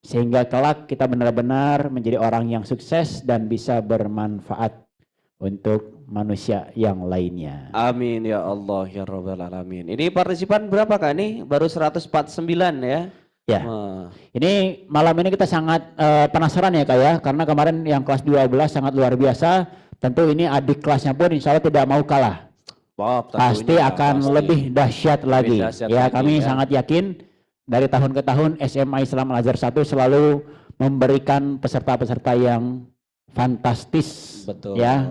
sehingga kelak kita benar-benar menjadi orang yang sukses dan bisa bermanfaat untuk manusia yang lainnya. Amin ya Allah ya Rabbal Alamin. Ini partisipan berapa Kak? Ini baru 149 ya? Ya, ini malam ini kita sangat penasaran ya Kak ya, karena kemarin yang kelas 12 sangat luar biasa. Tentu ini adik kelasnya pun insya Allah tidak mau kalah. Pasti akan lebih dahsyat lagi. Ya, kami sangat yakin dari tahun ke tahun SMA Islam Al-Azhar 1 selalu memberikan peserta-peserta yang fantastis. Betul. Ya,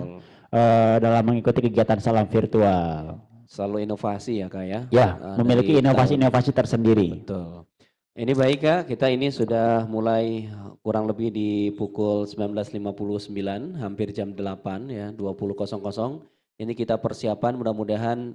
dalam mengikuti kegiatan salam virtual. Selalu inovasi ya Kak ya? Ya, memiliki inovasi-inovasi tersendiri. Betul. Ini baik Kak, kita ini sudah mulai kurang lebih di pukul 19.59, hampir jam 8 ya, 20.00. Ini kita persiapan, mudah-mudahan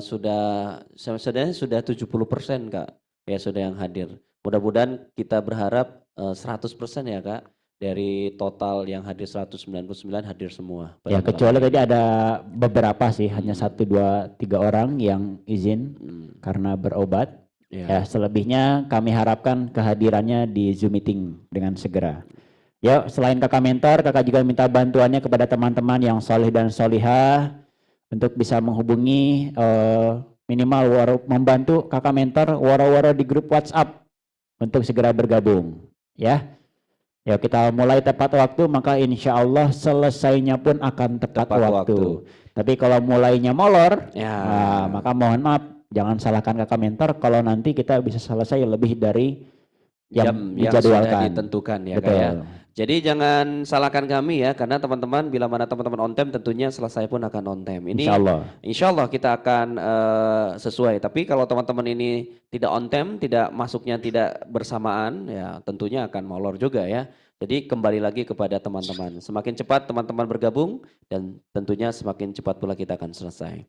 sudah 70% Kak, ya sudah yang hadir. Mudah-mudahan kita berharap 100% ya Kak, dari total yang hadir 199 hadir semua. Ya kecuali tadi ada beberapa sih, hanya 1, 2, 3 orang yang izin karena berobat. Ya, selebihnya kami harapkan kehadirannya di Zoom meeting dengan segera. Ya, selain kakak mentor, kakak juga minta bantuannya kepada teman-teman yang soleh dan solihah untuk bisa menghubungi minimal membantu kakak mentor waro-waro di grup WhatsApp untuk segera bergabung. Ya, ya kita mulai tepat waktu, maka insya Allah selesainya pun akan tepat waktu. Tapi kalau mulainya molor, nah, maka mohon maaf. Jangan salahkan kakak mentor kalau nanti kita bisa selesai lebih dari yang dijadwalkan. Sudah ditentukan ya Kak ya. Jadi jangan salahkan kami ya, karena teman-teman bila mana teman-teman on time tentunya selesai pun akan on time. Ini insya Allah kita akan sesuai. Tapi kalau teman-teman ini tidak on time, tidak masuknya tidak bersamaan, ya tentunya akan molor juga ya. Jadi kembali lagi kepada teman-teman. Semakin cepat teman-teman bergabung dan tentunya semakin cepat pula kita akan selesai.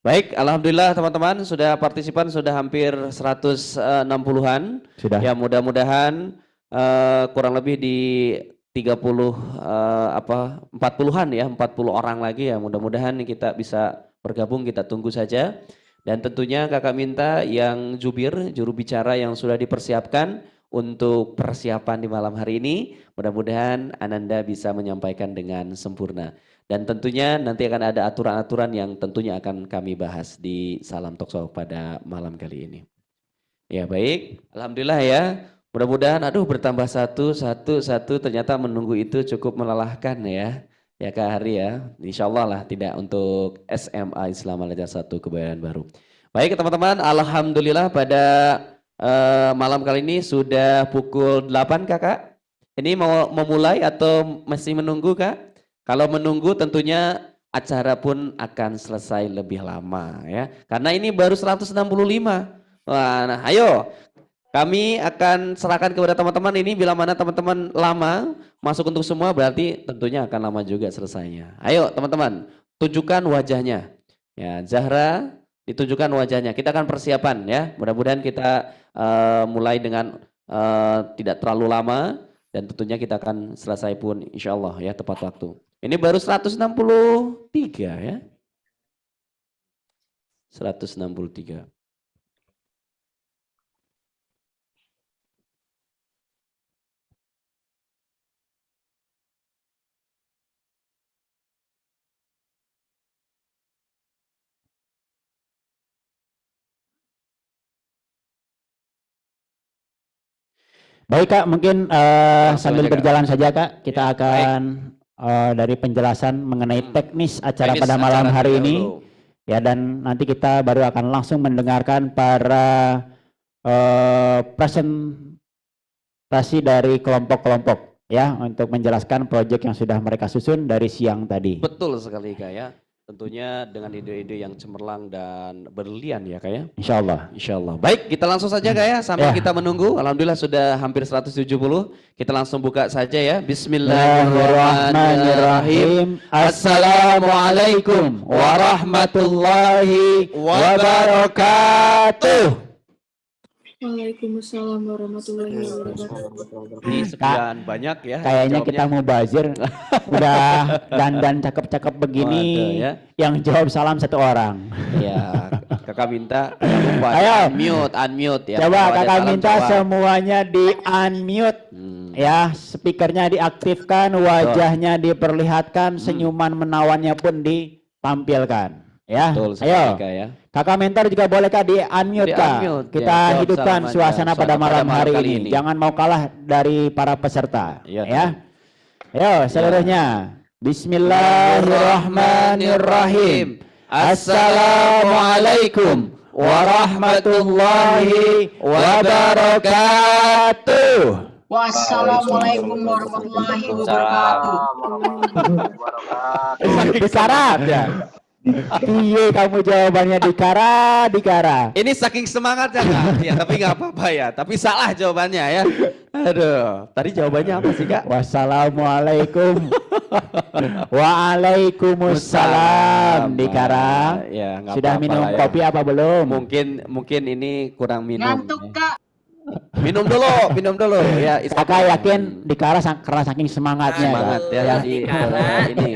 Baik, alhamdulillah teman-teman sudah partisipan sudah hampir 160-an. Sudah. Ya mudah-mudahan kurang lebih di 40-an ya, 40 orang lagi ya. Mudah-mudahan kita bisa bergabung, kita tunggu saja. Dan tentunya kakak minta yang jubir, juru bicara yang sudah dipersiapkan untuk persiapan di malam hari ini. Mudah-mudahan Ananda bisa menyampaikan dengan sempurna. Dan tentunya nanti akan ada aturan-aturan yang tentunya akan kami bahas di Salam Talkshow pada malam kali ini. Ya baik, alhamdulillah ya. Mudah-mudahan bertambah satu ternyata menunggu itu cukup melelahkan ya. Ya Kak Hari ya, insya Allah lah tidak untuk SMA Islam Al-Azhar 1 Kebayoran Baru. Baik teman-teman, alhamdulillah pada malam kali ini sudah pukul 8 Kakak. Ini mau memulai atau masih menunggu Kak? Kalau menunggu tentunya acara pun akan selesai lebih lama ya. Karena ini baru 165. Wah, nah ayo kami akan serahkan kepada teman-teman ini bila mana teman-teman lama masuk untuk semua berarti tentunya akan lama juga selesainya. Ayo teman-teman tunjukkan wajahnya. Ya, Zahra ditunjukkan wajahnya. Kita akan persiapan ya. Mudah-mudahan kita mulai dengan tidak terlalu lama dan tentunya kita akan selesai pun insya Allah ya tepat waktu. Ini baru 163 ya. 163. Baik Kak, mungkin sambil berjalan saja Kak, kita akan dari penjelasan mengenai teknis acara pada malam hari ini. Ya, dan nanti kita baru akan langsung mendengarkan para presentasi dari kelompok-kelompok ya untuk menjelaskan proyek yang sudah mereka susun dari siang tadi. Betul sekali Kak ya. Tentunya dengan ide-ide yang cemerlang dan berlian ya Kak ya. Insya Allah. Insya Allah. Baik, kita langsung saja Kak ya sambil kita menunggu. Alhamdulillah sudah hampir 170. Kita langsung buka saja ya. Bismillahirrahmanirrahim. Assalamualaikum warahmatullahi wabarakatuh. Waalaikumsalam warahmatullahi wabarakatuh. Ini sekian banyak ya. Kayaknya kita mau bazir. Udah dandan cakep-cakep begini. Waduh, ya. Yang jawab salam 1 orang. Ya, Kakak minta jangan lupa Ayo. unmute ya. Coba Kalau ada kakak salam, minta jawab. semuanya di unmute. Ya, speakernya diaktifkan, wajahnya diperlihatkan, senyuman menawannya pun ditampilkan. Ya, Betul sekali, ayo. Kak, ya. Kakak mentor juga boleh Kak di unmute Kak. Di-unmute, Kita ya, jawab hidupkan salamannya, suasana pada malam hari kali ini. Jangan mau kalah dari para peserta. Iya, Ya. Ayo seluruhnya. Bismillahirrahmanirrahim. Assalamualaikum warahmatullahi wabarakatuh. Wassalamualaikum warahmatullahi wabarakatuh. Besarat ya. Iya kamu jawabannya dikara. Ini saking semangatnya Kak. Ya, tapi nggak apa-apa ya. Tapi salah jawabannya ya. Aduh, tadi jawabannya apa sih Kak? Wassalamualaikum. Waalaikumsalam dikara. Ya, nggak Sudah apa-apa minum lah ya. kopi apa belum? Mungkin ini kurang minum. Ngantuk Kak. Minum dulu ya. Kakak yakin dikara karena saking semangatnya. Semangat Kak. ya. Jadi ini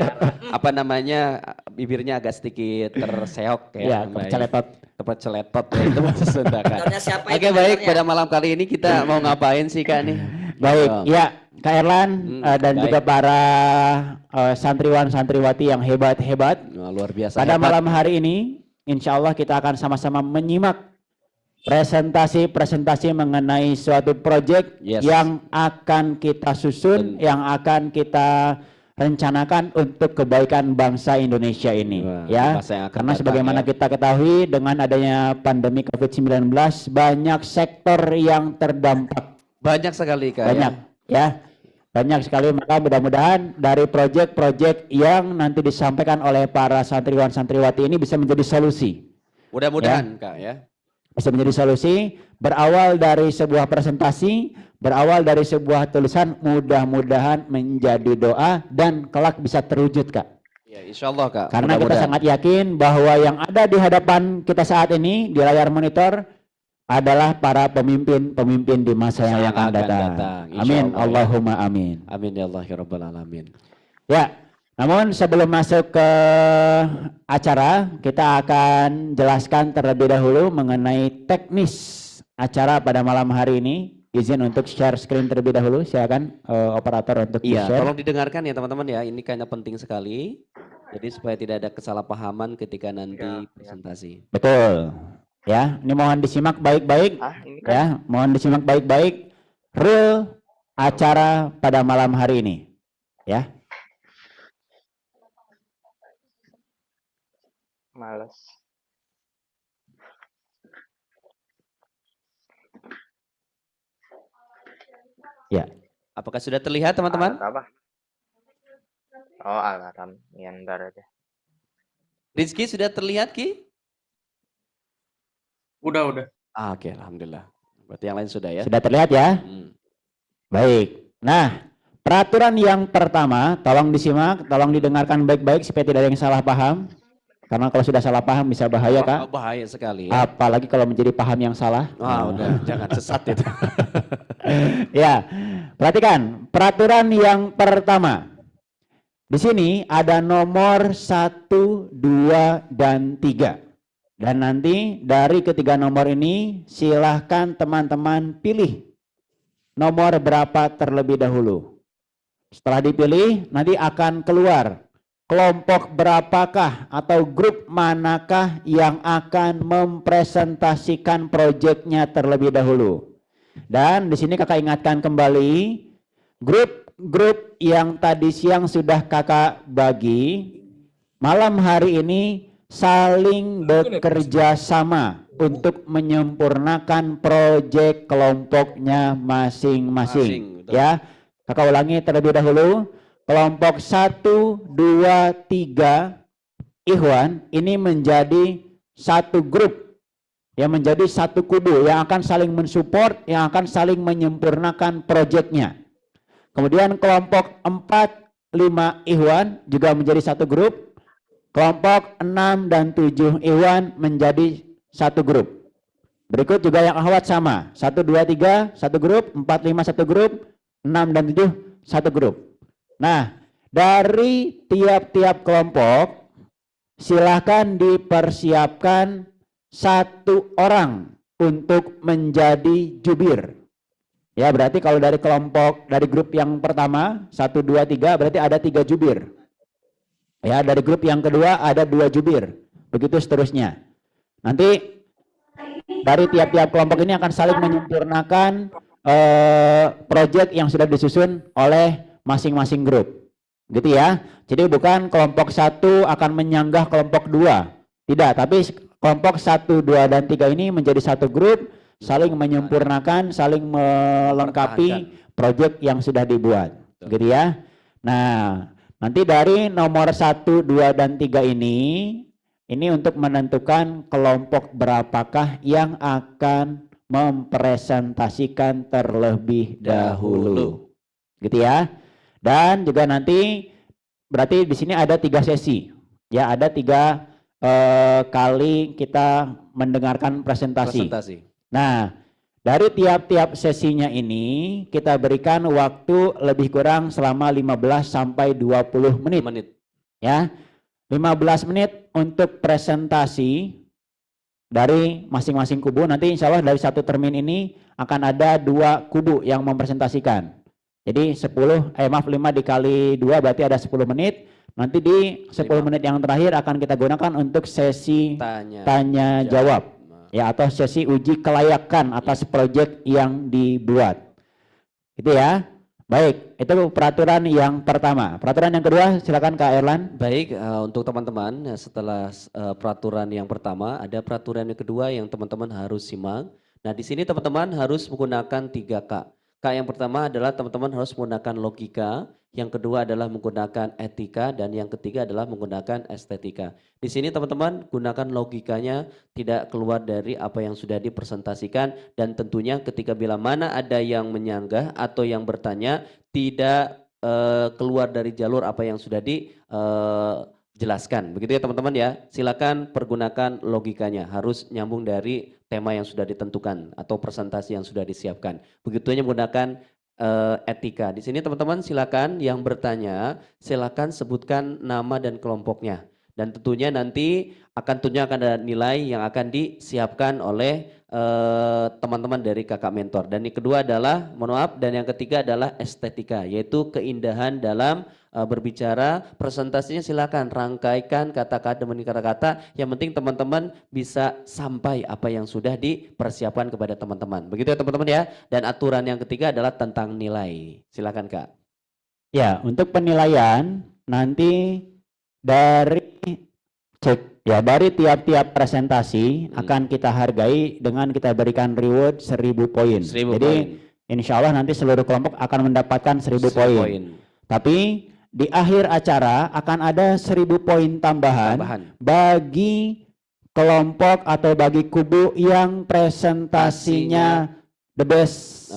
apa namanya bibirnya agak sedikit terseok Ya, ya. keceletot. Ya, itu bahasa Sunda Kak. Oke baik, pada malam kali ini kita mau ngapain sih Kak nih? Baik, Ayo. ya Kak Erlan dan baik. juga para santriwan-santriwati yang hebat-hebat. Wah, luar biasa. Pada hebat. malam hari ini, insya Allah kita akan sama-sama menyimak presentasi mengenai suatu proyek Yes. yang akan kita susun, yang akan kita rencanakan untuk kebaikan bangsa Indonesia ini. Wah, Ya, masa yang akan karena datang, sebagaimana ya. kita ketahui dengan adanya pandemi COVID-19, banyak sektor yang terdampak. Banyak sekali Kak. Banyak, ya. Banyak sekali, maka mudah-mudahan dari proyek-proyek yang nanti disampaikan oleh para santriwan-santriwati ini bisa menjadi solusi. Mudah-mudahan Kak ya. Bisa menjadi solusi, berawal dari sebuah presentasi, berawal dari sebuah tulisan, mudah-mudahan menjadi doa dan kelak bisa terwujud Kak. Ya, insya Allah Kak. Karena kita Mudah-mudahan. sangat yakin bahwa yang ada di hadapan kita saat ini di layar monitor adalah para pemimpin di masa yang akan datang. Insya Amin, Allah, ya. Allahumma amin. Amin ya Allah ya Rabbal Alamin. Ya, namun sebelum masuk ke acara, kita akan jelaskan terlebih dahulu mengenai teknis acara pada malam hari ini. Izin untuk share screen terlebih dahulu, silakan operator untuk Iya, di-share. tolong didengarkan ya teman-teman ya. Ini kayaknya penting sekali. Jadi supaya tidak ada kesalahpahaman ketika nanti presentasi. Betul. Ya, ini mohon disimak baik-baik. Ini Ya, mohon disimak baik-baik. Real acara pada malam hari ini. Ya. males. Ya. Apakah sudah terlihat teman-teman? Apa? Oh, alarm. Ya, ntar aja. Rizky sudah terlihat Ki? Udah. Ah, oke, alhamdulillah. Berarti yang lain sudah ya. Sudah terlihat ya? Hmm. Baik. Nah, peraturan yang pertama, tolong disimak, tolong didengarkan baik-baik supaya tidak ada yang salah paham. Karena kalau sudah salah paham bisa bahaya, Kak. Bahaya sekali ya. Apalagi kalau menjadi paham yang salah. Wah, udah jangan sesat itu. Ya, perhatikan peraturan yang pertama. Di sini ada nomor 1, 2, dan 3. Dan nanti dari ketiga nomor ini silahkan teman-teman pilih nomor berapa terlebih dahulu. Setelah dipilih nanti akan keluar kelompok berapakah atau grup manakah yang akan mempresentasikan proyeknya terlebih dahulu. Dan di sini kakak ingatkan kembali grup yang tadi siang sudah kakak bagi, malam hari ini saling bekerja sama untuk menyempurnakan proyek kelompoknya masing-masing. Betul. Ya, kakak ulangi terlebih dahulu. Kelompok 1, 2, 3 Ikhwan ini menjadi satu grup, yang menjadi satu kubu yang akan saling mensupport, yang akan saling menyempurnakan proyeknya. Kemudian kelompok 4, 5 Ikhwan juga menjadi satu grup. Kelompok 6 dan 7 Ikhwan menjadi satu grup. Berikut juga yang akhwat sama. 1, 2, 3 satu grup, 4, 5 satu grup, 6 dan 7 satu grup. Nah, dari tiap-tiap kelompok silakan dipersiapkan 1 orang untuk menjadi jubir. Ya, berarti kalau dari grup yang pertama 1, 2, 3 berarti ada 3 jubir. Ya, dari grup yang kedua ada 2 jubir. Begitu seterusnya. Nanti dari tiap-tiap kelompok ini akan saling menyempurnakan proyek yang sudah disusun oleh masing-masing grup. Gitu ya. Jadi bukan kelompok 1 akan menyanggah kelompok 2. Tidak, tapi kelompok 1, 2, dan 3 ini menjadi satu grup, saling menyempurnakan, saling melengkapi proyek yang sudah dibuat. Gitu ya. Nah, nanti dari nomor 1, 2, dan 3 ini untuk menentukan kelompok berapakah yang akan mempresentasikan terlebih dahulu. Gitu ya. Dan juga nanti berarti di sini ada 3 sesi. Ya, ada 3 kali kita mendengarkan presentasi. Nah, dari tiap-tiap sesinya ini kita berikan waktu lebih kurang selama 15 sampai 20 menit. Ya. 15 menit untuk presentasi dari masing-masing kubu. Nanti insya Allah dari satu termin ini akan ada 2 kubu yang mempresentasikan. Jadi 5 dikali 2 berarti ada 10 menit. Nanti di 10 menit yang terakhir akan kita gunakan untuk sesi tanya jawab. Ya, atau sesi uji kelayakan atas proyek yang dibuat. Itu ya. Baik, itu peraturan yang pertama. Peraturan yang kedua, silakan Kak Erlan. Baik, untuk teman-teman, setelah peraturan yang pertama, ada peraturan yang kedua yang teman-teman harus simak. Nah, di sini teman-teman harus menggunakan 3K. K yang pertama adalah teman-teman harus menggunakan logika, yang kedua adalah menggunakan etika, dan yang ketiga adalah menggunakan estetika. Di sini teman-teman gunakan logikanya, tidak keluar dari apa yang sudah dipresentasikan, dan tentunya ketika bila mana ada yang menyanggah atau yang bertanya tidak keluar dari jalur apa yang sudah dijelaskan. Begitu ya teman-teman ya. Silakan pergunakan logikanya, harus nyambung dari tema yang sudah ditentukan atau presentasi yang sudah disiapkan. Begitunya menggunakan etika. Di sini teman-teman silakan yang bertanya, silakan sebutkan nama dan kelompoknya. Dan tentunya nanti akan ada nilai yang akan disiapkan oleh teman-teman dari kakak mentor. Dan yang kedua adalah, mohon maaf, dan yang ketiga adalah estetika, yaitu keindahan dalam berbicara. Presentasinya silakan rangkaikan kata-kata demi kata-kata, yang penting teman-teman bisa sampai apa yang sudah dipersiapkan kepada teman-teman. Begitu ya teman-teman ya. Dan aturan yang ketiga adalah tentang nilai. Silakan Kak. Ya, untuk penilaian nanti dari tiap-tiap presentasi akan kita hargai dengan kita berikan reward 1000 poin. Jadi insya Allah nanti seluruh kelompok akan mendapatkan 1000 poin. Tapi di akhir acara akan ada 1000 poin tambahan bagi kelompok atau bagi kubu yang presentasinya the best,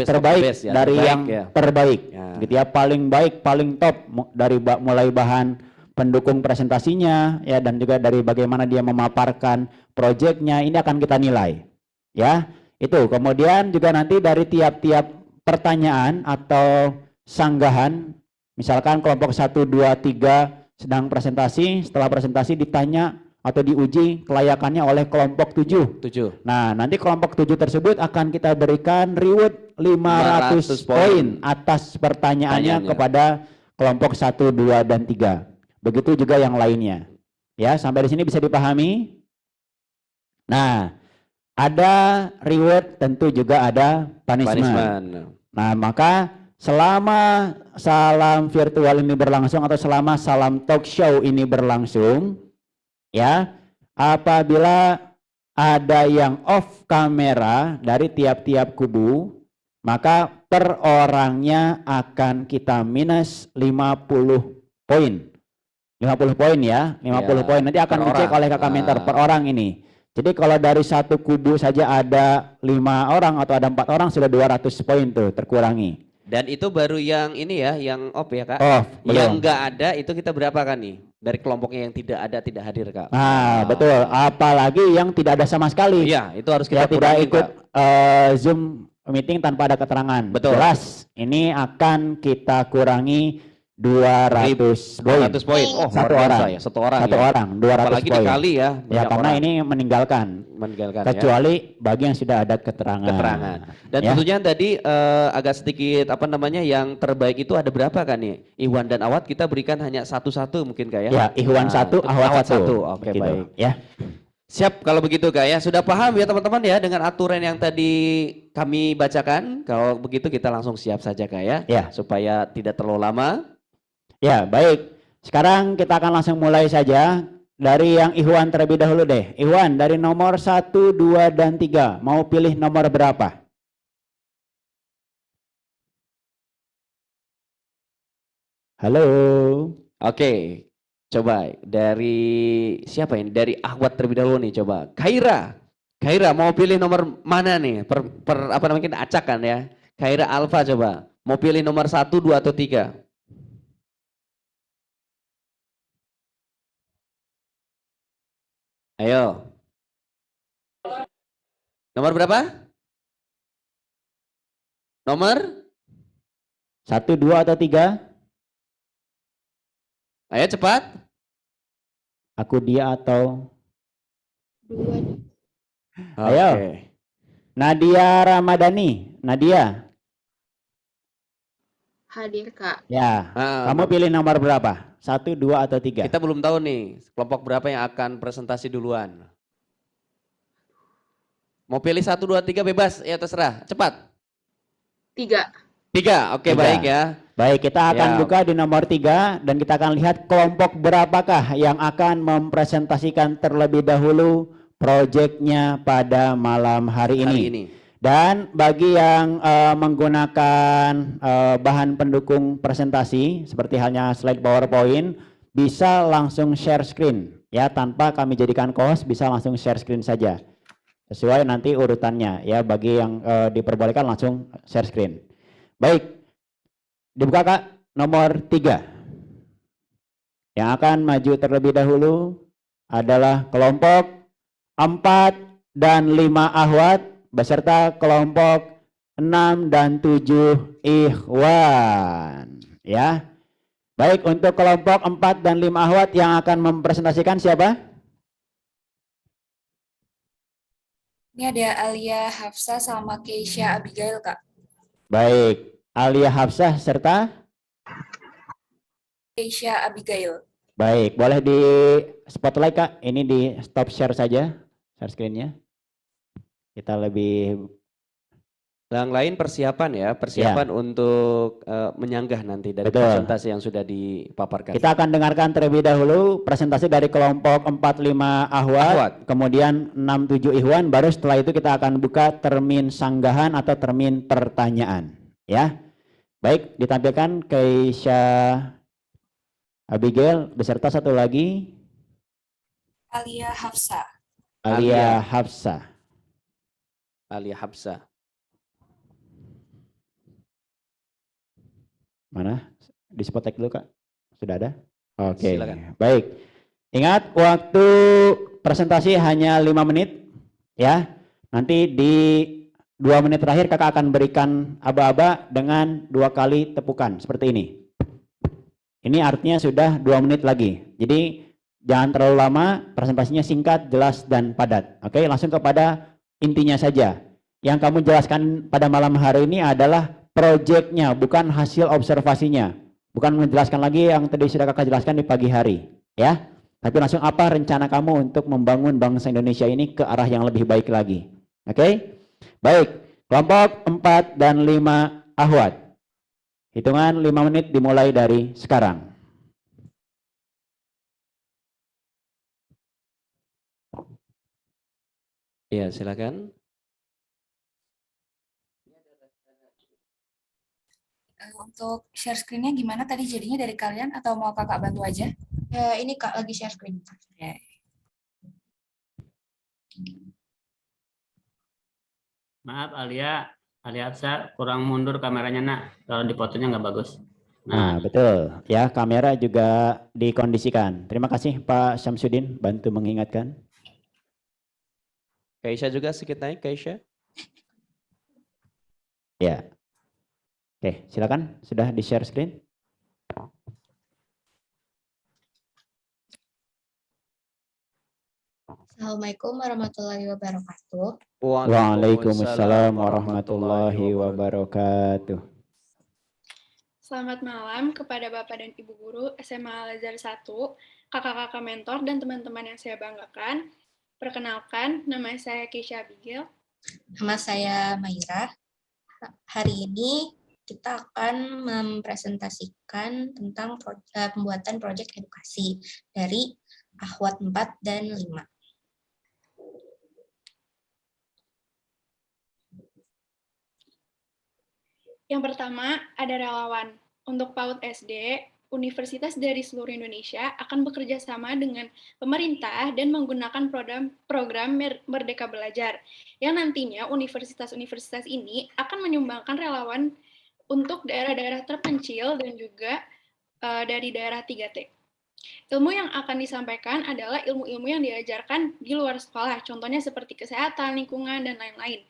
terbaik dari yang terbaik. Gitu ya, paling baik, paling top dari mulai bahan pendukung presentasinya ya, dan juga dari bagaimana dia memaparkan proyeknya, ini akan kita nilai. Ya, itu. Kemudian juga nanti dari tiap-tiap pertanyaan atau sanggahan, misalkan kelompok 1, 2, 3 sedang presentasi, setelah presentasi ditanya atau diuji kelayakannya oleh kelompok 7. Nah, nanti kelompok 7 tersebut akan kita berikan reward 500 poin atas pertanyaannya kepada kelompok 1, 2, dan 3. Begitu juga yang lainnya. Ya, sampai di sini bisa dipahami? Nah, ada reward, tentu juga ada punishment. Nah, maka selama salam virtual ini berlangsung atau selama salam talk show ini berlangsung, ya, apabila ada yang off kamera dari tiap-tiap kubu, maka per orangnya akan kita minus 50 poin. 50 poin ya, 50 poin. Nanti akan dicek oleh kakak mentor per orang ini. Jadi kalau dari satu kubu saja ada 5 orang atau ada 4 orang, sudah 200 poin tuh terkurangi. Dan itu baru yang ini ya, yang off ya Kak. Off, yang enggak ada itu kita berapa kan nih? Dari kelompoknya yang tidak ada, tidak hadir Kak. Nah, betul. Apalagi yang tidak ada sama sekali. Iya, itu harus kita tidak ikut Zoom meeting tanpa ada keterangan. Betul. Jelas, ini akan kita kurangi 200 poin. 200 poin. Oh, Satu luar biasa orang. ya, satu orang Satu ya. orang, 200 Apalagi poin. dikali ya, Ya, banyak karena orang. ini meninggalkan. Meninggalkan ya. Kecuali bagi yang sudah ada keterangan. Dan Ya. tentunya tadi agak sedikit apa namanya yang terbaik itu ada berapa kan nih? Iwan dan Awat kita berikan hanya satu-satu mungkin Kak ya. Ya, Ikhwan satu, Ahwat satu. Oke, Begitu. baik. Ya. Siap kalau begitu Kak ya. Sudah paham ya teman-teman ya dengan aturan yang tadi kami bacakan. Kalau begitu kita langsung siap saja Kak ya. Ya. Supaya tidak terlalu lama. Ya, baik. Sekarang kita akan langsung mulai saja dari yang Ikhwan terlebih dahulu deh. Ikhwan dari nomor 1, 2, dan 3. Mau pilih nomor berapa? Halo. Oke. Coba dari siapa ini? Dari Ahwat terlebih dahulu nih coba. Khaira. Khaira mau pilih nomor mana nih? Apa namanya kita acak kan ya. Khaira Alfa coba. Mau pilih nomor 1, 2, atau 3? Ayo. Nomor berapa? Nomor? 1, 2, atau 3? Ayo cepat. Aku, dia, atau? 2. Ayo. Oke. Nadia Ramadhani. Nadia. Hadir, Kak. Ya. Kamu pilih nomor berapa? 1, 2, atau 3? Kita belum tahu nih kelompok berapa yang akan presentasi duluan. Mau pilih 1, 2, 3 bebas, ya terserah. Cepat. 3. 3, oke 3. baik ya. Baik, kita akan Ya. buka di nomor 3 dan kita akan lihat kelompok berapakah yang akan mempresentasikan terlebih dahulu proyeknya pada malam hari ini. Dan bagi yang menggunakan bahan pendukung presentasi seperti halnya slide PowerPoint, bisa langsung share screen ya, tanpa kami jadikan co-host, bisa langsung share screen saja. Sesuai nanti urutannya ya, bagi yang diperbolehkan langsung share screen. Baik. Dibuka Kak, nomor 3. Yang akan maju terlebih dahulu adalah kelompok 4 dan 5 Ahwat beserta kelompok 6 dan 7 Ikhwan. Ya. Baik, untuk kelompok 4 dan 5 Ahwat yang akan mempresentasikan siapa? Ini ada Alia Hafsa sama Keisha Abigail, Kak. Baik, Alia Hafsah serta Keisha Abigail. baik, boleh di spotlight Kak. Ini di stop share saja, share screen-nya. Kita lebih. Yang lain persiapan ya, persiapan untuk menyanggah nanti dari Betul. presentasi yang sudah dipaparkan. Kita akan dengarkan terlebih dahulu presentasi dari kelompok 4-5 Ahwat, kemudian 6-7 Ikhwan, baru setelah itu kita akan buka termin sanggahan atau termin pertanyaan. Ya, baik, ditampilkan Keisha Abigail beserta satu lagi Alia Hafsa. Alia Hafsah. Alia Hafsah. Mana? Di spotlight dulu Kak. Sudah ada? Oke. Silakan. Baik. Ingat waktu presentasi hanya 5 menit ya. Nanti di 2 menit terakhir Kakak akan berikan aba-aba dengan 2 kali tepukan seperti ini. Ini artinya sudah 2 menit lagi. Jadi jangan terlalu lama, presentasinya singkat, jelas, dan padat. Oke, langsung kepada intinya saja. Yang kamu jelaskan pada malam hari ini adalah proyeknya, bukan hasil observasinya. Bukan menjelaskan lagi yang tadi sudah Kakak jelaskan di pagi hari. Ya, tapi langsung apa rencana kamu untuk membangun bangsa Indonesia ini ke arah yang lebih baik lagi. Oke, baik. Kelompok 4 dan 5 Ahwat. Hitungan 5 menit dimulai dari sekarang. Ya, silakan. Untuk share screen-nya gimana tadi jadinya dari kalian atau mau Kakak bantu aja? Ini Kak lagi share screen. Oke. Maaf Alia Hafsa kurang mundur kameranya nak, kalau di fotonya nggak bagus. Nah, betul. Ya, kamera juga dikondisikan. Terima kasih Pak Syamsuddin bantu mengingatkan. Keisha juga sedikit naik, Keisha. Ya. Oke, silakan. Sudah di share screen? Assalamualaikum warahmatullahi wabarakatuh. Waalaikumsalam warahmatullahi wabarakatuh. Selamat malam kepada Bapak dan Ibu Guru SMA Al-Azhar 1, kakak-kakak mentor, dan teman-teman yang saya banggakan. Perkenalkan, nama saya Keisha Abigail. Nama saya Maira. Hari ini kita akan mempresentasikan tentang pembuatan proyek edukasi dari Ahwat 4 dan 5. Yang pertama, ada relawan. Untuk PAUD SD, universitas dari seluruh Indonesia akan bekerja sama dengan pemerintah dan menggunakan program Merdeka Belajar, yang nantinya universitas-universitas ini akan menyumbangkan relawan untuk daerah-daerah terpencil dan juga dari daerah 3T. Ilmu yang akan disampaikan adalah ilmu-ilmu yang diajarkan di luar sekolah, contohnya seperti kesehatan, lingkungan, dan lain-lain.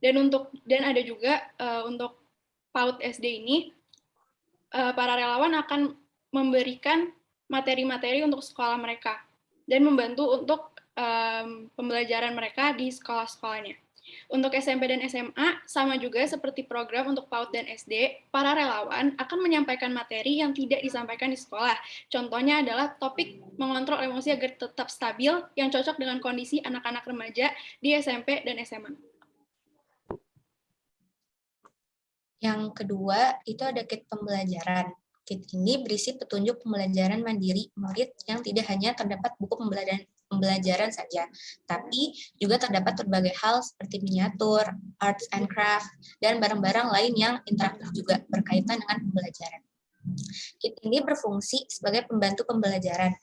Dan ada juga untuk PAUD SD ini, para relawan akan memberikan materi-materi untuk sekolah mereka dan membantu untuk pembelajaran mereka di sekolah-sekolahnya. Untuk SMP dan SMA, sama juga seperti program untuk PAUD dan SD, para relawan akan menyampaikan materi yang tidak disampaikan di sekolah. Contohnya adalah topik mengontrol emosi agar tetap stabil yang cocok dengan kondisi anak-anak remaja di SMP dan SMA. Yang kedua, itu ada kit pembelajaran. Kit ini berisi petunjuk pembelajaran mandiri murid yang tidak hanya terdapat buku pembelajaran saja, tapi juga terdapat berbagai hal seperti miniatur, arts and craft, dan barang-barang lain yang interaktif juga berkaitan dengan pembelajaran. Kit ini berfungsi sebagai pembantu pembelajaran,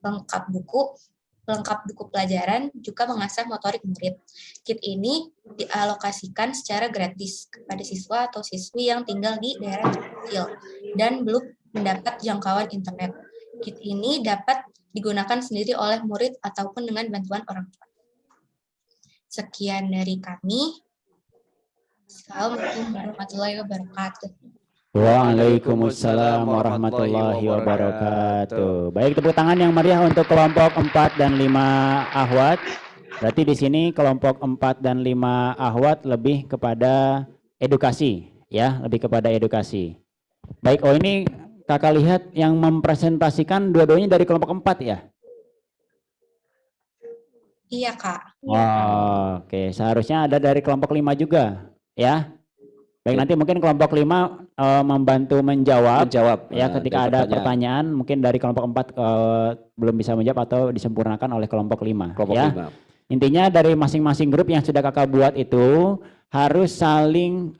pelengkap buku pelajaran, juga mengasah motorik murid. Kit ini dialokasikan secara gratis kepada siswa atau siswi yang tinggal di daerah terpencil dan belum mendapat jangkauan internet. Kit ini dapat digunakan sendiri oleh murid ataupun dengan bantuan orang tua. Sekian dari kami. Assalamualaikum warahmatullahi wabarakatuh. Waalaikumsalam warahmatullahi wabarakatuh. Baik, tepuk tangan yang meriah untuk kelompok 4 dan 5 Ahwat. Berarti di sini kelompok 4 dan 5 Ahwat lebih kepada edukasi, ya, lebih kepada edukasi. Baik, oh ini kakak lihat yang mempresentasikan dua-duanya dari kelompok 4 ya? Iya, Kak. Oh, oke, seharusnya ada dari kelompok 5 juga, ya. Baik, nanti mungkin kelompok 5 membantu menjawab ya ketika ada pertanyaan mungkin dari kelompok 4 belum bisa menjawab atau disempurnakan oleh kelompok 5 ya. Intinya dari masing-masing grup yang sudah kakak buat itu harus saling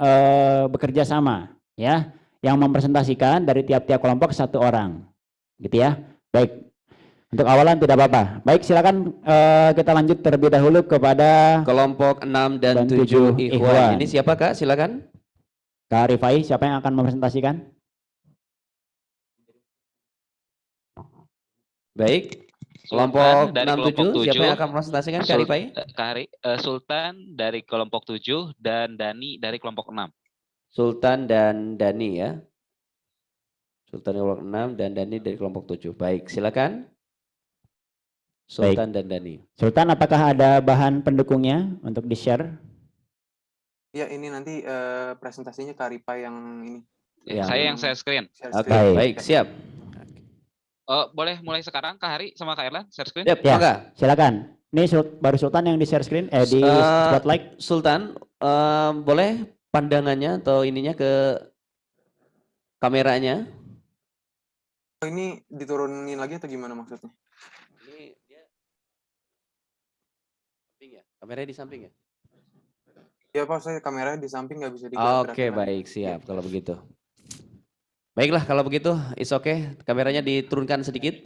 bekerja sama ya. Yang mempresentasikan dari tiap-tiap kelompok 1 orang. Gitu ya. Baik. Untuk awalan tidak apa-apa. Baik, silakan kita lanjut terlebih dahulu kepada kelompok 6 dan 7 Ikhwan. Ini siapa Kak? Silakan. Kak Rifai, siapa yang akan mempresentasikan? Baik. Kelompok 6-7, siapa yang akan mempresentasikan Kak Rifai? Sultan dari kelompok 7 dan Dani dari kelompok 6. Sultan dan Dani ya. Sultan dari kelompok 6 dan Dani dari kelompok 7. Baik, silakan. Sultan dan Dani. Sultan, apakah ada bahan pendukungnya untuk di-share? Ya, ini nanti presentasinya Kak Ripa yang ini. Ya. Saya yang share screen. Oke, baik, siap. Boleh mulai sekarang Kak Hari sama Kak Erlan share screen? Yep, ya, silakan. Ini baru Sultan yang di share screen, di spotlight. Sultan, boleh pandangannya atau ininya ke kameranya? Ini diturunin lagi atau gimana maksudnya? Ini dia samping ya? Kameranya di samping ya? Ya Pak, saya kameranya di samping nggak bisa digerak. Oke, baik, siap kalau begitu. Baiklah kalau begitu, it's okay. Kameranya diturunkan sedikit.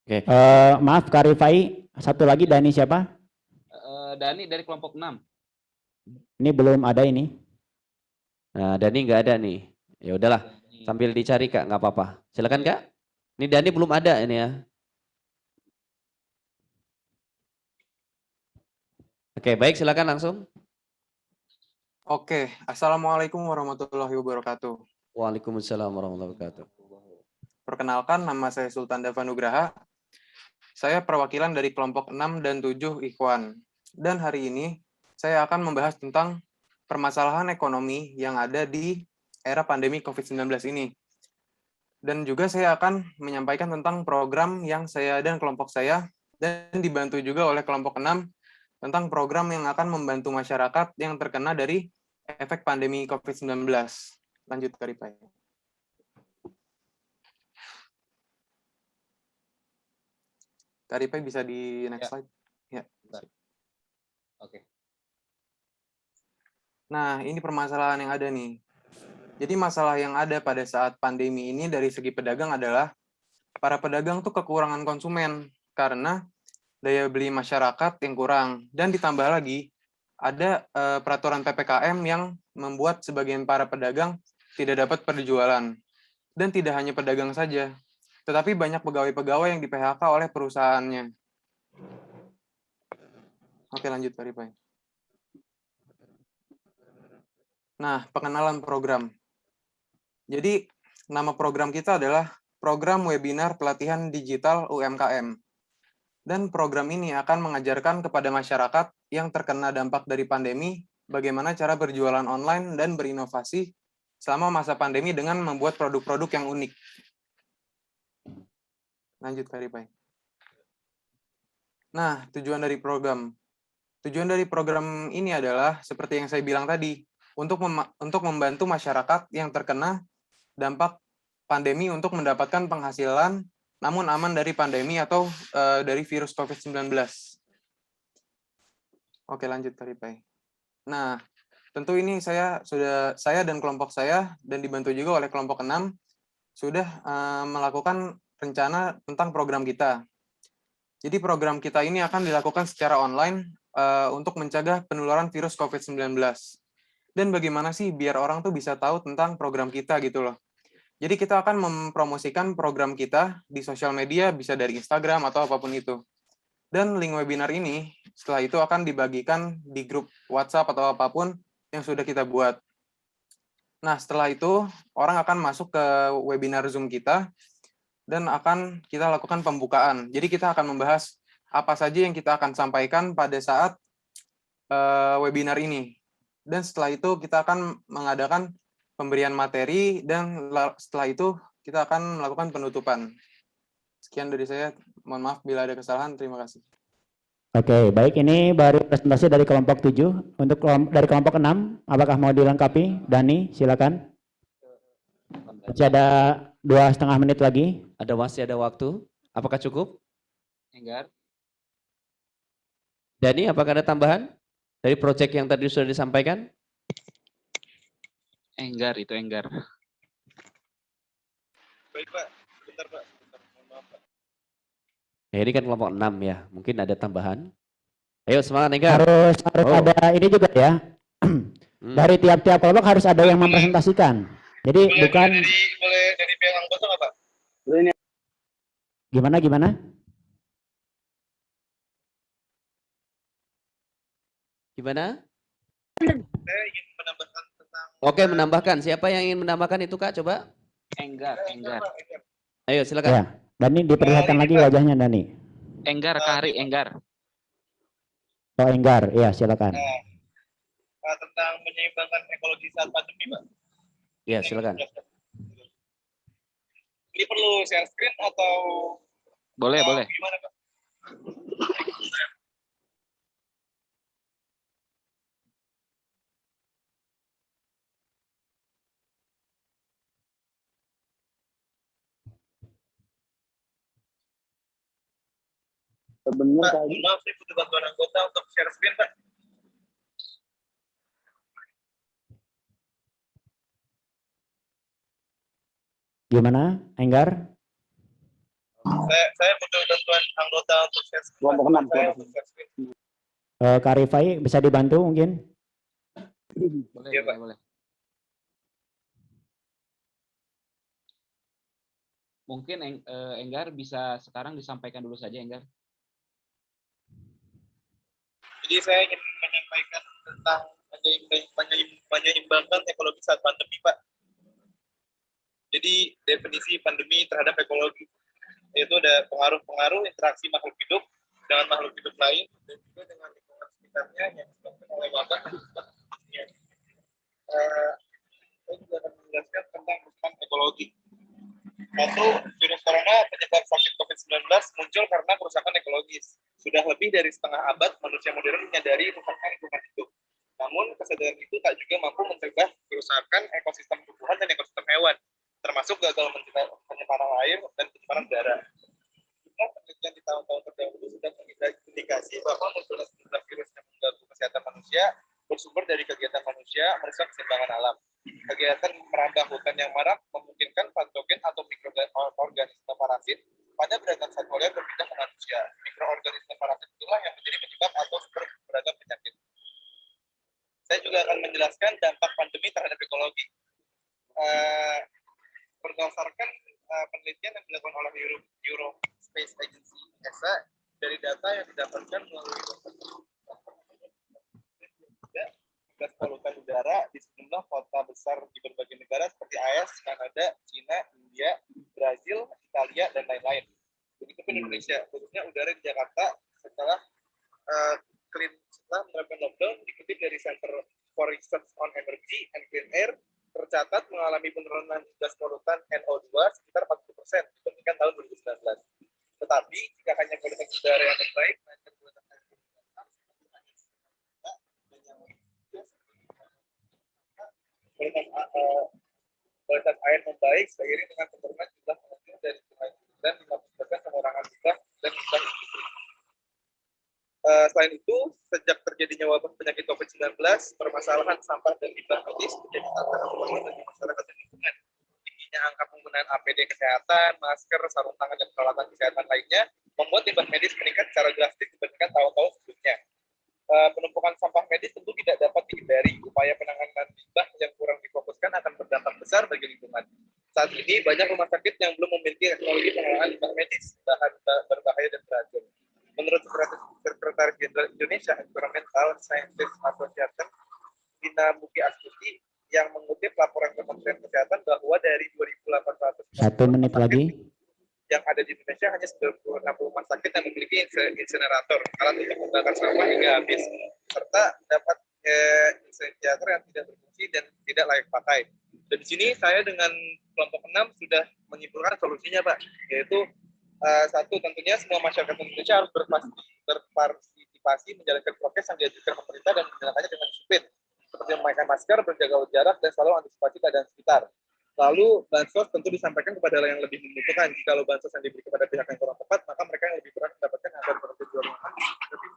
Oke. Maaf Kak Rifai, satu lagi Dani siapa? Dani dari kelompok 6. Ini belum ada ini. Nah, Dani nggak ada nih. Ya udahlah, sambil dicari Kak, nggak apa-apa. Silakan Kak. Ini Dani belum ada ini ya. Oke, baik, silakan langsung. Oke, Assalamualaikum warahmatullahi wabarakatuh. Waalaikumsalam warahmatullahi wabarakatuh. Perkenalkan, nama saya Sultan Dava Nugraha. saya perwakilan dari kelompok 6 dan 7 Ikhwan. Dan hari ini saya akan membahas tentang permasalahan ekonomi yang ada di era pandemi COVID-19 ini. Dan juga saya akan menyampaikan tentang program yang saya dan kelompok saya, dan dibantu juga oleh kelompok 6, tentang program yang akan membantu masyarakat yang terkena dari efek pandemi COVID-19. Lanjut, Karipai. Karipai bisa di next slide. Ya. Oke. Nah, ini permasalahan yang ada nih. Jadi masalah yang ada pada saat pandemi ini dari segi pedagang adalah para pedagang tuh kekurangan konsumen karena daya beli masyarakat yang kurang. Dan ditambah lagi, ada peraturan PPKM yang membuat sebagian para pedagang tidak dapat perjualan. Dan tidak hanya pedagang saja, tetapi banyak pegawai-pegawai yang di-PHK oleh perusahaannya. Oke, lanjut, Karipai. Nah, pengenalan program. Jadi, nama program kita adalah Program Webinar Pelatihan Digital UMKM. Dan program ini akan mengajarkan kepada masyarakat yang terkena dampak dari pandemi bagaimana cara berjualan online dan berinovasi selama masa pandemi dengan membuat produk-produk yang unik. Lanjut, Karipai. Nah, tujuan dari program. Tujuan dari program ini adalah seperti yang saya bilang tadi, untuk membantu masyarakat yang terkena dampak pandemi untuk mendapatkan penghasilan namun aman dari pandemi atau dari virus COVID-19. Oke, lanjut, Karipai. Nah, tentu ini saya dan kelompok saya dan dibantu juga oleh kelompok 6 sudah melakukan rencana tentang program kita. Jadi program kita ini akan dilakukan secara online untuk mencegah penularan virus COVID-19. Dan bagaimana sih biar orang tuh bisa tahu tentang program kita gitu loh. Jadi kita akan mempromosikan program kita di sosial media, bisa dari Instagram atau apapun itu. Dan link webinar ini setelah itu akan dibagikan di grup WhatsApp atau apapun yang sudah kita buat. Nah, setelah itu orang akan masuk ke webinar Zoom kita dan akan kita lakukan pembukaan. Jadi kita akan membahas apa saja yang kita akan sampaikan pada saat webinar ini. Dan setelah itu kita akan mengadakan pemberian materi, dan setelah itu kita akan melakukan penutupan. Sekian dari saya. Mohon maaf bila ada kesalahan. Terima kasih. Oke, baik. Ini baru presentasi dari kelompok 7. Untuk dari kelompok 6, apakah mau dilengkapi? Dani, silakan. Masih ada 2,5 menit lagi. Masih ada waktu. Apakah cukup? Enggar. Dani, apakah ada tambahan dari proyek yang tadi sudah disampaikan? Enggar, itu Enggar. Baik, Pak. Bentar, Pak. Mohon maaf, Pak. Ya, ini kan kelompok 6 ya. Mungkin ada tambahan. Ayo semangat, Enggar. Harus ada ini juga ya. Dari tiap-tiap kelompok harus ada yang mempresentasikan. Jadi bukan Boleh dari pihak anggota nggak, Pak? Gimana? Saya ingin menambahkan tentang... Oke, menambahkan. Siapa yang ingin menambahkan itu, Kak? Coba. Enggar. Ayo, silakan. Ya, Dani diperlihatkan lagi wajahnya, Dani. Enggar, Kari, Enggar. Oh, Enggar. Ya, silakan. Tentang menyeimbangkan ekologi saat pandemi, Pak. Ya, silakan. Ini perlu share screen atau... Boleh. Gimana, Pak? Pak, maaf, saya butuh bantuan anggota untuk share screen, Pak. Gimana, Enggar? Saya butuh bantuan anggota untuk share screen. Kak Rifai bisa dibantu mungkin? Boleh. Mungkin Enggar bisa sekarang disampaikan dulu saja, Enggar. Jadi saya ingin menyampaikan tentang menyeimbangkan ekologi saat pandemi, Pak. Jadi definisi pandemi terhadap ekologi. yaitu ada pengaruh-pengaruh interaksi makhluk hidup dengan makhluk hidup lain dan juga dengan lingkungan sekitarnya yang disebabkan oleh wabah. Saya juga akan menjelaskan tentang perusahaan ekologi. Satu, virus corona penyebab sakit COVID-19 muncul karena kerusakan ekologis. Sudah lebih dari setengah abad manusia modern menyadari rusaknya lingkungan hidup. Namun kesadaran itu tak juga mampu mencegah kerusakan ekosistem tumbuhan dan ekosistem hewan, termasuk gagal mencegah pencemaran air dan pencemaran udara. Penelitian di tahun-tahun terdahulu sudah mengindikasi bahwa munculnya sejumlah virus yang mengganggu kesehatan manusia bersumber dari kegiatan manusia merusak keseimbangan alam. Kegiatan merambah hutan yang marak memungkinkan patogen atau mikroorganisme parasit pada beragam satwa liar berpindah ke manusia. Mikroorganisme parasit itulah yang menjadi penyebab atau sumber beragam penyakit. Saya juga akan menjelaskan dampak pandemi terhadap ekologi. Berdasarkan penelitian yang dilakukan oleh Eurospace Agency (ESA) dari data yang didapatkan melalui gas polutan udara di sejumlah kota besar di berbagai negara seperti AS, Kanada, Cina, India, Brazil, Italia, dan lain-lain. Begitupun Indonesia, khususnya udara di Jakarta setelah menerapkan lockdown, dikutip dari Center for Research on Energy and Clean Air, tercatat mengalami penurunan gas polutan NO2 sekitar 40% dibandingkan tahun 2019. Tetapi jika hanya kualitas udara yang baik, kualitas air membaik seiring dengan penurunan jumlah pengunjung dari sungai dan 50% pengurangan limbah dan limbah industri. Selain itu, sejak terjadinya wabah penyakit COVID-19, permasalahan sampah dan limbah medis menjadi tantangan utama bagi masyarakat dan lingkungan. Tingginya angka penggunaan APD kesehatan, masker, sarung tangan, dan peralatan kesehatan lainnya membuat limbah medis meningkat secara drastis dibandingkan tahun-tahun sebelumnya. Penumpukan sampah medis tentu tidak dapat dihindari. Upaya penanganan limbah yang kurang difokuskan akan berdampak besar bagi lingkungan. Saat ini banyak rumah sakit yang belum memiliki teknologi pengelolaan limbah medis, bahan berbahaya dan beracun. Menurut Sekretaris Jenderal Indonesia Environmental Sciences Association, Dina Mugi Astuti, yang mengutip laporan Kementerian Kesehatan bahwa dari 2.800 1 menit lagi yang ada di Indonesia hanya 96 rumah sakit yang memiliki insinerator, alat untuk membakar sampah hingga habis, serta dapat insinerator yang tidak berfungsi dan tidak layak pakai. Dan di sini saya dengan kelompok 6 sudah menyimpulkan solusinya, Pak, yaitu satu, tentunya semua masyarakat Indonesia harus berpartisipasi menjalankan prokes yang diajukan pemerintah dan menjalankannya dengan disiplin, seperti memakai masker, berjaga jarak, dan selalu antisipasi keadaan sekitar. Lalu bansos tentu disampaikan kepada yang lebih membutuhkan. Jika bansos yang diberi kepada pihak yang kurang tepat, maka mereka yang lebih berat mendapatkan agar berarti 2 minggu lebih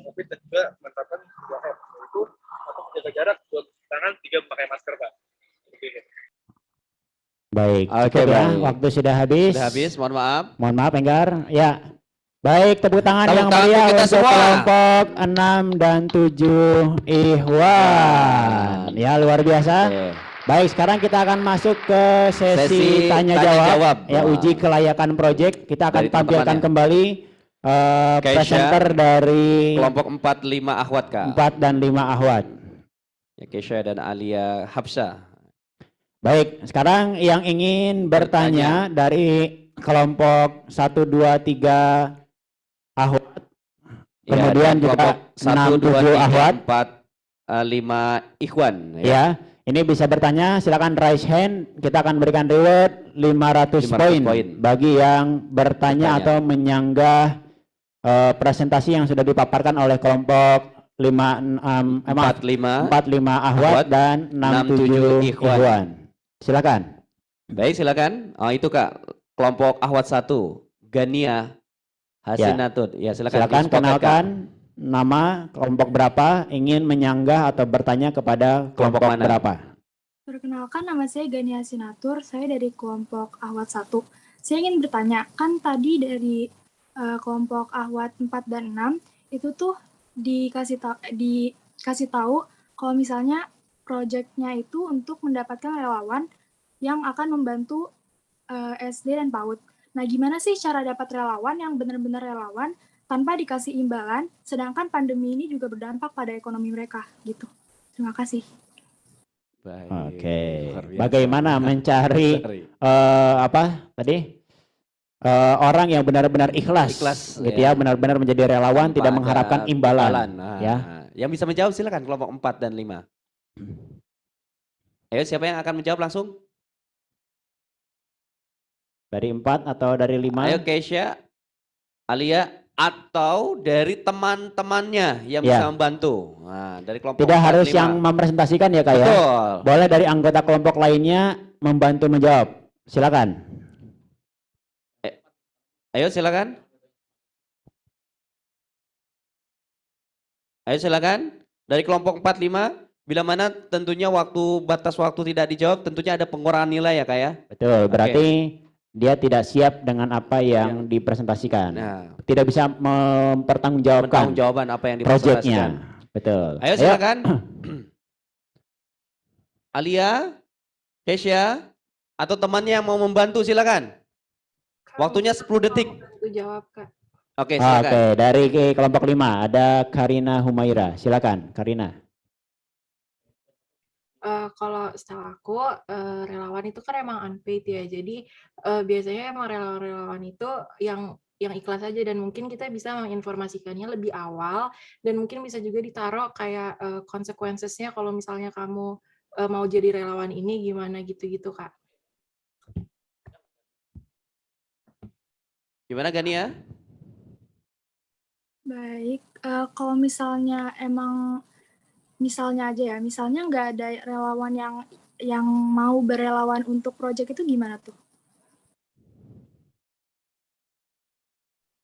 COVID dan juga menerapkan 3M, yaitu 1 menjaga jarak, 2 cuci tangan, 3 memakai masker, Pak. baik, cukup ya. Waktu sudah habis. Sudah habis, mohon maaf. Mohon maaf, Enggar. Ya. Baik, tepuk tangan Tepuk yang tangan meriah kita untuk semua. kelompok 6 dan 7 Ikhwan. Ya, luar biasa. Baik, sekarang kita akan masuk ke sesi tanya jawab. Ya, uji kelayakan proyek. Kita akan Dari tampilkan teman-temannya. kembali presenter dari kelompok 45 Ahwat, Kak. 4 dan 5 Ahwat. Ya, Kesha dan Alia Habsah. Baik, sekarang yang ingin bertanya dari kelompok 1, 2, 3 Ahwat, kemudian juga 6, 7 Ahwat, 4, 5 Ikhwan. Ya, ini bisa bertanya, silakan raise hand, kita akan berikan reward 500 poin bagi yang bertanya atau menyanggah presentasi yang sudah dipaparkan oleh kelompok 45 Ahwat dan 67 Ikhwan. Silakan. Baik, silakan. Oh, itu Kak, kelompok Ahwat 1, Gania Hasinatun. Ya, silakan kenalkan nama, kelompok berapa, ingin menyanggah atau bertanya kepada kelompok berapa. Perkenalkan, nama saya Gania Hasinatun, saya dari kelompok Ahwat 1. Saya ingin bertanya, kan tadi dari kelompok Ahwat 4 dan 6 itu tuh dikasih tahu kalau misalnya proyeknya itu untuk mendapatkan relawan yang akan membantu SD dan PAUD. Nah, gimana sih cara dapat relawan yang benar-benar relawan tanpa dikasih imbalan, sedangkan pandemi ini juga berdampak pada ekonomi mereka, gitu. Terima kasih. Oke, bagaimana mencari orang yang benar-benar ikhlas, gitu ya, benar-benar menjadi relawan, Tanpa tidak ada mengharapkan imbalan, Nah, ya. yang bisa menjawab silakan kelompok 4 dan 5. Ayo siapa yang akan menjawab langsung? Dari 4 atau dari 5? Ayo Keisha, Alia, atau dari teman-temannya yang bisa membantu. Nah, dari kelompok Tidak 4, harus 5. yang mempresentasikan ya Kak ya. Betul. Boleh dari anggota kelompok lainnya membantu menjawab. Silakan. Ayo silakan. Ayo silakan. Dari kelompok 4, 5. Bila mana tentunya batas waktu tidak dijawab, tentunya ada pengurangan nilai ya Kak ya. Betul, berarti dia tidak siap dengan apa yang dipresentasikan. Tidak bisa mempertanggungjawabkan apa yang dipresentasikan. Betul. Ayo silakan. Alia, Keisha, atau temannya yang mau membantu silakan. Waktunya 10 detik. Jawab Kak. Oke, silakan. Oke, dari kelompok 5 ada Karina Humaira. Silakan, Karina. Kalau setahu aku relawan itu kan emang unpaid ya. Jadi biasanya emang relawan-relawan itu yang ikhlas aja, dan mungkin kita bisa menginformasikannya lebih awal, dan mungkin bisa juga ditaruh kayak consequences-nya kalau misalnya kamu mau jadi relawan ini gimana gitu-gitu Kak. Gimana Gania? Baik, kalau misalnya misalnya aja ya, misalnya nggak ada relawan yang mau berrelawan untuk proyek itu gimana tuh?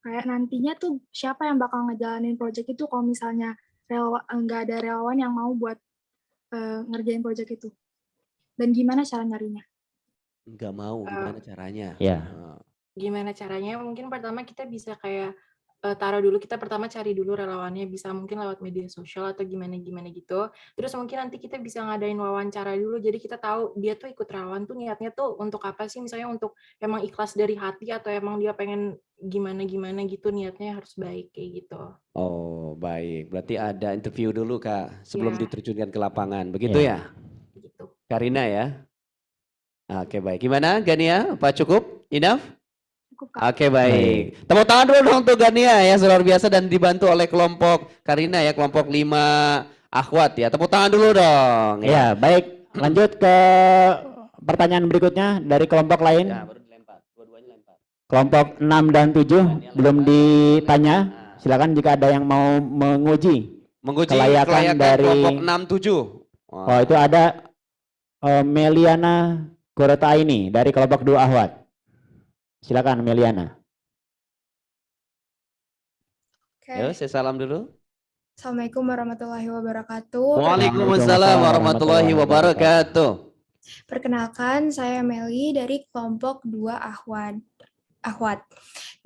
Kayak nantinya tuh siapa yang bakal ngejalanin proyek itu kalau misalnya nggak ada relawan yang mau buat ngerjain proyek itu? Dan gimana cara nyarinya? Nggak mau, gimana caranya? Ya. Gimana caranya? Mungkin pertama kita bisa kayak taruh dulu, kita pertama cari dulu relawannya, bisa mungkin lewat media sosial atau gimana gitu. Terus mungkin nanti kita bisa ngadain wawancara dulu, jadi kita tahu dia tuh ikut relawan tuh niatnya tuh untuk apa sih, misalnya untuk emang ikhlas dari hati atau emang dia pengen gimana gitu, niatnya harus baik kayak gitu. Oh baik, berarti ada interview dulu Kak sebelum diterjunkan ke lapangan, begitu ya? Gitu. Karina ya? Oke baik, gimana Gania? Apa cukup? Enough? Oke baik. Tepuk tangan dulu dong untuk Gania ya, luar biasa, dan dibantu oleh kelompok Karina ya, kelompok 5 akhwat ya. Tepuk tangan dulu dong. Ya, baik. Lanjut ke pertanyaan berikutnya dari kelompok lain. Ya, baru dilempar. Dua-duanya lempar. Kelompok 6 dan 7 belum ditanya. Silakan jika ada yang mau menguji kelayakan dari kelompok 6, 7. Oh, itu ada Meliana Gorotaini dari kelompok 2 Ahwat. Silakan Meliana. Yo, saya salam dulu. Assalamualaikum warahmatullahi wabarakatuh. Waalaikumsalam warahmatullahi wabarakatuh. Perkenalkan, saya Meli dari kelompok 2 Ahwat.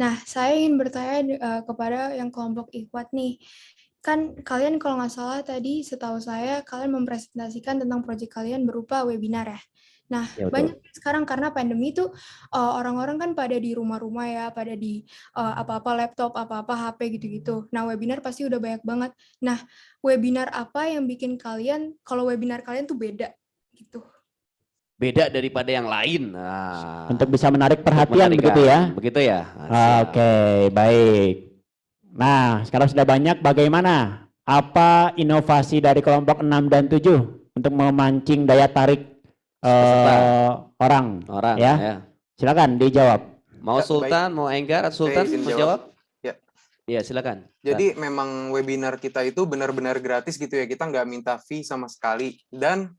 Nah, saya ingin bertanya kepada yang kelompok Ikhwat nih. Kan kalian kalau nggak salah tadi setahu saya kalian mempresentasikan tentang proyek kalian berupa webinar ya. Nah, ya, banyak sekarang karena pandemi itu orang-orang kan pada di rumah-rumah ya, pada di apa-apa laptop, apa-apa HP gitu-gitu. Nah, webinar pasti udah banyak banget. Nah, webinar apa yang bikin kalian, kalau webinar kalian tuh beda gitu? Beda daripada yang lain. Nah, untuk bisa menarik perhatian begitu ya? Begitu ya? Oke, baik. Nah, sekarang sudah banyak, bagaimana? Apa inovasi dari kelompok 6 dan 7 untuk memancing daya tarik orang ya. Silakan dijawab. Mau Sultan, mau Enggar, atau Sultan mau jawab? Ya. Iya, silakan. Jadi memang webinar kita itu benar-benar gratis gitu ya. Kita nggak minta fee sama sekali. Dan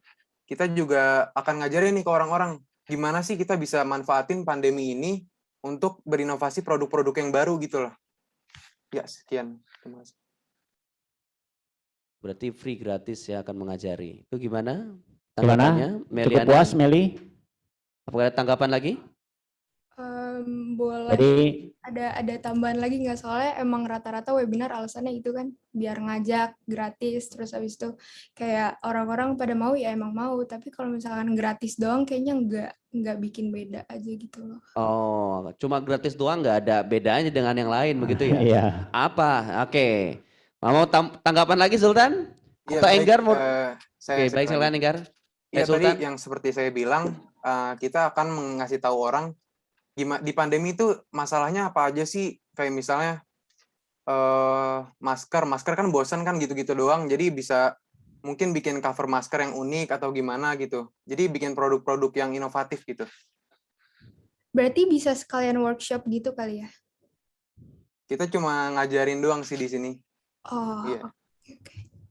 kita juga akan ngajarin nih ke orang-orang gimana sih kita bisa manfaatin pandemi ini untuk berinovasi produk-produk yang baru gitu loh. Ya, sekian. Terima kasih. Berarti free gratis ya akan mengajari. Itu gimana? Gimana? Cukup puas, Meli? Apakah ada tanggapan lagi? Boleh. Jadi ada tambahan lagi nggak, soalnya emang rata-rata webinar alasannya itu kan biar ngajak gratis, terus habis itu kayak orang-orang pada mau ya emang mau, tapi kalau misalkan gratis doang kayaknya nggak bikin beda aja gitu loh. Oh, cuma gratis doang nggak ada bedanya dengan yang lain begitu ya? Iya. Apa? Oke. Mau tanggapan lagi Sultan? Ya, atau Enggar mau? Oke, baik silakan Enggar. Ya tadi yang seperti saya bilang, kita akan mengasih tahu orang gimana di pandemi itu masalahnya apa aja sih? Kayak misalnya masker kan bosan kan gitu-gitu doang. Jadi bisa mungkin bikin cover masker yang unik atau gimana gitu. Jadi bikin produk-produk yang inovatif gitu. Berarti bisa sekalian workshop gitu kali ya? Kita cuma ngajarin doang sih di sini. Oh, Iya. oke.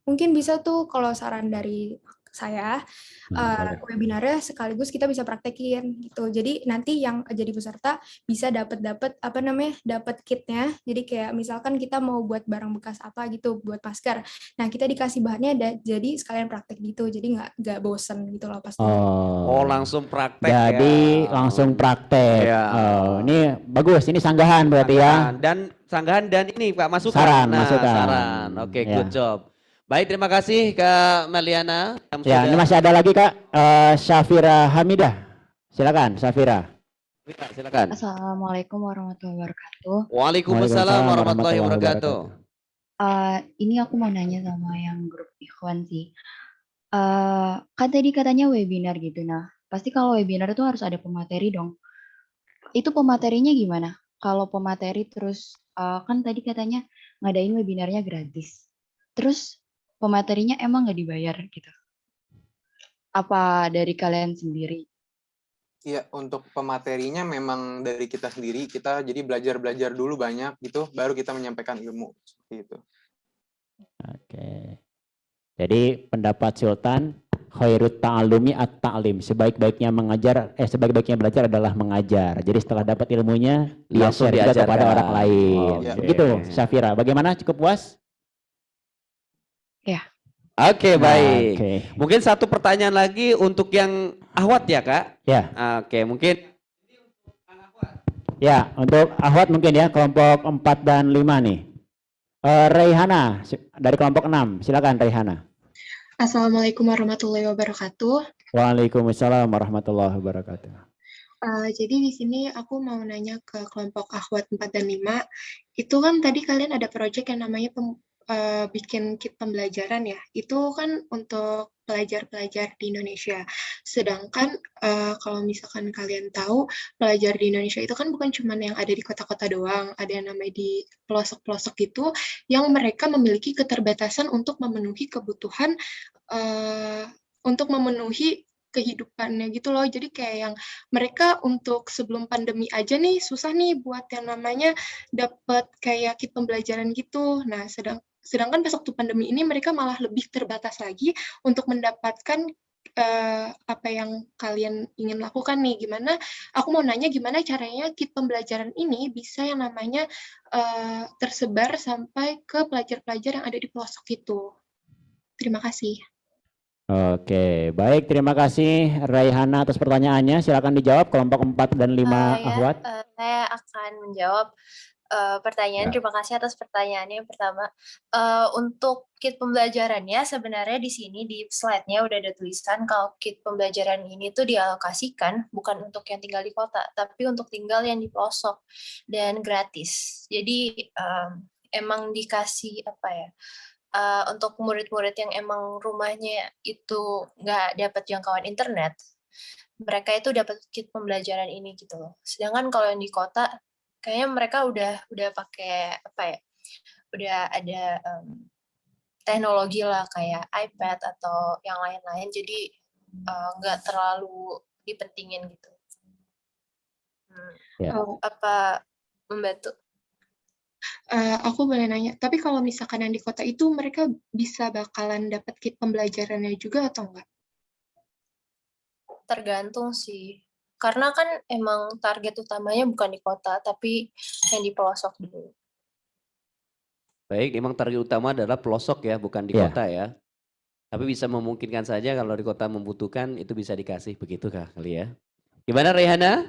Mungkin bisa tuh kalau saran dari saya, webinarnya sekaligus kita bisa praktekin gitu. Jadi nanti yang jadi peserta bisa dapat dapat kitnya. Jadi kayak misalkan kita mau buat barang bekas apa gitu, buat masker. Nah kita dikasih bahannya, jadi sekalian praktek gitu. Jadi nggak bosen gitu loh pasti. Oh, langsung praktek Jadi ya. langsung praktek. Ya. Oh, ini bagus. Ini sanggahan berarti ya. Sanggahan dan ini Pak masukan. Saran, Nah, masukan. saran. Oke, Ya. good job. Baik, terima kasih Kak Meliana. Ya, ini masih ada lagi Kak Syafira Hamidah. Silakan, Syafira. Silakan. Assalamualaikum warahmatullahi wabarakatuh. Waalaikumsalam warahmatullahi wabarakatuh. Ini aku mau nanya sama yang grup Ikhwan sih. Kan tadi katanya webinar gitu. Nah, pasti kalau webinar itu harus ada pemateri dong. Itu pematerinya gimana? Kalau pemateri terus kan tadi katanya ngadain webinarnya gratis. Terus pematerinya emang nggak dibayar gitu? Apa dari kalian sendiri? Iya, untuk pematerinya memang dari kita sendiri. Kita jadi belajar dulu banyak gitu, baru kita menyampaikan ilmu seperti itu. Oke. Jadi pendapat Sultan, khairut ta'alumi at-ta'lim. Sebaik-baiknya belajar adalah mengajar. Jadi setelah dapat ilmunya, dia Langsung share juga diajarkan. kepada orang lain. Oke. Begitu, Syafira. Bagaimana? Cukup puas? Ya. Oke, baik. Oke. Mungkin satu pertanyaan lagi untuk yang Ahwat ya, Kak? Ya. Oke, mungkin Ya, untuk Ahwat mungkin ya, kelompok 4 dan 5 nih. Reihana dari kelompok 6. Silakan Reihana. Assalamualaikum warahmatullahi wabarakatuh. Waalaikumsalam warahmatullahi wabarakatuh. Jadi di sini aku mau nanya ke kelompok Akhwat 4 dan 5. Itu kan tadi kalian ada proyek yang namanya bikin kit pembelajaran ya. Itu kan untuk pelajar-pelajar di Indonesia. Sedangkan kalau misalkan kalian tahu, pelajar di Indonesia itu kan bukan cuma yang ada di kota-kota doang, ada yang namanya di pelosok-pelosok itu, yang mereka memiliki keterbatasan untuk memenuhi kebutuhan, untuk memenuhi kehidupannya gitu loh. Jadi kayak yang mereka untuk sebelum pandemi aja nih susah nih buat yang namanya dapat kayak kit pembelajaran gitu. Nah, sedangkan pas waktu pandemi ini mereka malah lebih terbatas lagi untuk mendapatkan apa yang kalian ingin lakukan nih. Aku mau nanya gimana caranya kit pembelajaran ini bisa yang namanya tersebar sampai ke pelajar-pelajar yang ada di pelosok itu. Terima kasih. Oke, baik, terima kasih Raihana atas pertanyaannya. Silakan dijawab kelompok 4 dan 5 Ahwat. Saya akan menjawab pertanyaan. Terima kasih atas pertanyaannya. Yang pertama, untuk kit pembelajarannya sebenarnya di sini di slide-nya udah ada tulisan kalau kit pembelajaran ini tuh dialokasikan bukan untuk yang tinggal di kota, tapi untuk tinggal yang di pelosok dan gratis. Jadi emang dikasih apa ya? Untuk murid-murid yang emang rumahnya itu nggak dapat jangkauan internet, mereka itu dapat kit pembelajaran ini gitu loh. Sedangkan kalau yang di kota, kayaknya mereka udah pakai apa ya? Udah ada teknologi lah kayak iPad atau yang lain-lain, jadi nggak terlalu dipentingin gitu. Apa membantu? Aku boleh nanya, tapi kalau misalkan yang di kota itu mereka bisa bakalan dapat kit pembelajarannya juga atau enggak? Tergantung sih, karena kan emang target utamanya bukan di kota, tapi yang di pelosok dulu. baik, emang target utama adalah pelosok ya, bukan di kota ya. Tapi bisa memungkinkan saja kalau di kota membutuhkan itu bisa dikasih, begitu kali ya. Gimana Reihana?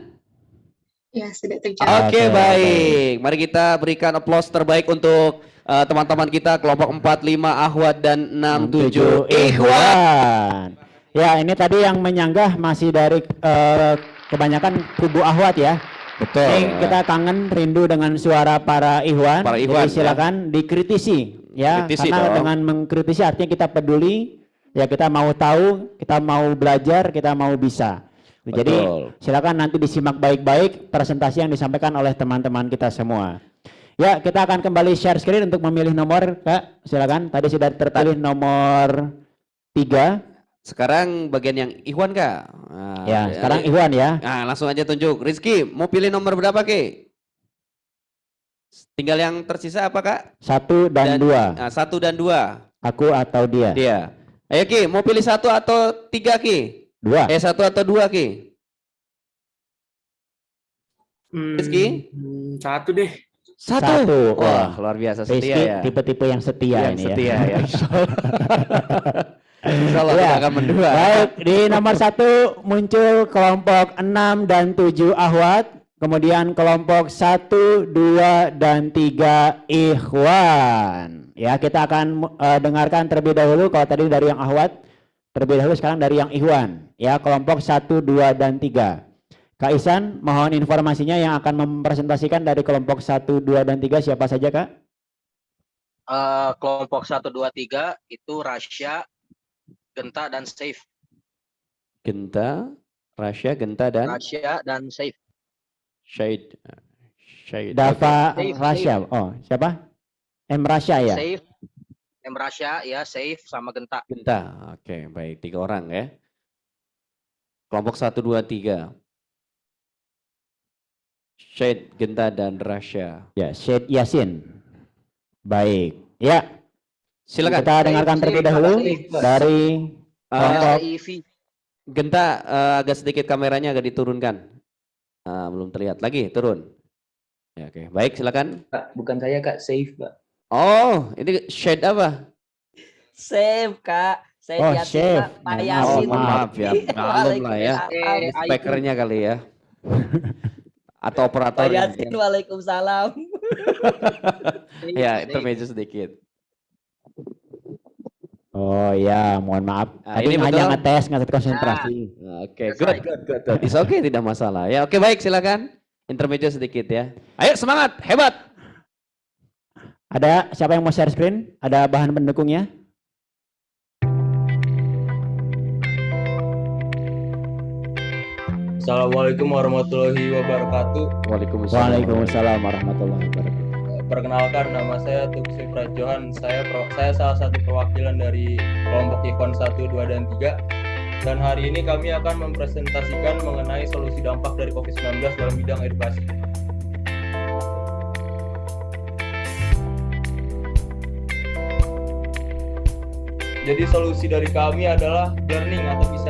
Ya, sudah terjawab. Oke, baik. Mari kita berikan aplaus terbaik untuk teman-teman kita kelompok 4, 5 Ahwat dan 6, 7 Ikhwan. Ya, ini tadi yang menyanggah masih dari kebanyakan kubu Ahwat ya. Betul. Ini kita kangen rindu dengan suara para Ikhwan. Para Ikhwan, Jadi silakan dikritisi ya. Kritisi karena dong. dengan mengkritisi artinya kita peduli, ya kita mau tahu, kita mau belajar, kita mau bisa. Jadi Betul. silakan nanti disimak baik-baik presentasi yang disampaikan oleh teman-teman kita semua. Ya, kita akan kembali share screen untuk memilih nomor, Kak. Silakan. Tadi sudah terpilih nomor 3. Sekarang bagian yang Ikhwan, Kak. Nah, Ya, sekarang Ikhwan ya. Nah, langsung aja tunjuk. Rizky, mau pilih nomor berapa, Ki? Tinggal yang tersisa apa, Kak? 1 dan 2. 1 dan 2. Aku atau dia? Dia. Ayo, Ki, mau pilih 1 atau 3, Ki? 2. 1 atau 2, Ki? Rizky? 1 deh. 1. Wah, luar biasa Rizky setia ya. tipe-tipe yang setia Yang ini setia ya. ya. Insya Allah kita akan mendua. Baik, di nomor 1 muncul kelompok 6 dan 7 Ahwat. Kemudian kelompok 1, 2, dan 3 Ikhwan. Ya, kita akan dengarkan terlebih dahulu. Kalau tadi dari yang Ahwat, terlebih dahulu sekarang dari yang Ikhwan. Ya, kelompok 1, 2, dan 3. Kak Ihsan, mohon informasinya yang akan mempresentasikan dari kelompok 1, 2, dan 3 siapa saja, Kak? Kelompok 1, 2, 3 itu Rasya, Genta, dan Saif. Genta, Rasya, Genta, dan Rasya dan Saif. Syed. Dava Saif, Rasya. Oh, siapa? M Rasya ya? Saif, M Rasya, ya, Saif sama Genta. Genta. Oke, baik. 3 orang ya. Kelompok 1, 2, 3. Syed, Genta, dan Rasya. Ya, Syed Yasin. Baik. Ya. Silakan. Kita dengarkan terlebih dahulu dari kelompok Genta, agak sedikit kameranya agak diturunkan. Belum terlihat lagi, turun. Ya, oke. Baik, silakan. Kak, bukan saya, Kak, Saif, Pak. Oh, ini Syed apa? Saif, Kak. Saya Oh, Yasin, Saif. Pak. Pak Yasin. Maaf ya. Maklum lah ya. Speakernya kali ya. Atau operator. Pak Yasin, waalaikumsalam. Ya, intermezzo sedikit. Oh ya, mohon maaf. Tadi ini hanya betul? ngetes, ngetes konsentrasi. Oke, good. It's okay, tidak masalah. Ya, oke, baik, silakan. Intermezzo sedikit ya. Ayo, semangat, hebat. Ada siapa yang mau share screen? Ada bahan pendukungnya? Assalamualaikum warahmatullahi wabarakatuh. Waalaikumsalam warahmatullahi wabarakatuh. Perkenalkan, nama saya Teguh Prajohan. Saya salah satu perwakilan dari kelompok Ikhwan 1, 2, dan 3. Dan hari ini kami akan mempresentasikan mengenai solusi dampak dari COVID-19 dalam bidang edukasi. Jadi solusi dari kami adalah learning atau bisa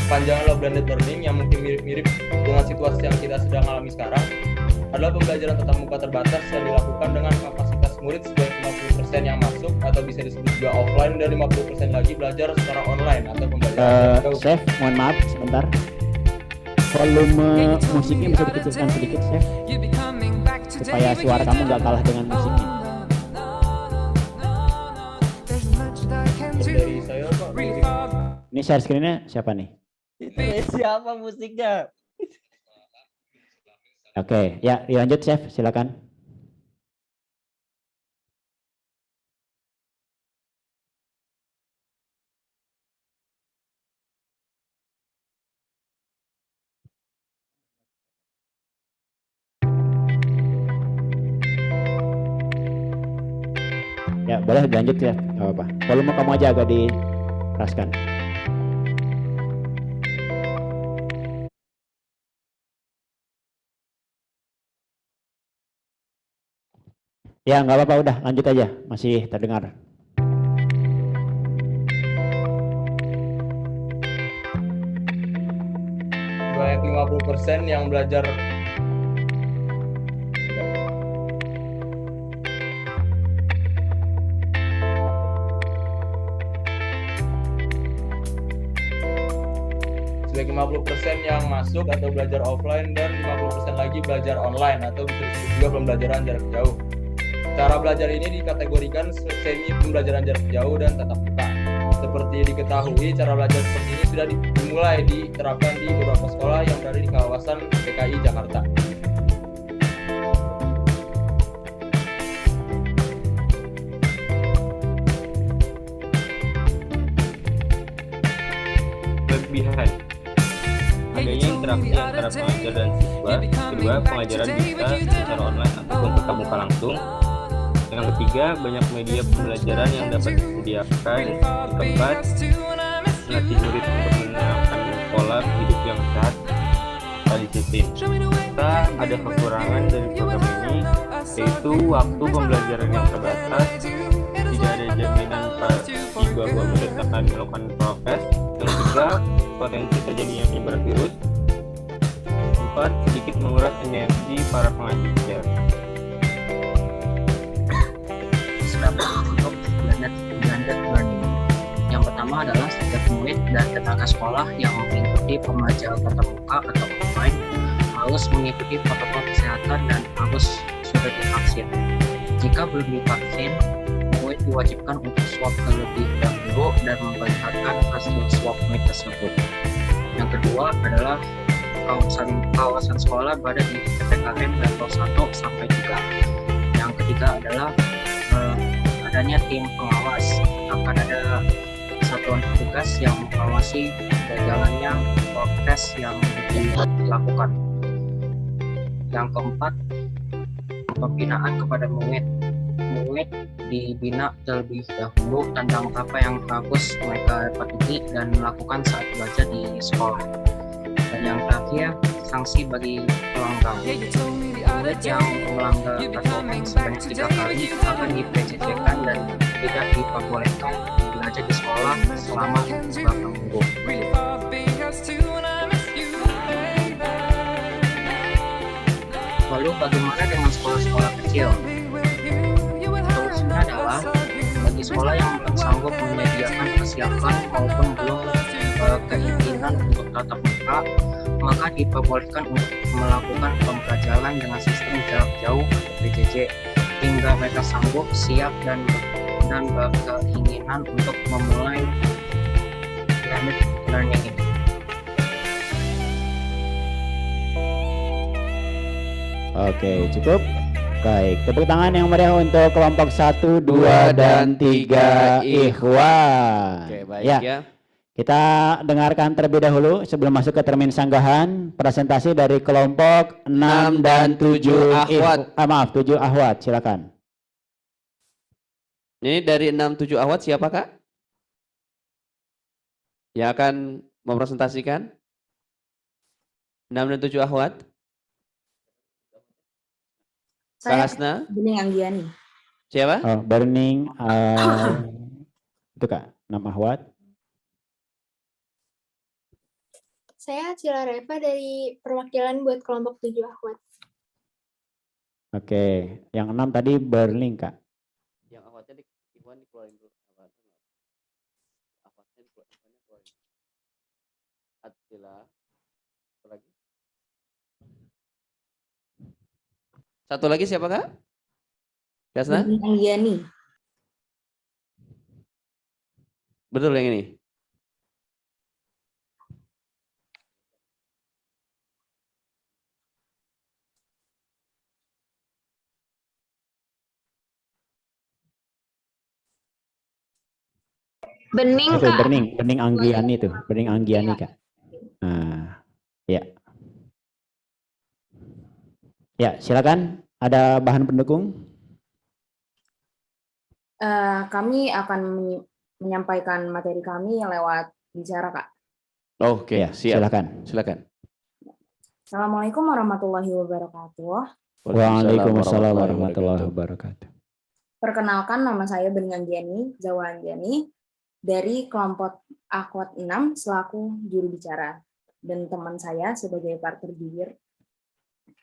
panjanglah blended learning yang mungkin mirip-mirip dengan situasi yang kita sedang alami sekarang. Adalah pembelajaran tatap muka terbatas yang dilakukan dengan kapasitas murid sebanyak 50% yang masuk atau bisa disebut juga offline dan 50% lagi belajar secara online atau pembelajaran. Chef, mohon maaf sebentar. Volume musiknya bisa dikecilkan sedikit, Chef. Supaya suara kamu nggak kalah dengan musiknya. Dari saya, Pak. Ini share screen-nya siapa nih? Siapa musiknya? Oke, ya lanjut Chef, silakan. Ya, boleh dilanjut ya, nggak apa-apa. Volume kamu aja agak dikeraskan. Ya, nggak apa-apa, udah lanjut aja, masih terdengar. Banyak 50% yang belajar sebagai 50% yang masuk atau belajar offline dan 50% lagi belajar online atau bisa disebut juga pembelajaran jarak jauh. Cara belajar ini dikategorikan semi pembelajaran jarak jauh dan tatap muka. Seperti diketahui, cara belajar seperti ini sudah dimulai diterapkan di beberapa sekolah yang berada di kawasan DKI Jakarta. Left behind. adanya interaksi antara pengajar dan siswa. Kedua, pengajaran bisa secara online ataupun tatap muka langsung. Yang ketiga, banyak media pembelajaran yang dapat disediakan. Yang keempat, melatih murid untuk menerapkan pola hidup yang sehat dan disiplin. Kita ada kekurangan dari program ini, yaitu waktu pembelajaran yang terbatas, tidak ada jaminan bahwa murid akan melakukan prokes. Yang ketiga, potensi terjadinya penyebaran virus. Empat, sedikit menguras energi para pengajar. Untuk blended learning. Yang pertama adalah setiap murid dan tenaga sekolah yang mengikuti pembelajaran tatap muka atau online harus mengikuti protokol kesehatan dan harus sudah divaksin. Jika belum divaksin, murid diwajibkan untuk swab terlebih dahulu dan memperlihatkan hasil swab murid tersebut. Yang kedua adalah kawasan sekolah berada di PPKM level 1 sampai 3. Yang ketiga adalah adanya tim pengawas. Akan ada satuan tugas yang mengawasi berjalannya prokes yang dilakukan. Yang keempat, pembinaan kepada murid. Murid dibina terlebih dahulu tentang apa yang harus mereka patuhi dan melakukan saat belajar di sekolah. Dan yang terakhir, sanksi bagi pelanggar. Murid yang melanggar SOP sebanyak 3 kali akan di-PJJ-kan dan tidak diperbolehkan belajar di sekolah selama beberapa minggu. Lalu bagaimana dengan sekolah-sekolah kecil? Solusinya adalah bagi sekolah yang belum sanggup menyediakan persiapan maupun belum keinginan untuk tatap muka, maka diperbolehkan untuk melakukan pembelajaran dengan sistem jarak jauh atau PJJ hingga mereka sanggup, siap dan berkeinginan untuk memulai blended learning ini. Oke, cukup. Baik, tepuk tangan yang meriah untuk kelompok 1, 2, dan 3 Ikhwan. Oke, baik ya. Kita dengarkan terlebih dahulu sebelum masuk ke termin sanggahan presentasi dari kelompok 6 dan 7 Ahwat. 7 Ahwat, silakan. Ini dari 6-7 Ahwat siapa Kak? Yang akan mempresentasikan? 6 dan 7 Ahwat? Kak Hasna? Bening Anggiani. Siapa? Oh, Burning itu Kak, 6 Ahwat. Saya Cila Reva dari perwakilan buat kelompok 7 Ahwat. Oke, yang 6 tadi Burning Kak. Yang Ahwatnya dikeluarin dulu. Ahwatnya dikeluarin. Atila. Satu lagi siapa Kak? Kasna? Bening Anggiani. Betul yang ini? Bening itu, Kak. Bening Anggiani tuh, Bening Anggiani Kak. Nah, ya. Ya, silakan. Ada bahan pendukung? Kami akan menyampaikan materi kami lewat bicara Kak. Oke, ya, siap. Silakan. Assalamualaikum warahmatullahi wabarakatuh. Waalaikumsalam warahmatullahi wabarakatuh. Perkenalkan, nama saya Bening Anggiani, Zawa Anggiani, dari kelompok Ahwat 6 selaku juru bicara, dan teman saya sebagai partner jubir.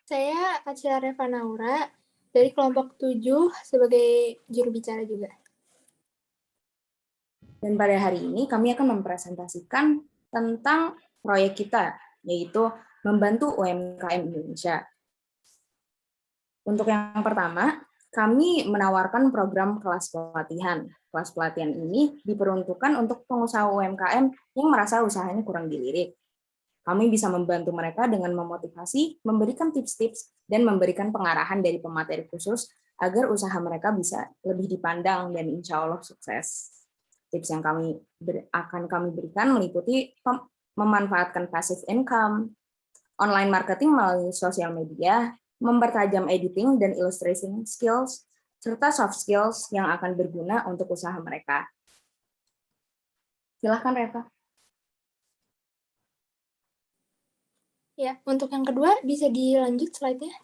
Saya Acila Reva Naura dari kelompok 7 sebagai juru bicara juga. Dan pada hari ini kami akan mempresentasikan tentang proyek kita, yaitu membantu UMKM Indonesia. Untuk yang pertama, kami menawarkan program kelas pelatihan. Kelas pelatihan ini diperuntukkan untuk pengusaha UMKM yang merasa usahanya kurang dilirik. Kami bisa membantu mereka dengan memotivasi, memberikan tips-tips, dan memberikan pengarahan dari pemateri khusus agar usaha mereka bisa lebih dipandang dan insya Allah sukses. Tips yang akan kami berikan meliputi memanfaatkan passive income, online marketing melalui sosial media, mempertajam editing dan illustration skills, serta soft skills yang akan berguna untuk usaha mereka. Silahkan Reva. Ya, untuk yang kedua bisa dilanjut slide-nya.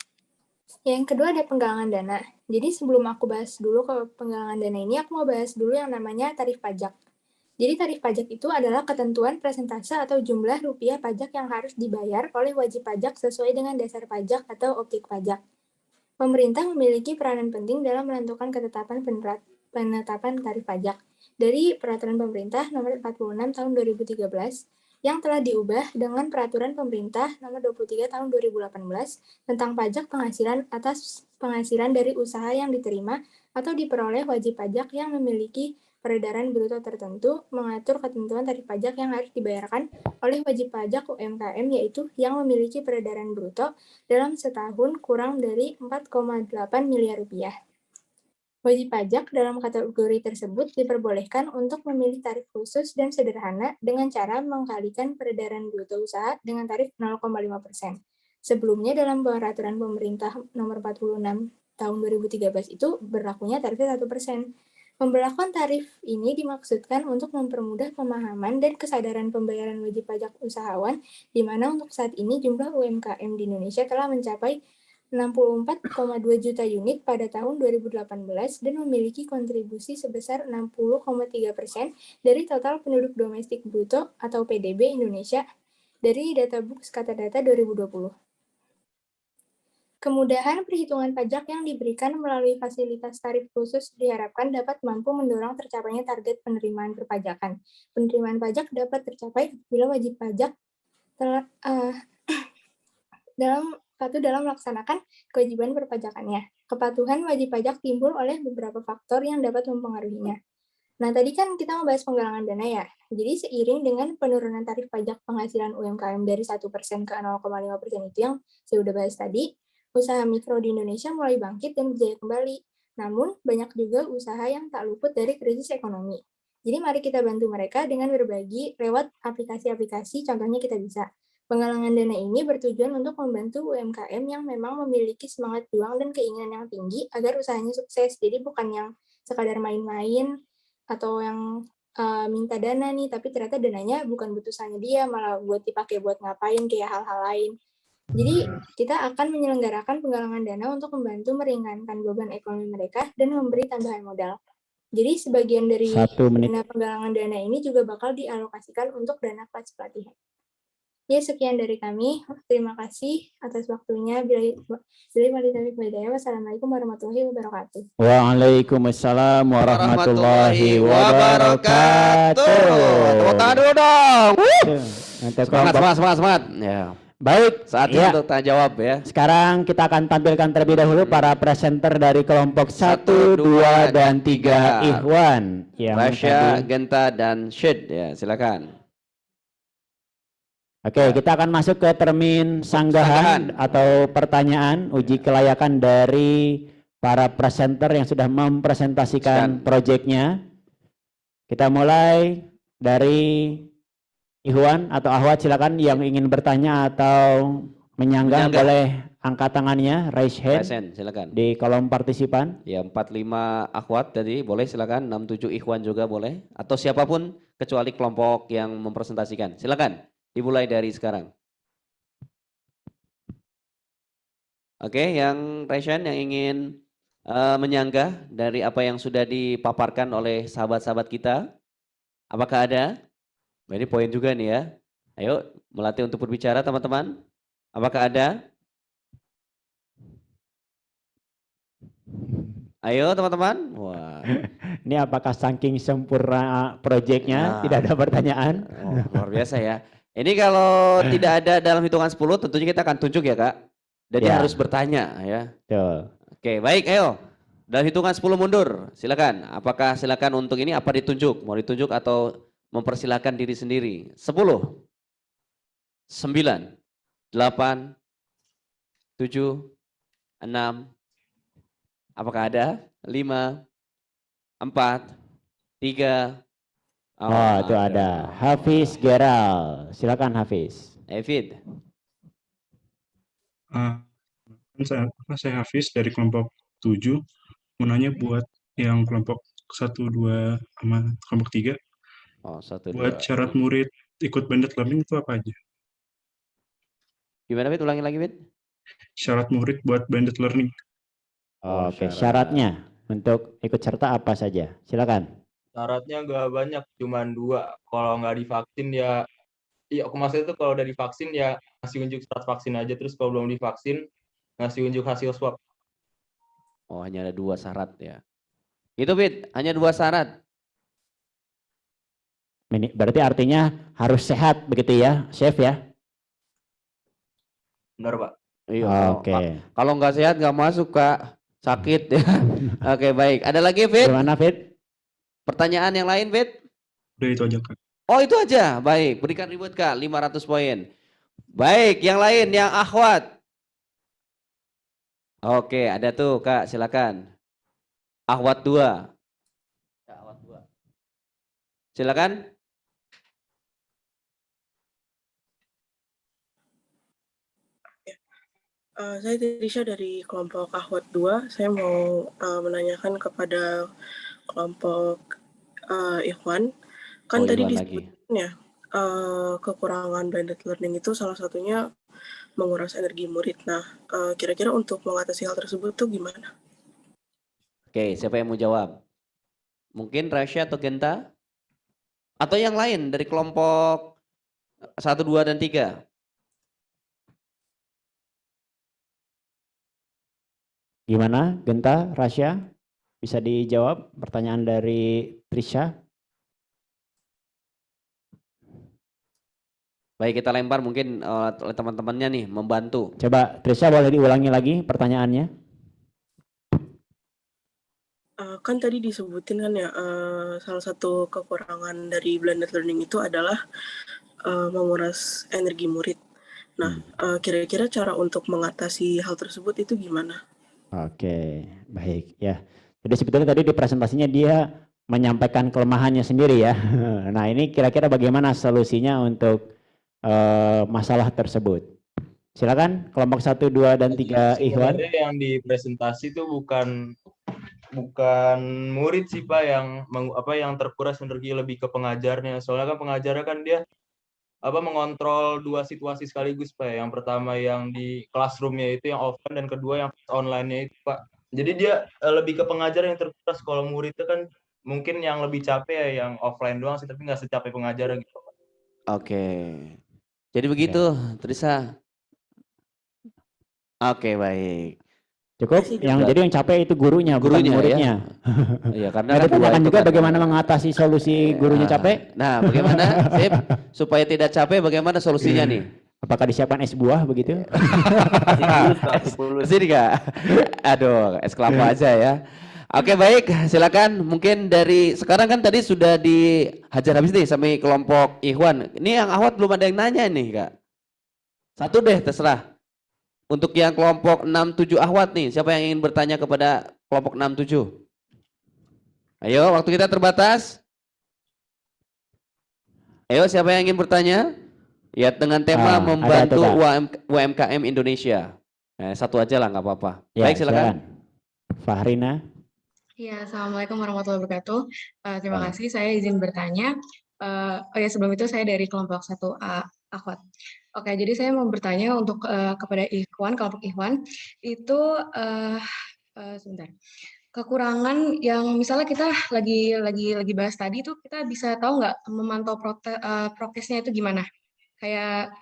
Yang kedua ada penggalangan dana. Jadi sebelum aku bahas dulu ke penggalangan dana ini, aku mau bahas dulu yang namanya tarif pajak. Jadi tarif pajak itu adalah ketentuan persentase atau jumlah rupiah pajak yang harus dibayar oleh wajib pajak sesuai dengan dasar pajak atau objek pajak. Pemerintah memiliki peranan penting dalam menentukan penetapan tarif pajak. Dari Peraturan Pemerintah Nomor 46 Tahun 2013 yang telah diubah dengan Peraturan Pemerintah Nomor 23 Tahun 2018 tentang pajak penghasilan atas penghasilan dari usaha yang diterima atau diperoleh wajib pajak yang memiliki peredaran bruto tertentu, mengatur ketentuan tarif pajak yang harus dibayarkan oleh wajib pajak UMKM, yaitu yang memiliki peredaran bruto dalam setahun kurang dari 4,8 miliar rupiah. Wajib pajak dalam kategori tersebut diperbolehkan untuk memilih tarif khusus dan sederhana dengan cara mengkalikan peredaran bruto usaha dengan tarif 0,5%. Sebelumnya dalam Peraturan Pemerintah Nomor 46 Tahun 2013 itu berlakunya tarifnya 1%. Pemberlakuan tarif ini dimaksudkan untuk mempermudah pemahaman dan kesadaran pembayaran wajib pajak usahawan, di mana untuk saat ini jumlah UMKM di Indonesia telah mencapai 64,2 juta unit pada tahun 2018 dan memiliki kontribusi sebesar 60,3% dari total penduduk domestik bruto atau PDB Indonesia dari Databooks Katadata 2020. Kemudahan perhitungan pajak yang diberikan melalui fasilitas tarif khusus diharapkan dapat mampu mendorong tercapainya target penerimaan perpajakan. Penerimaan pajak dapat tercapai bila wajib pajak dalam melaksanakan kewajiban perpajakannya. Kepatuhan wajib pajak timbul oleh beberapa faktor yang dapat mempengaruhinya. Nah, tadi kan kita membahas penggalangan dana ya. Jadi seiring dengan penurunan tarif pajak penghasilan UMKM dari 1% ke 0,5% itu yang saya udah bahas tadi, usaha mikro di Indonesia mulai bangkit dan berjaya kembali. Namun, banyak juga usaha yang tak luput dari krisis ekonomi. Jadi mari kita bantu mereka dengan berbagi lewat aplikasi-aplikasi, contohnya kita bisa. Penggalangan dana ini bertujuan untuk membantu UMKM yang memang memiliki semangat juang dan keinginan yang tinggi agar usahanya sukses. Jadi bukan yang sekadar main-main atau yang minta dana nih, tapi ternyata dananya bukan butusannya dia, malah buat dipakai buat ngapain, kayak hal-hal lain. Jadi kita akan menyelenggarakan penggalangan dana untuk membantu meringankan beban ekonomi mereka dan memberi tambahan modal. Jadi sebagian dari dana penggalangan dana ini juga bakal dialokasikan untuk dana kelas pelatihan. Ya, sekian dari kami. Terima kasih atas waktunya. Wassalamualaikum warahmatullahi wabarakatuh. Waalaikumsalam warahmatullahi wabarakatuh. Tepuk tangan dulu dong. Semangat. Ya. Baik, saatnya untuk tanya jawab ya. Sekarang kita akan tampilkan terlebih dahulu para presenter dari kelompok 1, 2, dan 3 Ikhwan. Rasya, Genta, dan Syed. Ya, silakan. Oke, kita akan masuk ke termin sanggahan atau pertanyaan uji kelayakan dari para presenter yang sudah mempresentasikan proyeknya. Kita mulai dari Ikhwan atau Ahwat, silakan yang ingin bertanya atau menyanggah boleh angkat tangannya, raise hand, silakan. Di kolom partisipan. Ya, 45 Ahwat tadi boleh silakan, 67 Ikhwan juga boleh, atau siapapun kecuali kelompok yang mempresentasikan. Silakan. Dimulai dari sekarang. Oke, yang Raishan yang ingin menyanggah dari apa yang sudah dipaparkan oleh sahabat-sahabat kita. Apakah ada? Nah, ini poin juga nih ya. Ayo melatih untuk berbicara teman-teman. Apakah ada? Ayo teman-teman. Wah. Ini apakah saking sempurna proyeknya tidak ada pertanyaan? Luar biasa ya. Ini kalau tidak ada dalam hitungan 10 tentunya kita akan tunjuk ya Kak. Jadi harus bertanya ya. Betul. Oke, baik, ayo. Dalam hitungan 10 mundur, silakan. Apakah silakan untuk ini apa ditunjuk? Mau ditunjuk atau mempersilahkan diri sendiri? 10, 9, 8, 7, 6, apakah ada? 5, 4, 3, Oh, itu ada. Hafiz Geral. Silakan Hafiz. Evid. Saya Hafiz dari kelompok 7. Mau nanya buat yang kelompok 1, 2, sama kelompok 3. Oh, 1, 2. Buat syarat murid ikut blended learning itu apa aja? Gimana, Fit? Ulangi lagi, Fit. Syarat murid buat blended learning. Oke, syaratnya untuk ikut serta apa saja? Silakan. Syaratnya nggak banyak, cuman 2. Kalau nggak divaksin ya, iya aku maksudnya itu kalau udah divaksin ya ngasih unjuk surat vaksin aja, terus kalau belum divaksin ngasih unjuk hasil swab. Oh, hanya ada 2 syarat ya. Itu, Fit, hanya 2 syarat. Berarti artinya harus sehat begitu ya, Chef ya? Benar, Pak. Iya. Oke. Kalau nggak sehat nggak masuk, Kak. Sakit ya. Oke, baik. Ada lagi, Fit? Gimana, Fit? Pertanyaan yang lain, Fit? Udah itu aja, Kak. Oh, itu aja. Baik, berikan reward, Kak. 500 poin. Baik, yang lain, yang akhwat. Oke, ada tuh, Kak. Silakan. Akhwat 2. Silakan. Saya Trisha dari kelompok Akhwat 2. Saya mau menanyakan kepada kelompok Ikhwan. Kan tadi disebutkan ya, kekurangan blended learning itu salah satunya menguras energi murid. Nah, kira-kira untuk mengatasi hal tersebut tuh gimana? Oke, siapa yang mau jawab? Mungkin Rasya atau Genta? Atau yang lain dari kelompok 1, 2, dan 3? Gimana, Genta, Rasya? Bisa dijawab pertanyaan dari Trisha? Baik, kita lempar mungkin oleh teman-temannya nih, membantu. Coba Trisha boleh diulangi lagi pertanyaannya? Kan tadi disebutin kan ya, salah satu kekurangan dari blended learning itu adalah menguras energi murid. Nah, kira-kira cara untuk mengatasi hal tersebut itu gimana? Oke, baik ya. Jadi sebetulnya tadi di presentasinya dia menyampaikan kelemahannya sendiri ya. Nah, ini kira-kira bagaimana solusinya untuk masalah tersebut? Silakan kelompok 1, 2, dan 3 Ikhwan. Sebenarnya yang di presentasi itu bukan murid sih, Pak, yang terkuras energi, lebih ke pengajarnya. Soalnya kan pengajarnya kan dia mengontrol 2 situasi sekaligus, Pak. Yang pertama yang di classroom-nya itu yang offline, dan kedua yang online-nya itu, Pak. Jadi dia lebih ke pengajar yang terkuras. Kalau murid itu kan mungkin yang lebih capek ya yang offline doang sih, tapi nggak secapek pengajar gitu, Pak. Oke. Jadi begitu, Trisa. Oke, baik. Cukup, jadi yang capek itu gurunya, bukan muridnya. Iya, karena ada tanyakan juga bagaimana mengatasi solusi gurunya capek. Nah, bagaimana Sip, supaya tidak capek, bagaimana solusinya nih? Apakah disiapkan es buah begitu? Sini Kak. Aduh, es kelapa aja ya. Oke, baik, silakan. Mungkin dari sekarang kan tadi sudah dihajar habis nih sampai kelompok Ikhwan. Ini yang Ahwat belum ada yang nanya nih, Kak. Satu deh, terserah. Untuk yang kelompok 6-7 Ahwat nih, siapa yang ingin bertanya kepada kelompok 6-7? Ayo, waktu kita terbatas. Ayo, siapa yang ingin bertanya? Ya, dengan tema membantu UMKM Indonesia. Satu aja lah, nggak apa-apa. Ya, baik, silakan. Fahrina. Ya, Assalamualaikum warahmatullahi wabarakatuh. Terima kasih, saya izin bertanya. Sebelum itu saya dari kelompok 1A Akhwat. Oke, jadi saya mau bertanya untuk kepada Ikhwan, kelompok Ikhwan, itu sebentar. Kekurangan yang misalnya kita lagi bahas tadi itu kita bisa tahu nggak memantau prokesnya itu gimana? Kayak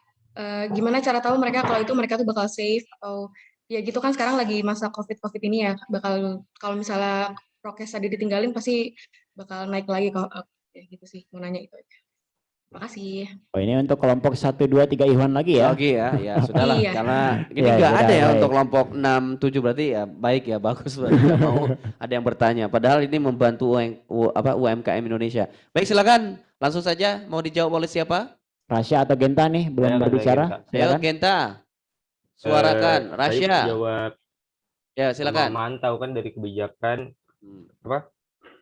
gimana cara tahu mereka tuh bakal safe atau ya gitu kan sekarang lagi masa COVID ini ya, bakal kalau misalnya prokes tadi ditinggalin pasti bakal naik lagi ya gitu sih, mau nanya itu aja. Terima kasih. Oh, ini untuk kelompok 1, 2, 3 Ikhwan lagi ya? Lagi ya sudahlah. Iya. Karena ini nggak ada ya untuk kelompok 6, 7 berarti ya baik ya, bagus berarti nggak mau ada yang bertanya. Padahal ini membantu UMKM Indonesia. Baik, silakan langsung saja mau dijawab oleh siapa? Rasya atau Genta nih belum berbicara. Ayo Genta, suarakan. Rasya. Saya jawab. Ya silakan. Memantau kan dari kebijakan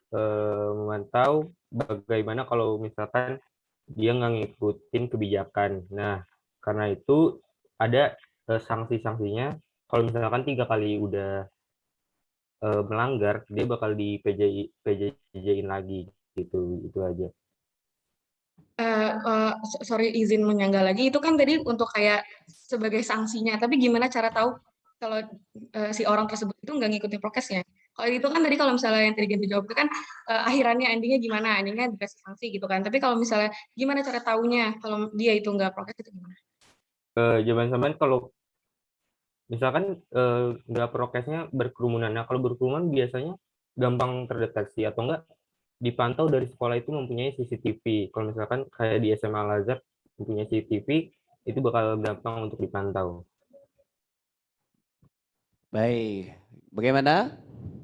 memantau bagaimana kalau misalkan dia nggak ngikutin kebijakan. Nah, karena itu ada sanksi-sanksinya. Kalau misalkan 3 kali udah melanggar, dia bakal di PJJ-in lagi gitu. Itu aja. Sorry izin menyanggah lagi, itu kan tadi untuk kayak sebagai sanksinya, tapi gimana cara tahu kalau si orang tersebut itu nggak ngikutin prokesnya? Kalau itu kan tadi kalau misalnya yang tadi ganti jawab itu kan akhirannya endingnya gimana? Endingnya dikasih sanksi gitu kan. Tapi kalau misalnya gimana cara taunya kalau dia itu nggak prokes itu gimana? Zaman sampean kalau misalkan nggak prokesnya berkerumunan. Nah, kalau berkerumun biasanya gampang terdeteksi atau enggak dipantau dari sekolah itu mempunyai CCTV. Kalau misalkan kayak di SMA Al-Azhar mempunyai CCTV, itu bakal gampang untuk dipantau. Baik. Bagaimana,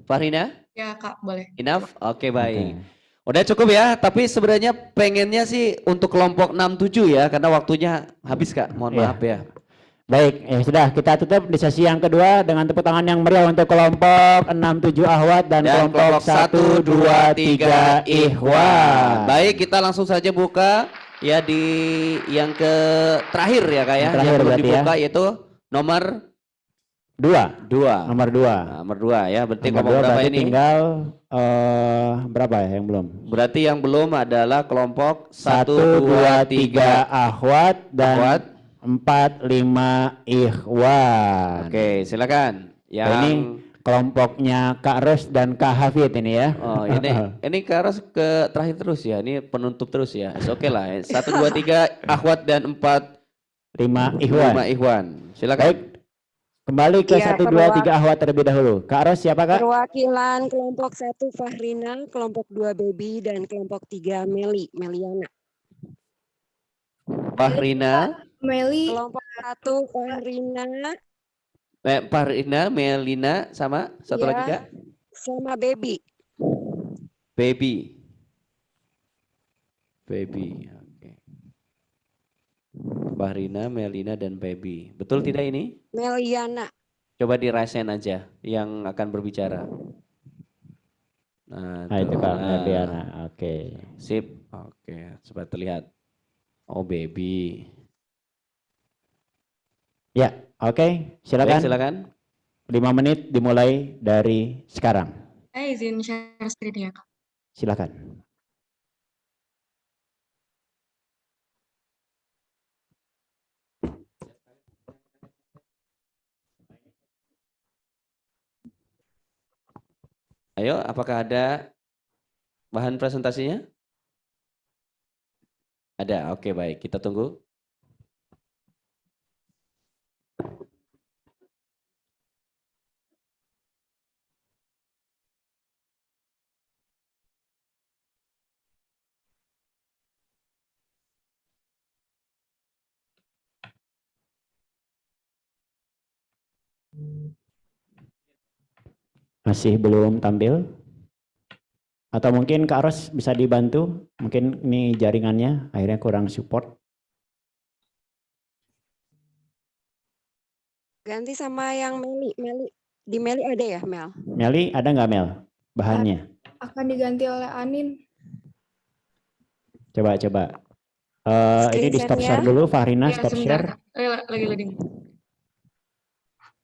Fahrina? Ya Kak, boleh. Enough? Oke, baik. Udah cukup ya, tapi sebenarnya pengennya sih untuk kelompok 67 ya, karena waktunya habis Kak, mohon maaf ya. Baik, sudah kita tutup di sesi yang kedua dengan tepuk tangan yang meriah untuk kelompok 67 Ahwat dan kelompok 1, 2, 3 Ikhwan. Baik, kita langsung saja buka ya di yang terakhir ya Kak ya. Terakhir yang belum berarti dibuka yaitu nomor 2. Nomor 2. Nomor 2 ya, berarti nomor kelompok 2 berapa berarti ini? tinggal berapa ya yang belum? Berarti yang belum adalah kelompok 1, 2, 3 Ahwat dan 4, 5 Ikhwan. Oke, silakan. Yang ini kelompoknya Kak Ros dan Kak Hafid ini ya. Oh, ini Kak Ros ke terakhir terus ya. Ini penutup terus ya. Oke lah. 1, 2, 3 Ahwat dan 4, 5 Ikhwan. 5 Ikhwan. Silakan. Baik. Kembali ke Ya, 1, 2, 3 Ahwat terlebih dahulu. Kak Ros siapa Kak? Perwakilan kelompok 1 Fahrina, kelompok 2 Baby, dan kelompok 3 Meliana. Fahrina. Meli. Kelompok 1 Fahrina. Fahrina, Melina sama satu lagi Kak? Sama Baby. Baby. Oke. Fahrina, Melina dan Baby. Betul tidak ini? Meliana. Coba dirasain aja yang akan berbicara. Nah, itu Kak Meliana. Oke. Sip. Oke, coba terlihat. Oh, Baby. Ya, oke. Silakan. Baik, silakan. 5 menit dimulai dari sekarang. Saya izin share screen ya Kak. Silakan. Ayo, apakah ada bahan presentasinya? Ada, oke baik. Kita tunggu. Masih belum tampil? Atau mungkin Kak Ros bisa dibantu? Mungkin ini jaringannya akhirnya kurang support. Ganti sama yang Meli. Di Meli ada ya Mel? Meli ada nggak Mel bahannya? Akan diganti oleh Anin. Coba. Ini di stop share dulu, Fahrina Ya, stop sebentar, share. Kak. Lagi loading.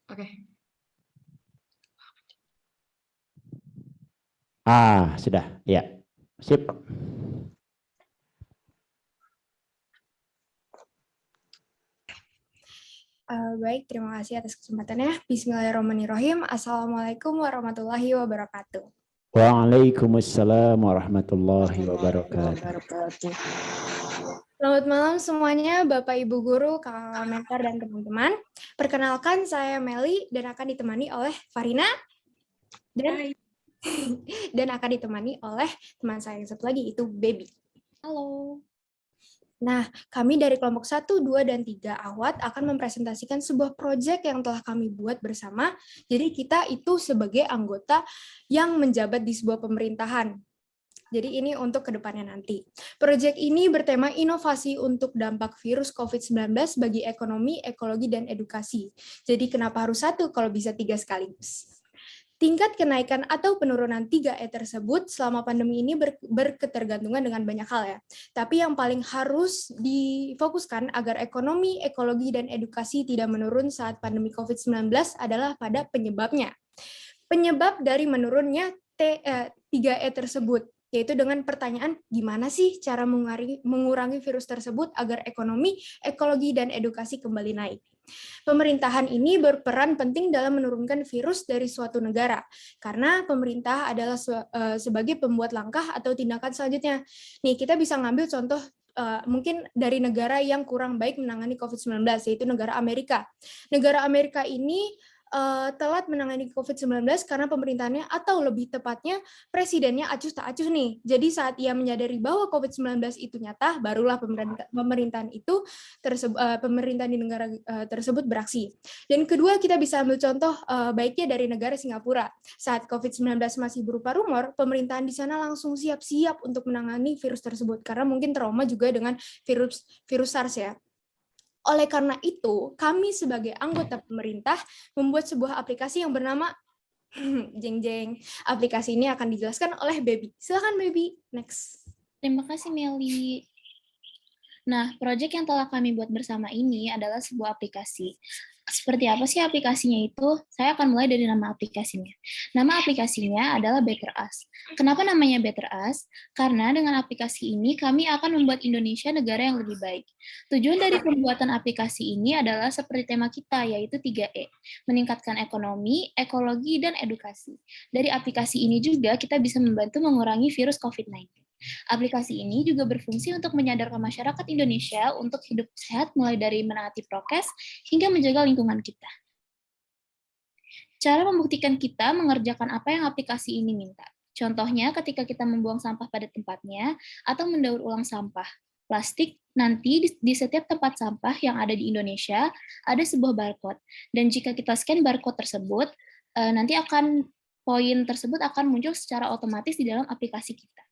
Oke. Sudah, ya. Sip. Baik, terima kasih atas kesempatannya. Bismillahirrahmanirrahim. Assalamualaikum warahmatullahi wabarakatuh. Waalaikumsalam warahmatullahi wabarakatuh. Selamat malam semuanya, Bapak Ibu Guru, kakak mentor, dan teman-teman. Perkenalkan, saya Meli dan akan ditemani oleh Fahrina dan akan ditemani oleh teman saya yang satu lagi, itu Baby. Halo. Nah, kami dari kelompok 1, 2, dan 3 Ahwat akan mempresentasikan sebuah proyek yang telah kami buat bersama. Jadi kita itu sebagai anggota yang menjabat di sebuah pemerintahan. Jadi ini untuk kedepannya nanti. Proyek ini bertema inovasi untuk dampak virus COVID-19 bagi ekonomi, ekologi, dan edukasi. Jadi kenapa harus 1 kalau bisa 3 sekaligus? Tingkat kenaikan atau penurunan 3E tersebut selama pandemi ini berketergantungan dengan banyak hal ya. Tapi yang paling harus difokuskan agar ekonomi, ekologi, dan edukasi tidak menurun saat pandemi COVID-19 adalah pada penyebabnya. Penyebab dari menurunnya 3E tersebut, yaitu dengan pertanyaan gimana sih cara mengurangi virus tersebut agar ekonomi, ekologi, dan edukasi kembali naik. Pemerintahan ini berperan penting dalam menurunkan virus dari suatu negara, karena pemerintah adalah sebagai pembuat langkah atau tindakan selanjutnya. Nih, kita bisa ngambil contoh mungkin dari negara yang kurang baik menangani COVID-19, yaitu negara Amerika. Negara Amerika ini telat menangani COVID-19 karena pemerintahannya atau lebih tepatnya presidennya acuh tak acuh nih. Jadi saat ia menyadari bahwa COVID-19 itu nyata, barulah pemerintahan di negara tersebut beraksi. Dan kedua, kita bisa ambil contoh baiknya dari negara Singapura. Saat COVID-19 masih berupa rumor, pemerintahan di sana langsung siap-siap untuk menangani virus tersebut karena mungkin trauma juga dengan virus SARS ya. Oleh karena itu, kami sebagai anggota pemerintah membuat sebuah aplikasi yang bernama Jeng Jeng. Aplikasi ini akan dijelaskan oleh Baby. Silakan Baby, next. Terima kasih Meli. Nah, proyek yang telah kami buat bersama ini adalah sebuah aplikasi. Seperti apa sih aplikasinya itu? Saya akan mulai dari nama aplikasinya. Nama aplikasinya adalah Better Us. Kenapa namanya Better Us? Karena dengan aplikasi ini kami akan membuat Indonesia negara yang lebih baik. Tujuan dari pembuatan aplikasi ini adalah seperti tema kita, yaitu 3E. Meningkatkan ekonomi, ekologi, dan edukasi. Dari aplikasi ini juga kita bisa membantu mengurangi virus COVID-19. Aplikasi ini juga berfungsi untuk menyadarkan masyarakat Indonesia untuk hidup sehat mulai dari menaati prokes hingga menjaga lingkungan kita. Cara membuktikan kita mengerjakan apa yang aplikasi ini minta. Contohnya ketika kita membuang sampah pada tempatnya atau mendaur ulang sampah plastik, nanti di setiap tempat sampah yang ada di Indonesia ada sebuah barcode. Dan jika kita scan barcode tersebut, nanti poin tersebut akan muncul secara otomatis di dalam aplikasi kita.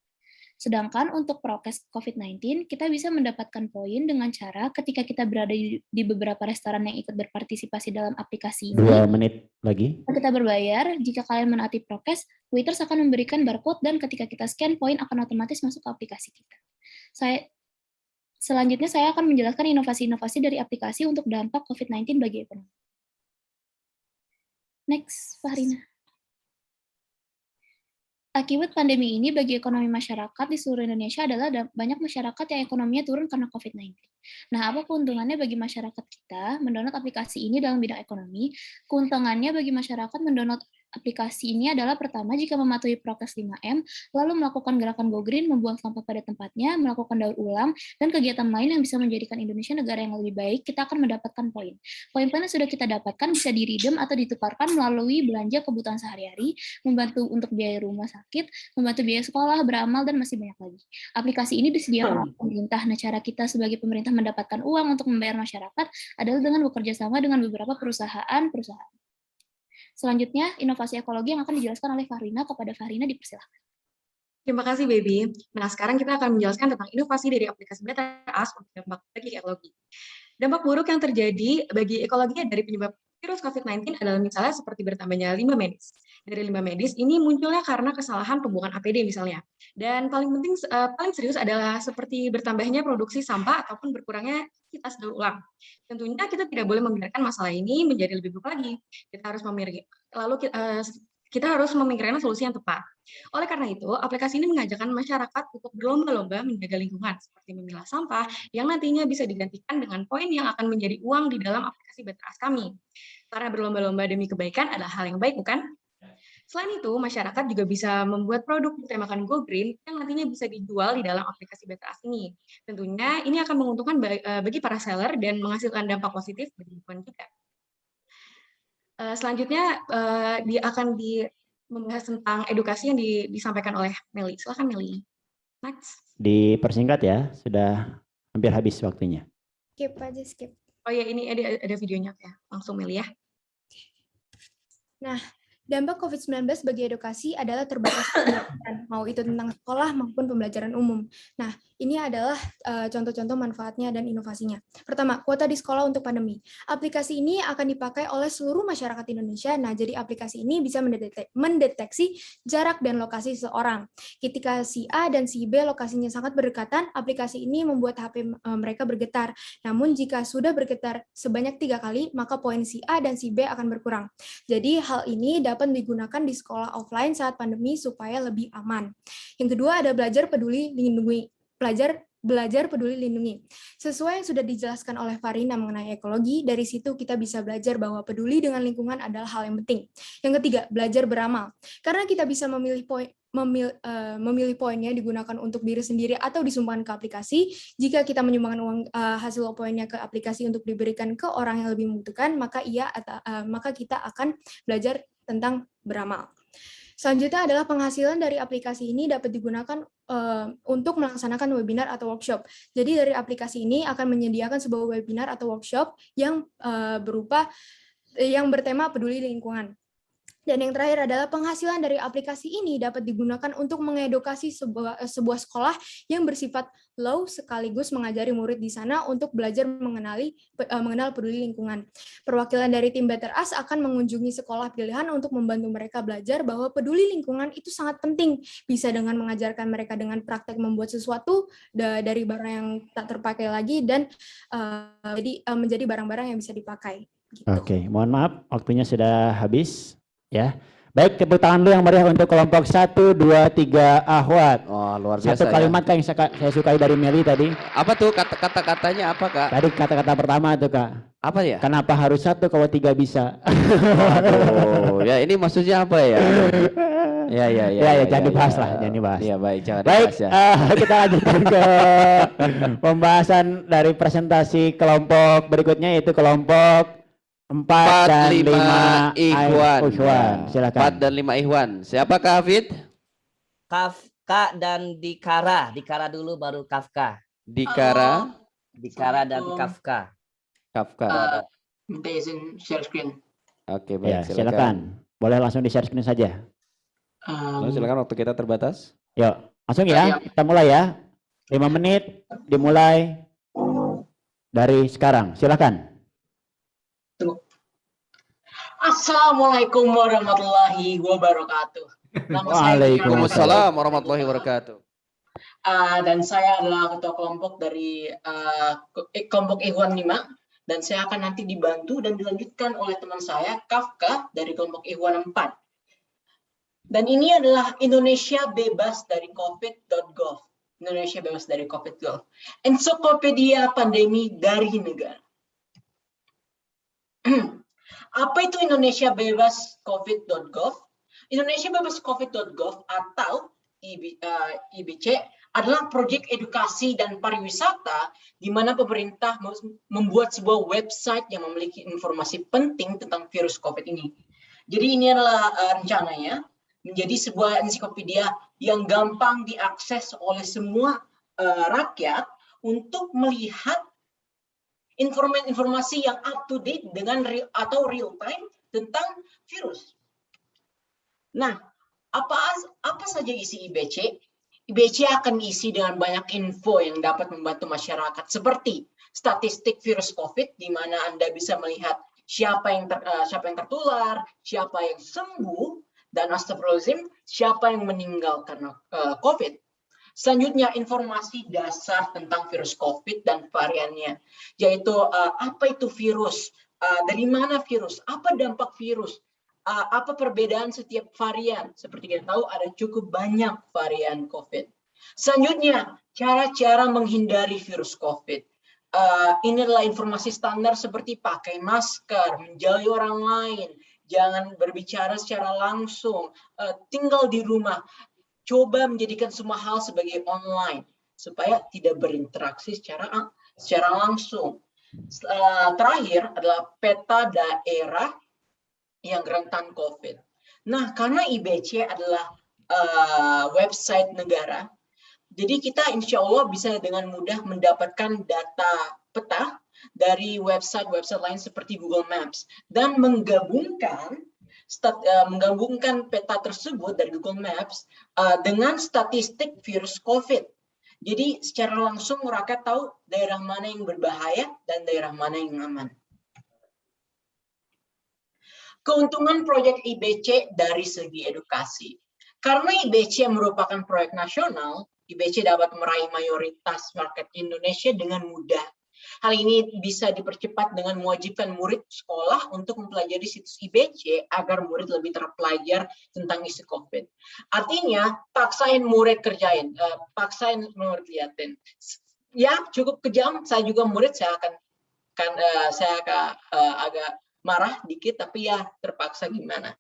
Sedangkan untuk prokes COVID-19, kita bisa mendapatkan poin dengan cara ketika kita berada di beberapa restoran yang ikut berpartisipasi dalam aplikasi ini. 2 menit lagi. Kita berbayar, jika kalian menaati prokes, waiters akan memberikan barcode dan ketika kita scan, poin akan otomatis masuk ke aplikasi kita. Selanjutnya saya akan menjelaskan inovasi-inovasi dari aplikasi untuk dampak COVID-19 bagi ekonomi. Next, Fahrina. Akibat pandemi ini bagi ekonomi masyarakat di seluruh Indonesia adalah banyak masyarakat yang ekonominya turun karena COVID-19. Nah, apa keuntungannya bagi masyarakat kita mendownload aplikasi ini dalam bidang ekonomi? Keuntungannya bagi masyarakat mendownload aplikasi ini adalah pertama, jika mematuhi prokes 5M, lalu melakukan gerakan Go Green, membuang sampah pada tempatnya, melakukan daur ulang, dan kegiatan lain yang bisa menjadikan Indonesia negara yang lebih baik, kita akan mendapatkan poin. Poin-poin yang sudah kita dapatkan bisa di-redeem atau ditukarkan melalui belanja kebutuhan sehari-hari, membantu untuk biaya rumah sakit, membantu biaya sekolah, beramal, dan masih banyak lagi. Aplikasi ini disediakan oleh pemerintah. Nah, cara kita sebagai pemerintah mendapatkan uang untuk membayar masyarakat adalah dengan bekerja sama dengan beberapa perusahaan. Selanjutnya, inovasi ekologi yang akan dijelaskan oleh Fahrina. Kepada Fahrina, dipersilakan. Terima kasih, Baby. Nah, sekarang kita akan menjelaskan tentang inovasi dari aplikasi Better Us untuk dampak bagi ekologi. Dampak buruk yang terjadi bagi ekologi dari penyebab virus COVID-19 adalah misalnya seperti bertambahnya limbah medis. Dari limbah medis ini munculnya karena kesalahan pembuangan APD misalnya. Dan paling serius adalah seperti bertambahnya produksi sampah ataupun berkurangnya aktivitas daur ulang. Tentunya kita tidak boleh membiarkan masalah ini menjadi lebih buruk lagi. Kita harus memikirkan solusi yang tepat. Oleh karena itu, aplikasi ini mengajakkan masyarakat untuk berlomba-lomba menjaga lingkungan, seperti memilah sampah yang nantinya bisa digantikan dengan poin yang akan menjadi uang di dalam aplikasi Better Us kami. Karena berlomba-lomba demi kebaikan adalah hal yang baik, bukan? Selain itu, masyarakat juga bisa membuat produk bertemakan Go Green yang nantinya bisa dijual di dalam aplikasi Better Us ini. Tentunya ini akan menguntungkan bagi para seller dan menghasilkan dampak positif bagi lingkungan juga. Selanjutnya akan membahas tentang edukasi yang disampaikan oleh Meli. Silakan Meli. Next. Dipersingkat ya, sudah hampir habis waktunya. Skip aja, skip. Oh ya, ini ada videonya ya. Langsung Meli ya. Nah, dampak COVID-19 bagi edukasi adalah terbatas mau itu tentang sekolah maupun pembelajaran umum. Nah, Ini adalah contoh-contoh manfaatnya dan inovasinya. Pertama, kuota di sekolah untuk pandemi. Aplikasi ini akan dipakai oleh seluruh masyarakat Indonesia. Nah, jadi aplikasi ini bisa mendeteksi jarak dan lokasi seseorang. Ketika si A dan si B lokasinya sangat berdekatan, aplikasi ini membuat HP mereka bergetar. Namun, jika sudah bergetar sebanyak 3 kali, maka poin si A dan si B akan berkurang. Jadi, hal ini dapat digunakan di sekolah offline saat pandemi supaya lebih aman. Yang kedua ada belajar peduli lindungi. Belajar peduli lindungi. Sesuai yang sudah dijelaskan oleh Farina mengenai ekologi, dari situ kita bisa belajar bahwa peduli dengan lingkungan adalah hal yang penting. Yang ketiga, belajar beramal. Karena kita bisa memilih poinnya digunakan untuk diri sendiri atau disumbangkan ke aplikasi. Jika kita menyumbangkan uang hasil poinnya ke aplikasi untuk diberikan ke orang yang lebih membutuhkan, maka kita akan belajar tentang beramal. Selanjutnya adalah penghasilan dari aplikasi ini dapat digunakan untuk melaksanakan webinar atau workshop. Jadi dari aplikasi ini akan menyediakan sebuah webinar atau workshop yang bertema peduli lingkungan. Dan yang terakhir adalah penghasilan dari aplikasi ini dapat digunakan untuk mengedukasi sebuah sekolah yang bersifat low sekaligus mengajari murid di sana untuk belajar mengenal peduli lingkungan. Perwakilan dari tim Better Us akan mengunjungi sekolah pilihan untuk membantu mereka belajar bahwa peduli lingkungan itu sangat penting. Bisa dengan mengajarkan mereka dengan praktek membuat sesuatu dari barang yang tak terpakai lagi dan menjadi barang-barang yang bisa dipakai. Gitu. Oke, mohon maaf waktunya sudah habis. Ya, baik, tepuk tangan dulu yang meriah untuk kelompok 1, 2, 3 Ahwat. Oh, luar biasa. Satu kalimat Kak yang saya sukai dari Meli tadi. Apa tuh kata-katanya apa Kak? Tadi kata-kata pertama tuh Kak. Apa ya? Kenapa harus 1 kalau 3 bisa? Waduh, ya ini maksudnya apa ya? Ya, jangan dibahas lah, jangan dibahas. Iya baik, jangan baik, dibahas ya. Kita lanjutkan ke pembahasan dari presentasi kelompok berikutnya, yaitu kelompok 4 dan 5 Ikhwan. Silakan. 4 dan 5 Ikhwan. Siapa Kak Hafid? Kafka dan Dikara. Dikara dulu baru Kafka. Dikara dan Kafka. Minta izin share screen. Oke, baik. Ya, silakan. Boleh langsung di share screen saja. Silakan, waktu kita terbatas. Yuk, langsung ya. Kita mulai ya. 5 menit dimulai dari sekarang. Silakan. Assalamualaikum warahmatullahi wabarakatuh. Waalaikumsalam warahmatullahi wabarakatuh. Dan saya adalah ketua kelompok dari kelompok Ikhwan 5, dan saya akan nanti dibantu dan dilanjutkan oleh teman saya Kafka dari kelompok Ikhwan 4. Dan ini adalah Indonesia bebas dari COVID.gov. Indonesia bebas dari COVID.gov. Ensiklopedia pandemi dari negara. Apa itu Indonesia bebas COVID.gov? Indonesia bebas COVID.gov atau IBC adalah proyek edukasi dan pariwisata di mana pemerintah membuat sebuah website yang memiliki informasi penting tentang virus COVID ini. Jadi ini adalah rencananya menjadi sebuah ensiklopedia yang gampang diakses oleh semua rakyat untuk melihat informasi yang up to date dengan real time tentang virus. Nah, apa saja isi IBC? IBC akan diisi dengan banyak info yang dapat membantu masyarakat, seperti statistik virus COVID, di mana Anda bisa melihat siapa yang tertular, siapa yang sembuh, dan astagfirullahaladzim, siapa yang meninggal karena COVID. Selanjutnya, informasi dasar tentang virus COVID dan variannya, yaitu apa itu virus, dari mana virus, apa dampak virus, apa perbedaan setiap varian. Seperti kita tahu, ada cukup banyak varian COVID. Selanjutnya, cara-cara menghindari virus COVID. Ini adalah informasi standar seperti pakai masker, menjauhi orang lain, jangan berbicara secara langsung, tinggal di rumah. Coba menjadikan semua hal sebagai online supaya tidak berinteraksi secara langsung. Terakhir adalah peta daerah yang rentan COVID. Nah, karena IBC adalah website negara, jadi kita insya Allah bisa dengan mudah mendapatkan data peta dari website-website lain seperti Google Maps dan menggabungkan peta tersebut dari Google Maps dengan statistik virus COVID. Jadi secara langsung rakyat tahu daerah mana yang berbahaya dan daerah mana yang aman. Keuntungan proyek IBC dari segi edukasi. Karena IBC merupakan proyek nasional, IBC dapat meraih mayoritas market Indonesia dengan mudah. Hal ini bisa dipercepat dengan mewajibkan murid sekolah untuk mempelajari situs IBC agar murid lebih terpelajar tentang isu COVID. Artinya, paksain murid kerjain, paksain murid liatin. Ya, cukup kejam. Saya juga murid, saya akan agak marah dikit, tapi ya terpaksa gimana.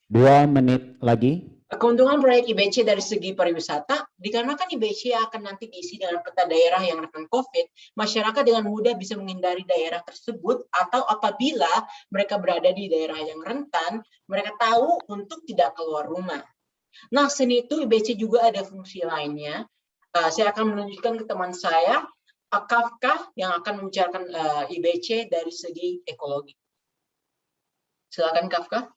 2 menit lagi. Keuntungan proyek IBC dari segi pariwisata, dikarenakan IBC akan nanti diisi dengan peta daerah yang rentan COVID, masyarakat dengan mudah bisa menghindari daerah tersebut, atau apabila mereka berada di daerah yang rentan, mereka tahu untuk tidak keluar rumah. Nah, selain itu IBC juga ada fungsi lainnya. Saya akan menunjukkan ke teman saya, Kafka, yang akan membicarakan IBC dari segi ekologi. Silakan Kafka.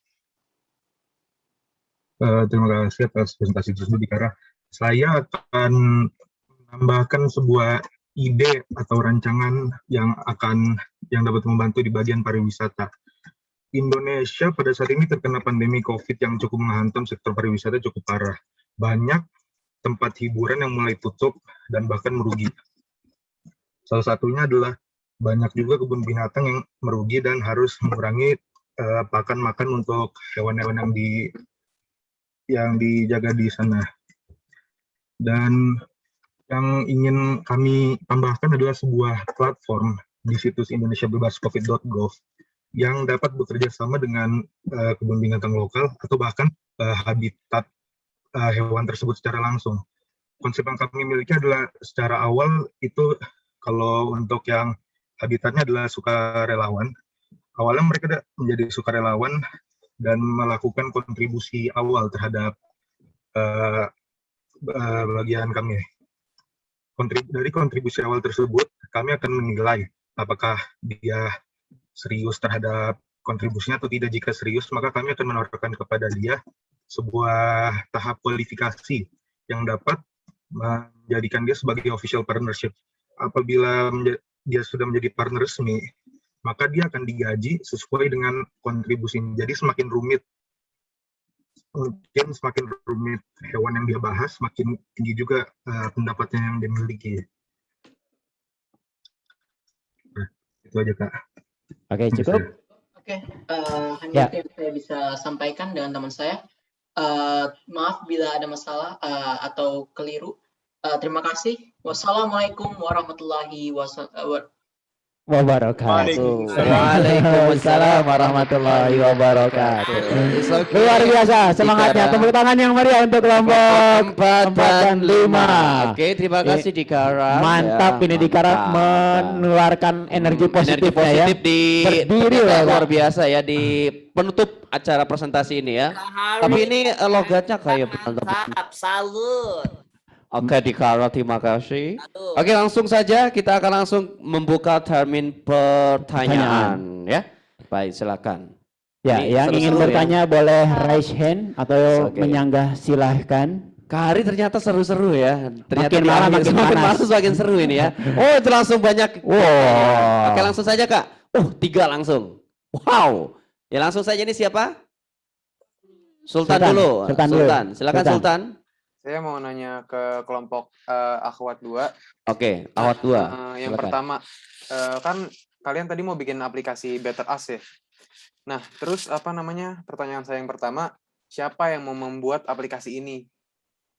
Terima kasih atas presentasi tersebut, Dikara. Saya akan menambahkan sebuah ide atau rancangan yang dapat membantu di bagian pariwisata. Indonesia pada saat ini terkena pandemi COVID yang cukup menghantam sektor pariwisata cukup parah. Banyak tempat hiburan yang mulai tutup dan bahkan merugi. Salah satunya adalah banyak juga kebun binatang yang merugi dan harus mengurangi pakan makan untuk hewan-hewan yang dijaga di sana. Dan yang ingin kami tambahkan adalah sebuah platform di situs indonesiabebascovid.gov yang dapat bekerja sama dengan kebun binatang lokal atau bahkan habitat hewan tersebut secara langsung. Konsep yang kami miliki adalah secara awal itu kalau untuk yang habitatnya adalah sukarelawan. Awalnya mereka menjadi sukarelawan dan melakukan kontribusi awal terhadap bagian kami. Dari kontribusi awal tersebut, kami akan menilai apakah dia serius terhadap kontribusinya atau tidak. Jika serius, maka kami akan menawarkan kepada dia sebuah tahap kualifikasi yang dapat menjadikan dia sebagai official partnership. Apabila dia sudah menjadi partner resmi, maka dia akan digaji sesuai dengan kontribusinya. Jadi semakin rumit hewan yang dia bahas, semakin tinggi juga pendapatnya yang dia miliki. Nah, itu aja, Kak. Oke, cukup. Oke, hanya itu yang saya bisa sampaikan dengan teman saya. Maaf bila ada masalah atau keliru. Terima kasih. Wassalamualaikum warahmatullahi wabarakatuh. Waalaikumsalam warahmatullahi wabarakatuh. Luar biasa semangatnya. Tepuk tangan yang meriah untuk kelompok 4 dan 5. Oke, terima kasih Dikara. Mantap ini Dikara menularkan energi positif berdiri luar biasa ya di penutup acara presentasi ini ya. Tapi ini logatnya kayak salut. Oke, Dikara, terima kasih. Oke, langsung saja kita akan langsung membuka termin pertanyaan ya. Baik, silakan. Ya, Ini yang ingin bertanya boleh raise hand atau menyanggah silahkan. Kari ternyata seru-seru ya. Ternyata makin malam makin panas. Makin seru ini ya. Oh, itu langsung banyak. Wow. Oke, langsung saja Kak. 3 langsung. Wow. Ya langsung saja, ini siapa? Sultan dulu. Sultan. Silakan Sultan. Saya mau nanya ke kelompok Akhwat 2. Oke, Akhwat 2. Yang pertama, kan kalian tadi mau bikin aplikasi Better Us ya? Nah, terus pertanyaan saya yang pertama, siapa yang mau membuat aplikasi ini?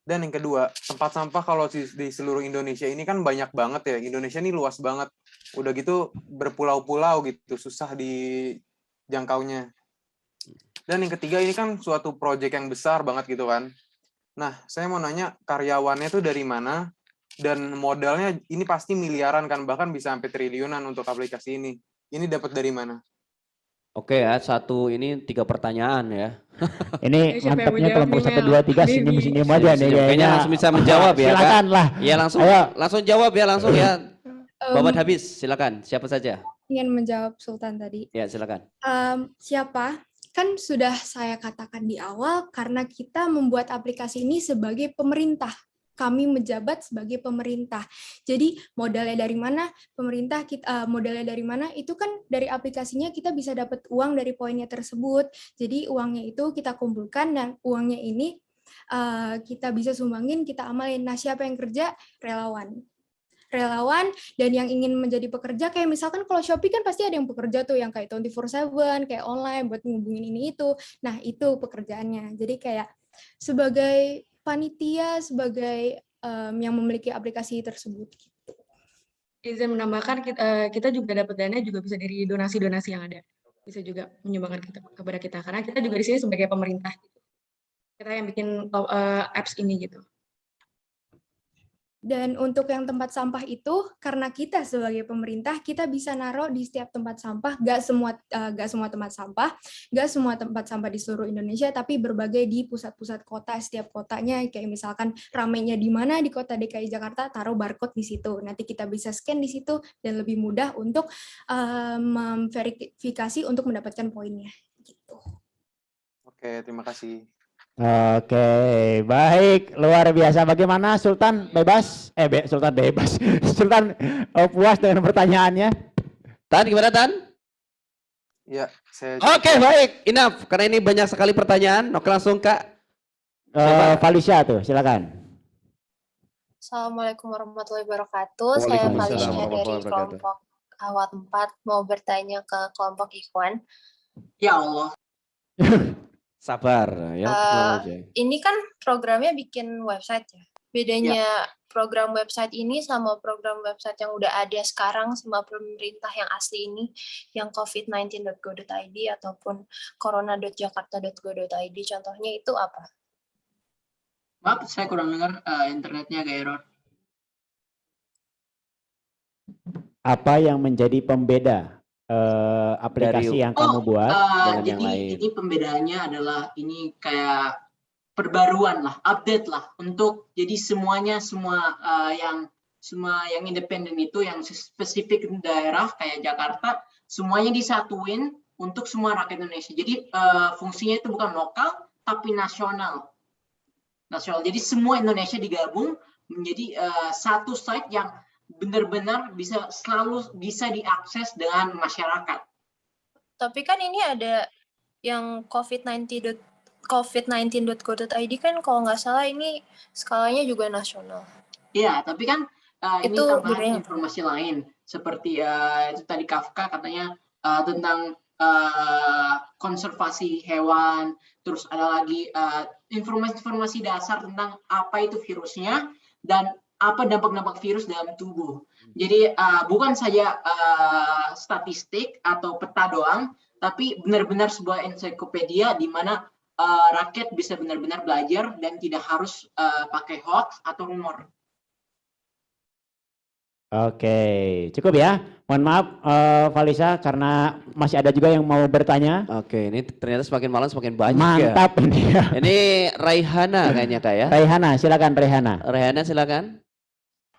Dan yang kedua, tempat sampah kalau di seluruh Indonesia ini kan banyak banget ya. Indonesia ini luas banget. Udah gitu berpulau-pulau gitu, susah dijangkaunya. Dan yang ketiga, ini kan suatu proyek yang besar banget gitu kan. Nah, saya mau nanya karyawannya itu dari mana, dan modalnya ini pasti miliaran kan, bahkan bisa sampai triliunan untuk aplikasi ini. Ini dapat dari mana? Oke ya, ini 3 pertanyaan ya. Ini mantapnya kelompok 1, 2, 3 senyum-senyum aja nih. Kayaknya langsung bisa menjawab ya. Silakan lah. Ya langsung jawab ya, langsung ya. Babat habis, silakan. Siapa saja? Ingin menjawab Sultan tadi. Ya, silakan. Siapa? Kan sudah saya katakan di awal, karena kita membuat aplikasi ini sebagai pemerintah. kami menjabat sebagai pemerintah. Jadi modalnya dari mana? Modalnya dari mana? Itu kan dari aplikasinya kita bisa dapat uang dari poinnya tersebut. Jadi uangnya itu kita kumpulkan dan uangnya ini kita bisa sumbangin, kita amalin. Nah, siapa yang kerja? Relawan dan yang ingin menjadi pekerja, kayak misalkan kalau Shopee kan pasti ada yang pekerja tuh yang kayak 24/7, kayak online buat ngubungin ini itu. Nah, itu pekerjaannya. Jadi kayak sebagai panitia, sebagai yang memiliki aplikasi tersebut. Izin menambahkan, kita juga dapat dana juga bisa dari donasi-donasi yang ada. Bisa juga menyumbangkan kepada kita, karena kita juga di sini sebagai pemerintah. Kita yang bikin apps ini gitu. Dan untuk yang tempat sampah itu, karena kita sebagai pemerintah, kita bisa naruh di setiap tempat sampah, nggak semua tempat sampah, nggak semua tempat sampah di seluruh Indonesia, tapi berbagai di pusat-pusat kota, setiap kotanya, kayak misalkan ramainya di mana, di kota DKI Jakarta, taruh barcode di situ. Nanti kita bisa scan di situ, dan lebih mudah untuk memverifikasi untuk mendapatkan poinnya. Gitu. Oke, terima kasih. Oke, baik, luar biasa. Bagaimana Sultan bebas? Sultan bebas. Sultan puas dengan pertanyaannya? Tan, gimana Tan? Ya, saya. Oke, baik, enough. Karena ini banyak sekali pertanyaan. Oke, langsung Kak. Falicia tuh, silakan. Assalamualaikum warahmatullahi wabarakatuh. Saya Falicia dari kelompok Ahwat 4 mau bertanya ke kelompok Ikhwan. Ya Allah. Sabar ya. Ini kan programnya bikin website ya. Bedanya program website ini sama program website yang udah ada sekarang sama pemerintah yang asli ini, yang covid19.go.id ataupun corona.jakarta.go.id, contohnya itu apa? Maaf, saya kurang dengar, internetnya agak error. Apa yang menjadi pembeda aplikasi yang kamu buat dengan yang lain? Ini pembedaannya adalah ini kayak perbaruan lah, update lah untuk jadi semua yang independen itu yang spesifik daerah kayak Jakarta semuanya disatuin untuk semua rakyat Indonesia. Jadi fungsinya itu bukan lokal tapi nasional. Jadi semua Indonesia digabung menjadi satu site yang benar-benar selalu bisa diakses dengan masyarakat. Tapi kan ini ada yang covid19.go.id kan kalau nggak salah ini skalanya juga nasional. Iya, tapi kan ini itu tambahan informasi lain seperti itu tadi Kafka katanya tentang konservasi hewan, terus ada lagi informasi dasar tentang apa itu virusnya dan apa dampak-dampak virus dalam tubuh. Jadi bukan saja statistik atau peta doang, tapi benar-benar sebuah ensiklopedia di mana rakyat bisa benar-benar belajar dan tidak harus pakai hoax atau rumor. Oke, cukup ya. Mohon maaf Falicia karena masih ada juga yang mau bertanya. Oke, ini ternyata semakin malam semakin banyak. Mantap ya. Ini ya. Ini Raihana kayaknya Kak ya. Raihana, silakan Raihana. Raihana silakan.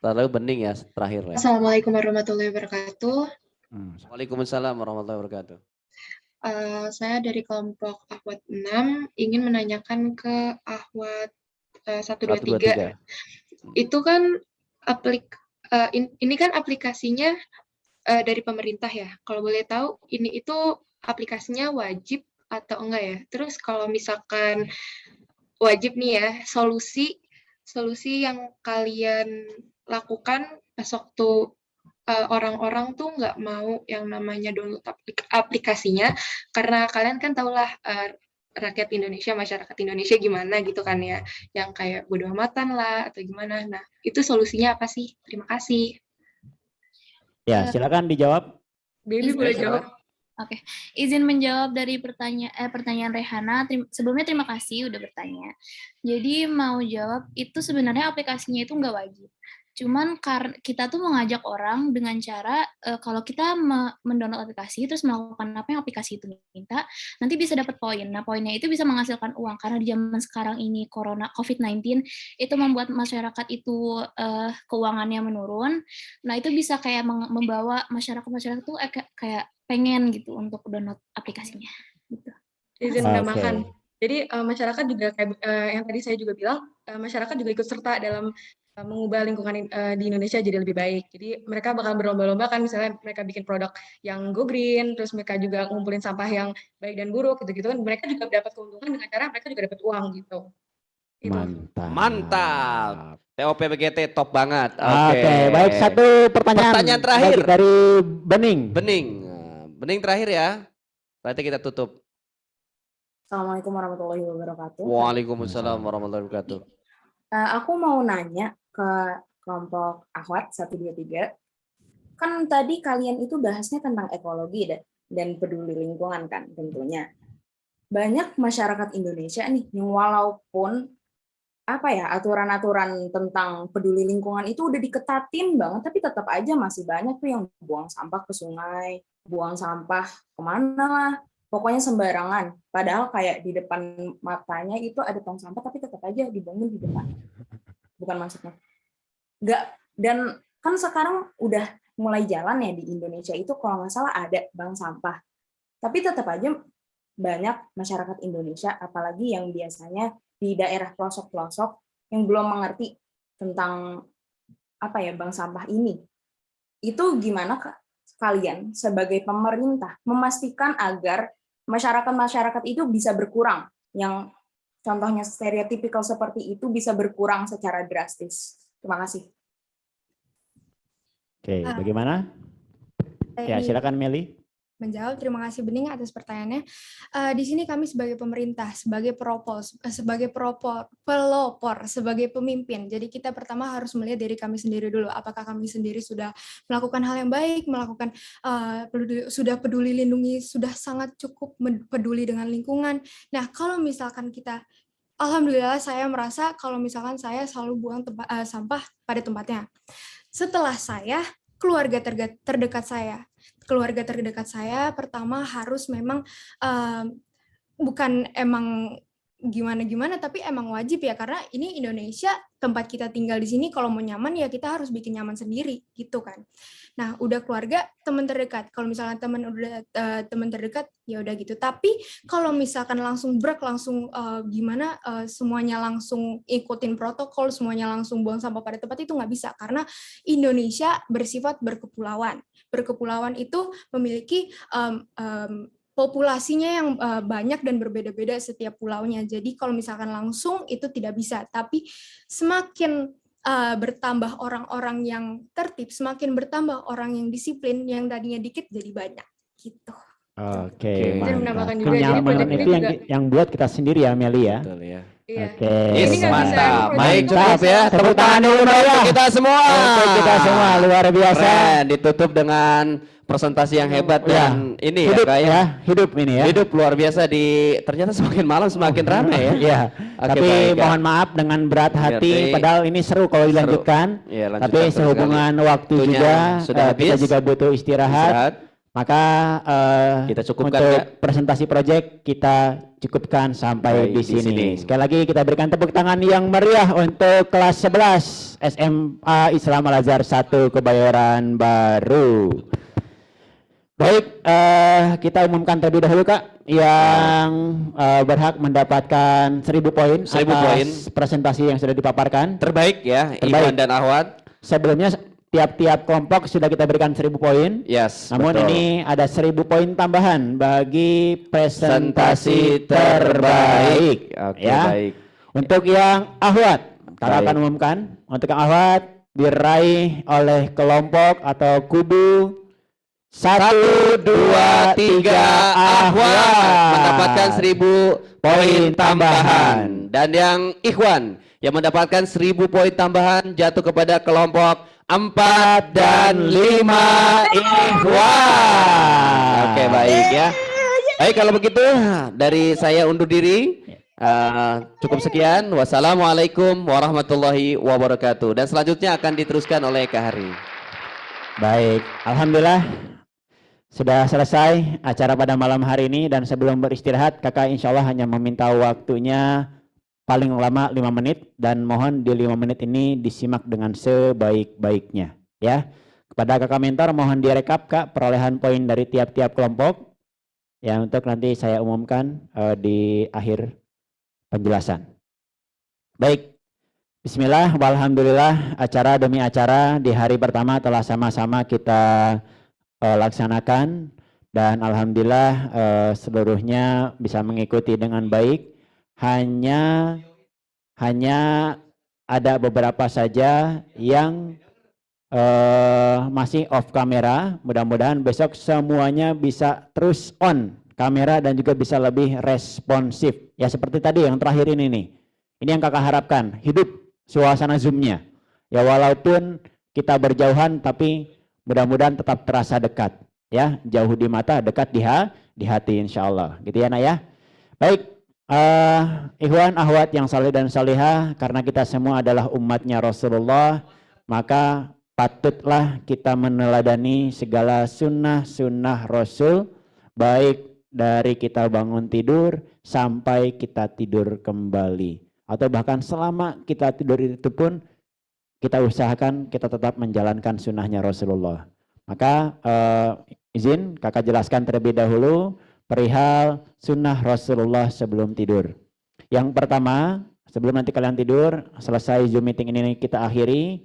Lalu bening ya terakhir. Assalamualaikum warahmatullahi wabarakatuh. Waalaikumsalam warahmatullahi wabarakatuh. Saya dari kelompok Ahwat 6 ingin menanyakan ke Ahwat 123. Itu kan ini kan aplikasinya dari pemerintah ya. Kalau boleh tahu ini itu aplikasinya wajib atau enggak ya? Terus kalau misalkan wajib nih ya, solusi yang kalian lakukan pas waktu orang-orang tuh nggak mau yang namanya download aplikasinya karena kalian kan tahulah rakyat Indonesia, masyarakat Indonesia gimana gitu kan ya, yang kayak bodo amatan lah atau gimana. Nah, itu solusinya apa sih? Terima kasih. Ya, silakan dijawab. Baby boleh jawab. Oke, izin menjawab dari pertanyaan Rehana. Sebelumnya terima kasih udah bertanya. Jadi mau jawab itu sebenarnya aplikasinya itu nggak wajib. Cuman karena kita tuh mengajak orang dengan cara kalau kita mendownload aplikasi terus melakukan apa yang aplikasi itu minta, nanti bisa dapat poin. Nah, poinnya itu bisa menghasilkan uang karena di zaman sekarang ini COVID-19 itu membuat masyarakat itu keuangannya menurun. Nah, itu bisa kayak membawa masyarakat tuh kayak pengen gitu untuk download aplikasinya gitu. Izin menambahkan. Jadi masyarakat juga kayak yang tadi saya juga bilang, masyarakat juga ikut serta dalam mengubah lingkungan di Indonesia jadi lebih baik. Jadi mereka bakal berlomba-lomba kan, misalnya mereka bikin produk yang go green, terus mereka juga ngumpulin sampah yang baik dan buruk gitu-gitu kan. Mereka juga dapat keuntungan dengan cara mereka juga dapat uang gitu. Mantap. TOP BGT top banget. Oke, baik, satu pertanyaan terakhir dari Bening. Bening terakhir ya. Berarti kita tutup. Assalamualaikum warahmatullahi wabarakatuh. Waalaikumsalam warahmatullahi wabarakatuh. Aku mau nanya ke kelompok Ahwat 123. Kan tadi kalian itu bahasnya tentang ekologi dan peduli lingkungan kan tentunya. Banyak masyarakat Indonesia nih yang walaupun aturan-aturan tentang peduli lingkungan itu udah diketatin banget, tapi tetap aja masih banyak tuh yang buang sampah ke sungai, buang sampah kemana lah, pokoknya sembarangan. Padahal kayak di depan matanya itu ada tong sampah, tapi tetap aja dibangun di depan. Bukan maksudnya. Nggak, dan kan sekarang udah mulai jalan ya di Indonesia itu kalau nggak salah ada bank sampah. Tapi tetap aja banyak masyarakat Indonesia, apalagi yang biasanya di daerah pelosok-pelosok yang belum mengerti tentang bank sampah ini. Itu gimana kalian sebagai pemerintah memastikan agar masyarakat-masyarakat itu bisa berkurang, yang contohnya stereotipikal seperti itu bisa berkurang secara drastis. Terima kasih. Oke, bagaimana? Ya, silakan Meli. Menjawab. Terima kasih Bening atas pertanyaannya. Di sini kami sebagai pemerintah, sebagai pelopor, sebagai pemimpin. Jadi kita pertama harus melihat diri kami sendiri dulu. Apakah kami sendiri sudah melakukan hal yang baik, sudah peduli lindungi, sudah sangat cukup peduli dengan lingkungan. Nah, kalau misalkan kita, alhamdulillah saya merasa kalau misalkan saya selalu buang sampah pada tempatnya. Setelah saya, keluarga terdekat saya pertama harus memang bukan emang gimana-gimana, tapi emang wajib ya, karena ini Indonesia, tempat kita tinggal di sini, kalau mau nyaman ya kita harus bikin nyaman sendiri gitu kan. Nah, udah keluarga, teman terdekat. Kalau misalkan teman terdekat ya udah gitu. Tapi kalau misalkan langsung semuanya langsung ikutin protokol, semuanya langsung buang sampah pada tempat, itu nggak bisa, karena Indonesia bersifat berkepulauan. Berkepulauan itu memiliki populasinya yang banyak dan berbeda-beda setiap pulaunya. Jadi kalau misalkan langsung itu tidak bisa. Tapi semakin bertambah orang-orang yang tertib, semakin bertambah orang yang disiplin, yang tadinya dikit jadi banyak. Gitu. Oke, mantap. Kenyamanan itu yang buat kita sendiri ya, Meli ya. Betul ya. Oke. Mantap. Baik, cukup ya. Tepuk tangan dulu untuk kita semua. Untuk kita semua, luar biasa. Keren, ditutup dengan presentasi yang hebat dan ini hidup, hidup ini ya. Hidup luar biasa ternyata semakin malam semakin ramai ya. Iya. Tapi mohon maaf dengan berat hati, padahal ini seru kalau dilanjutkan. Ya, tapi sehubungan waktu juga kita juga butuh istirahat. Maka kita cukupkan untuk ya. Presentasi proyek kita cukupkan sampai di sini. Sekali lagi kita berikan tepuk tangan yang meriah untuk kelas 11 SMA Islam Al-Azhar 1 Kebayoran Baru. Baik, kita umumkan terlebih dahulu Kak yang berhak mendapatkan 1000 poin atas presentasi yang sudah dipaparkan. Terbaik ya, Iwan dan Ahwat. Sebelumnya tiap-tiap kelompok sudah kita berikan 1000 poin. Yes, namun betul. Ini ada 1000 poin tambahan bagi presentasi terbaik. Oke, ya. baik. Untuk yang Ahwat, kita akan umumkan. Untuk yang Ahwat diraih oleh kelompok atau kubu 1, 2, 3 Ahwat mendapatkan 1000 poin tambahan. Dan yang Ikhwan yang mendapatkan 1000 poin tambahan jatuh kepada kelompok 4 dan 5 Ikhwan. Oke, baik ya. Baik, kalau begitu dari saya undur diri. Cukup sekian. Wassalamualaikum warahmatullahi wabarakatuh. Dan selanjutnya akan diteruskan oleh Kak Hari. Baik, alhamdulillah sudah selesai acara pada malam hari ini, dan sebelum beristirahat Kakak insya Allah hanya meminta waktunya paling lama 5 menit, dan mohon di 5 menit ini disimak dengan sebaik-baiknya ya. Kepada Kakak mentor mohon direkap Kak perolehan poin dari tiap-tiap kelompok ya, untuk nanti saya umumkan di akhir penjelasan. Baik, bismillah, walhamdulillah, acara demi acara di hari pertama telah sama-sama kita laksanakan dan alhamdulillah seluruhnya bisa mengikuti dengan baik. Hanya ada beberapa saja yang masih off kamera. Mudah-mudahan besok semuanya bisa terus on kamera dan juga bisa lebih responsif. Ya seperti tadi yang terakhir ini nih. Ini yang kakak harapkan, hidup suasana Zoom-nya. Ya walaupun kita berjauhan tapi mudah-mudahan tetap terasa dekat. Ya, jauh di mata, dekat di hati insya Allah. Gitu ya nak ya. Baik, ikhwan ahwat yang saleh dan salihah, karena kita semua adalah umatnya Rasulullah, maka patutlah kita meneladani segala sunnah-sunnah Rasul, baik dari kita bangun tidur sampai kita tidur kembali. Atau bahkan selama kita tidur itu pun kita usahakan kita tetap menjalankan sunnahnya Rasulullah. Maka izin kakak jelaskan terlebih dahulu perihal sunnah Rasulullah sebelum tidur. Yang pertama, sebelum nanti kalian tidur, selesai Zoom meeting ini kita akhiri,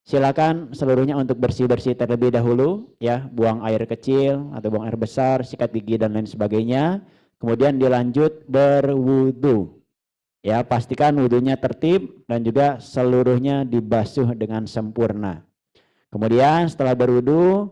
silakan seluruhnya untuk bersih-bersih terlebih dahulu, ya, buang air kecil atau buang air besar, sikat gigi dan lain sebagainya. Kemudian dilanjut berwudu. Ya, pastikan wudunya tertib dan juga seluruhnya dibasuh dengan sempurna. Kemudian setelah berwudu,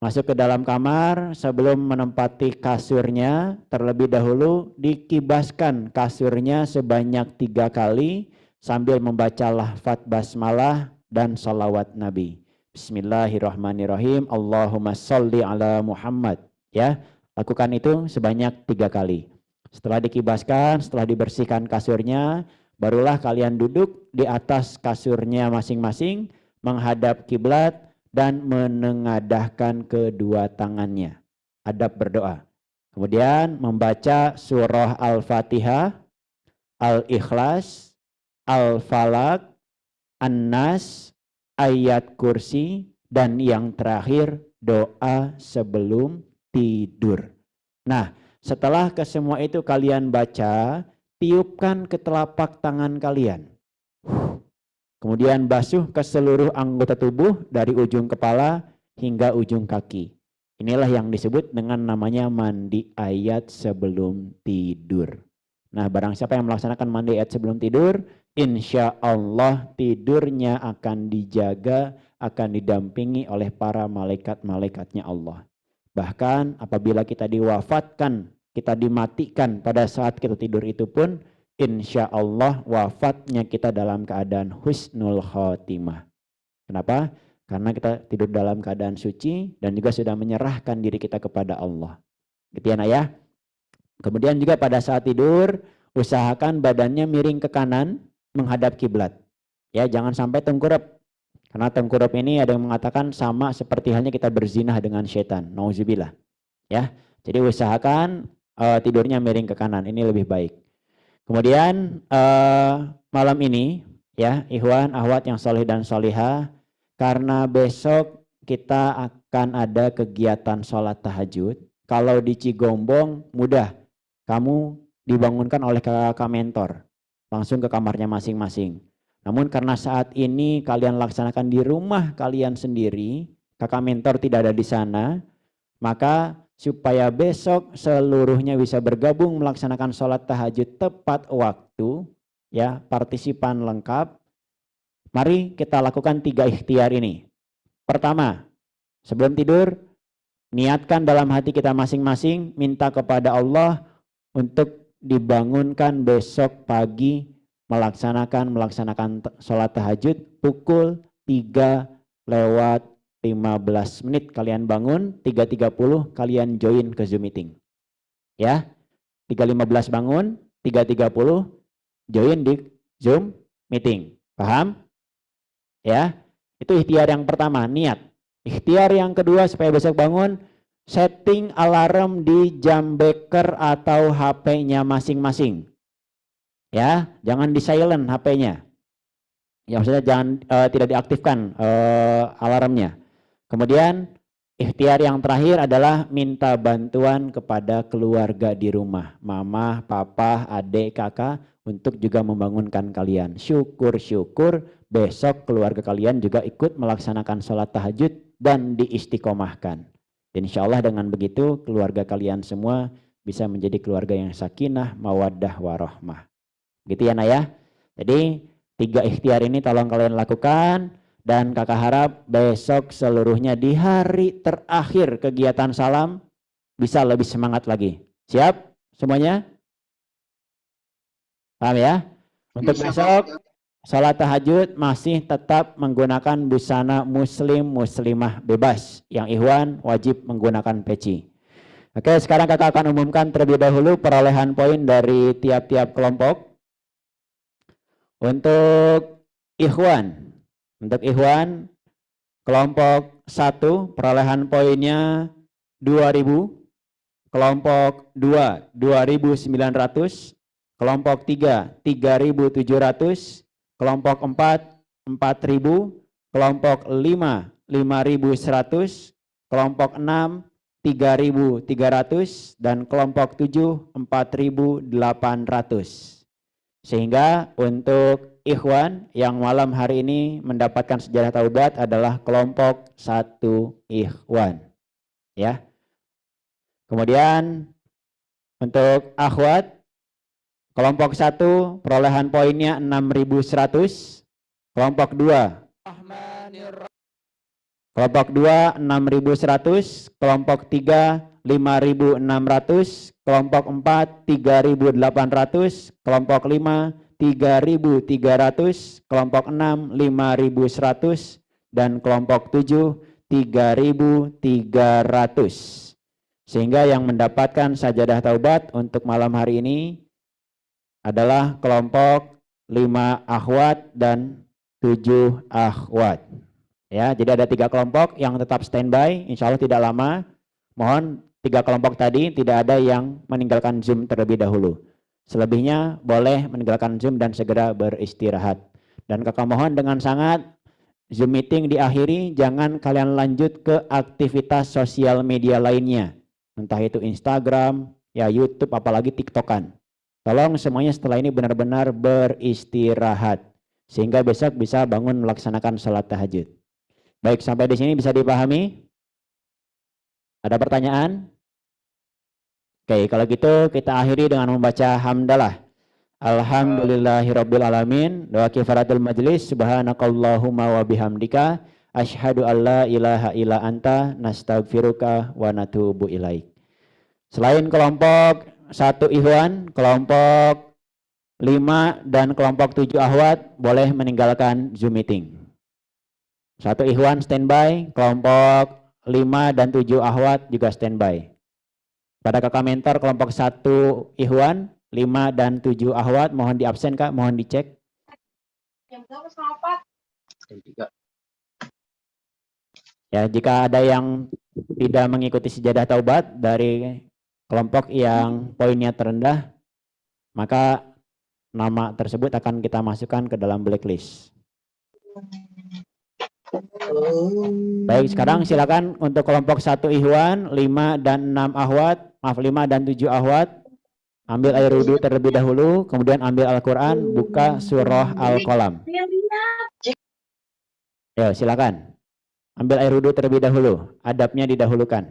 masuk ke dalam kamar, sebelum menempati kasurnya, terlebih dahulu dikibaskan kasurnya sebanyak 3 kali sambil membaca lafaz basmalah dan salawat Nabi. Bismillahirrahmanirrahim. Allahumma sholli ala Muhammad. Ya, lakukan itu sebanyak 3 kali. Setelah dikibaskan, setelah dibersihkan kasurnya, barulah kalian duduk di atas kasurnya masing-masing, menghadap kiblat dan menengadahkan kedua tangannya. Adab berdoa. Kemudian membaca surah Al-Fatihah, Al-Ikhlas, Al-Falaq, An-Nas, ayat kursi, dan yang terakhir doa sebelum tidur. Nah, setelah kesemua itu kalian baca, tiupkan ke telapak tangan kalian. Kemudian basuh ke seluruh anggota tubuh dari ujung kepala hingga ujung kaki. Inilah yang disebut dengan namanya mandi ayat sebelum tidur. Nah, barang siapa yang melaksanakan mandi ayat sebelum tidur, insya Allah tidurnya akan dijaga, akan didampingi oleh para malaikat-malaikatnya Allah. Bahkan apabila kita diwafatkan, kita dimatikan pada saat kita tidur itu pun, insya Allah wafatnya kita dalam keadaan husnul khotimah. Kenapa? Karena kita tidur dalam keadaan suci dan juga sudah menyerahkan diri kita kepada Allah. Gitu ya nak ya. Kemudian juga pada saat tidur, usahakan badannya miring ke kanan menghadap kiblat. Ya, jangan sampai tengkurap. Karena tengkurap ini ada yang mengatakan sama seperti halnya kita berzinah dengan setan. Nauzubillah. Ya. Jadi usahakan tidurnya miring ke kanan. Ini lebih baik. Kemudian malam ini ya ikhwan ahwat yang soleh dan solihah, karena besok kita akan ada kegiatan sholat tahajud. Kalau di Cigombong mudah, kamu dibangunkan oleh kakak mentor langsung ke kamarnya masing-masing. Namun karena saat ini kalian laksanakan di rumah kalian sendiri, kakak mentor tidak ada di sana, maka supaya besok seluruhnya bisa bergabung melaksanakan sholat tahajud tepat waktu, ya, partisipan lengkap. Mari kita lakukan 3 ikhtiar ini. Pertama, sebelum tidur, niatkan dalam hati kita masing-masing, minta kepada Allah untuk dibangunkan besok pagi melaksanakan sholat tahajud pukul 3:15 kalian bangun, 3:30 kalian join ke Zoom meeting. Ya, 3:15 bangun, 3:30 join di Zoom meeting. Paham? Ya, itu ikhtiar yang pertama, niat. Ikhtiar yang kedua supaya besok bangun, setting alarm di jam beker atau HP-nya masing-masing. Ya, jangan di silent HP-nya. Ya, maksudnya jangan tidak diaktifkan alarmnya. Kemudian ikhtiar yang terakhir adalah minta bantuan kepada keluarga di rumah, mama, papa, adik, kakak, untuk juga membangunkan kalian. Syukur-syukur besok keluarga kalian juga ikut melaksanakan sholat tahajud dan diistiqomahkan. Insya Allah dengan begitu keluarga kalian semua bisa menjadi keluarga yang sakinah, mawaddah, warahmah. Gitu ya Naya. Jadi 3 ikhtiar ini tolong kalian lakukan. Dan kakak harap besok seluruhnya di hari terakhir kegiatan salam bisa lebih semangat lagi. Siap semuanya? Paham ya? Untuk besok salat tahajud masih tetap menggunakan busana muslim muslimah bebas. Yang ikhwan wajib menggunakan peci. Oke, sekarang kakak akan umumkan terlebih dahulu perolehan poin dari tiap-tiap kelompok. Untuk ikhwan kelompok 1 perolehan poinnya 2000, kelompok 2 2900, kelompok 3 3700, kelompok 4 4000, kelompok 5 5100, kelompok 6 3300 dan kelompok 7 4800. Sehingga untuk ikhwan yang malam hari ini mendapatkan sejarah taubat adalah kelompok 1 ikhwan. Ya. Kemudian untuk akhwat kelompok 1 perolehan poinnya 6100, kelompok 2 6100, kelompok 3 5600, kelompok 4 3800, kelompok 5 3300, kelompok 6 5100 dan kelompok 7 3300. Sehingga yang mendapatkan sajadah taubat untuk malam hari ini adalah kelompok 5 akhwat dan 7 akhwat. Ya, jadi ada 3 kelompok yang tetap standby, insya Allah tidak lama. Mohon 3 kelompok tadi tidak ada yang meninggalkan Zoom terlebih dahulu. Selebihnya boleh meninggalkan Zoom dan segera beristirahat. Dan kakak mohon dengan sangat Zoom meeting diakhiri, jangan kalian lanjut ke aktivitas sosial media lainnya. Entah itu Instagram, ya YouTube, apalagi TikTokan. Tolong semuanya setelah ini benar-benar beristirahat. Sehingga besok bisa bangun melaksanakan sholat tahajud. Baik, sampai di sini bisa dipahami? Ada pertanyaan? Oke, kalau gitu kita akhiri dengan membaca hamdalah. Alhamdulillahirabbil alamin. Doa kifaratul majlis. Subhanakallahumma wa bihamdika asyhadu alla ilaha illa anta nastaghfiruka wa natubu ilaik. Selain kelompok 1 ikhwan, kelompok 5 dan kelompok 7 ahwat boleh meninggalkan Zoom meeting. 1 ikhwan standby, kelompok 5 dan 7 ahwat juga standby. Pada kakak mentor kelompok 1 ikhwan, 5 dan 7 ahwat mohon diabsen Kak, mohon dicek. Jam berapa sama 4? Ya, jika ada yang tidak mengikuti sejadah taubat dari kelompok yang poinnya terendah, maka nama tersebut akan kita masukkan ke dalam blacklist. Baik, sekarang silakan untuk kelompok 1 ikhwan, 5 dan 6 ahwat, 5 dan 7 ahwat, ambil air wudhu terlebih dahulu, kemudian ambil Al-Quran, buka surah Al-Qalam. Ya, silakan. Ambil air wudhu terlebih dahulu, adabnya didahulukan.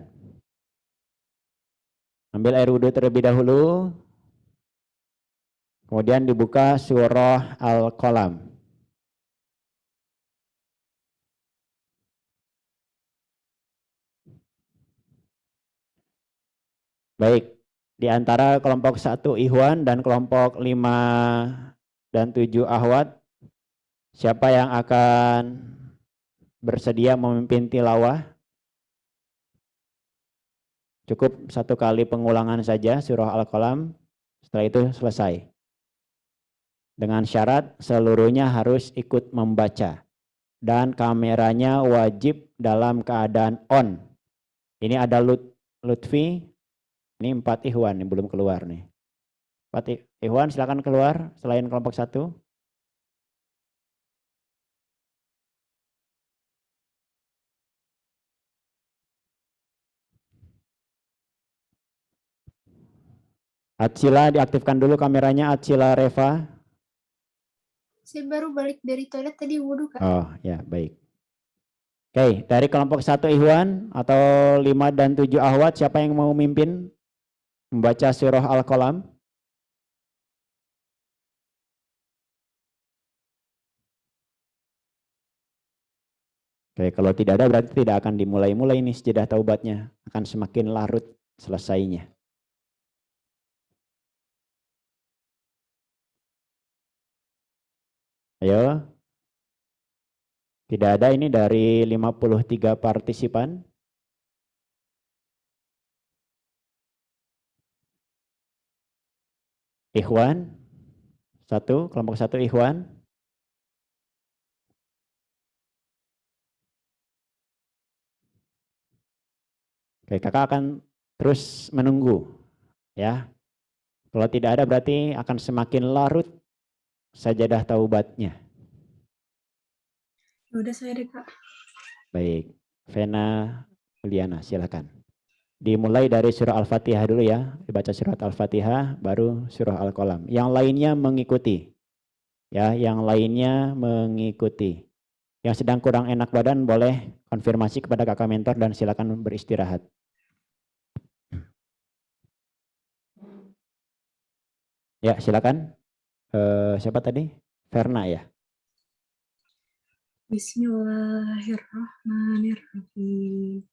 Ambil air wudhu terlebih dahulu, kemudian dibuka surah Al-Qalam. Baik, di antara kelompok 1 ikhwan dan kelompok 5 dan 7 ahwat, siapa yang akan bersedia memimpin tilawah? Cukup 1 kali pengulangan saja surah Al-Qalam, setelah itu selesai. Dengan syarat seluruhnya harus ikut membaca dan kameranya wajib dalam keadaan on. Ini ada Lutfi. Ini 4 ikhwan yang belum keluar nih. 4 ikhwan silakan keluar selain kelompok 1. Atsila diaktifkan dulu kameranya, Atsila Reva. Saya baru balik dari toilet tadi wudhu, Kak. Oh ya, baik. Oke, dari kelompok 1 Ikhwan atau 5 dan 7 Ahwat, siapa yang mau mimpin membaca surah Al-Qalam? Oke, kalau tidak ada berarti tidak akan dimulai-mulai ini sejadah taubatnya, akan semakin larut selesainya. Ayo. Tidak ada ini dari 53 partisipan. Ikhwan. Kelompok 1 Ikhwan. Oke, kakak akan terus menunggu. Ya. Kalau tidak ada berarti akan semakin larut sajadah taubatnya. Udah saya deh, Kak. Baik, Vena Juliana, silakan. Dimulai dari surah Al-Fatihah dulu ya, dibaca surah Al-Fatihah, baru surah Al-Qalam. Yang lainnya mengikuti, ya, yang lainnya mengikuti. Yang sedang kurang enak badan boleh konfirmasi kepada kakak mentor dan silakan beristirahat. Ya, silakan. Siapa tadi? Verna ya. Bismillahirrahmanirrahim.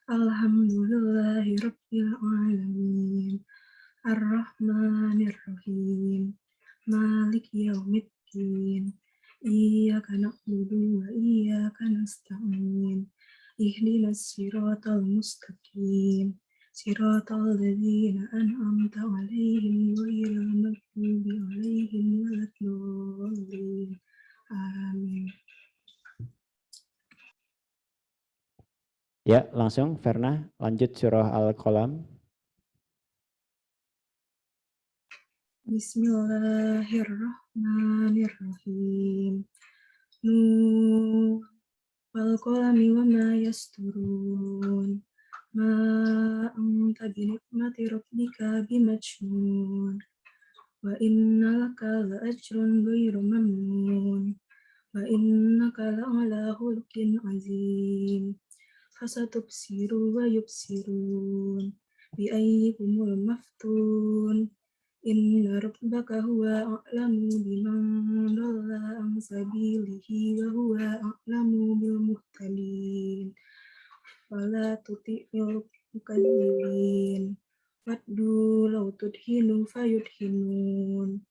Alhamdulillahirabbil alamin. Ar-Rahmanirrahim. Maliki yaumiddin. Iyyaka na'budu wa iyyaka nasta'in. Ihdinas siratal mustaqim. Siratal ladzina an'amta 'alaihim ghairil maghdubi 'alaihim waladdallin. Amin. Ya, langsung Verna, lanjut surah Al-Qalam. Bismillahirrahmanirrahim. Nun wal qalami wa ma yasturun. Ma anta bi ni'mati rabbika bimajnun. Wa inna laka la ajrun ghairu mamnun. Wa innaka la ala khuluqin azim. Fasatubsiru wa yubsirun. Bi ayyikumul maftun. Inna rabbaka huwa a'lamu biman dhalla an sabilihi wa huwa a'lamu bil muhtadin. Fala tuti'il mukadzibin. Waddu law tudhinu fayudhinun.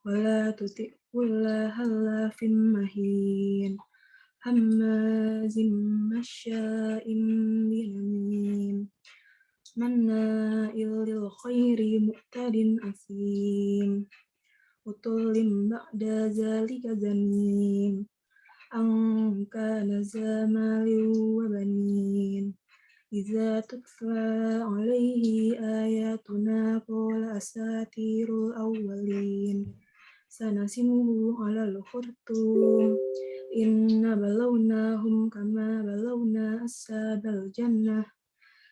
Wala tuti' kulla halafin mahin. Hammazim masya'im binamim. Manna'il lil khairi mu'tadin asim. Utulim ba'da zalika zanim. An kana zamalin wa banin. Iza tutla alaihi ayatuna qala asatirul awwalin. Sanasimuhu alal khurtum. Inna balawnahum kama balawna ashabal jannah.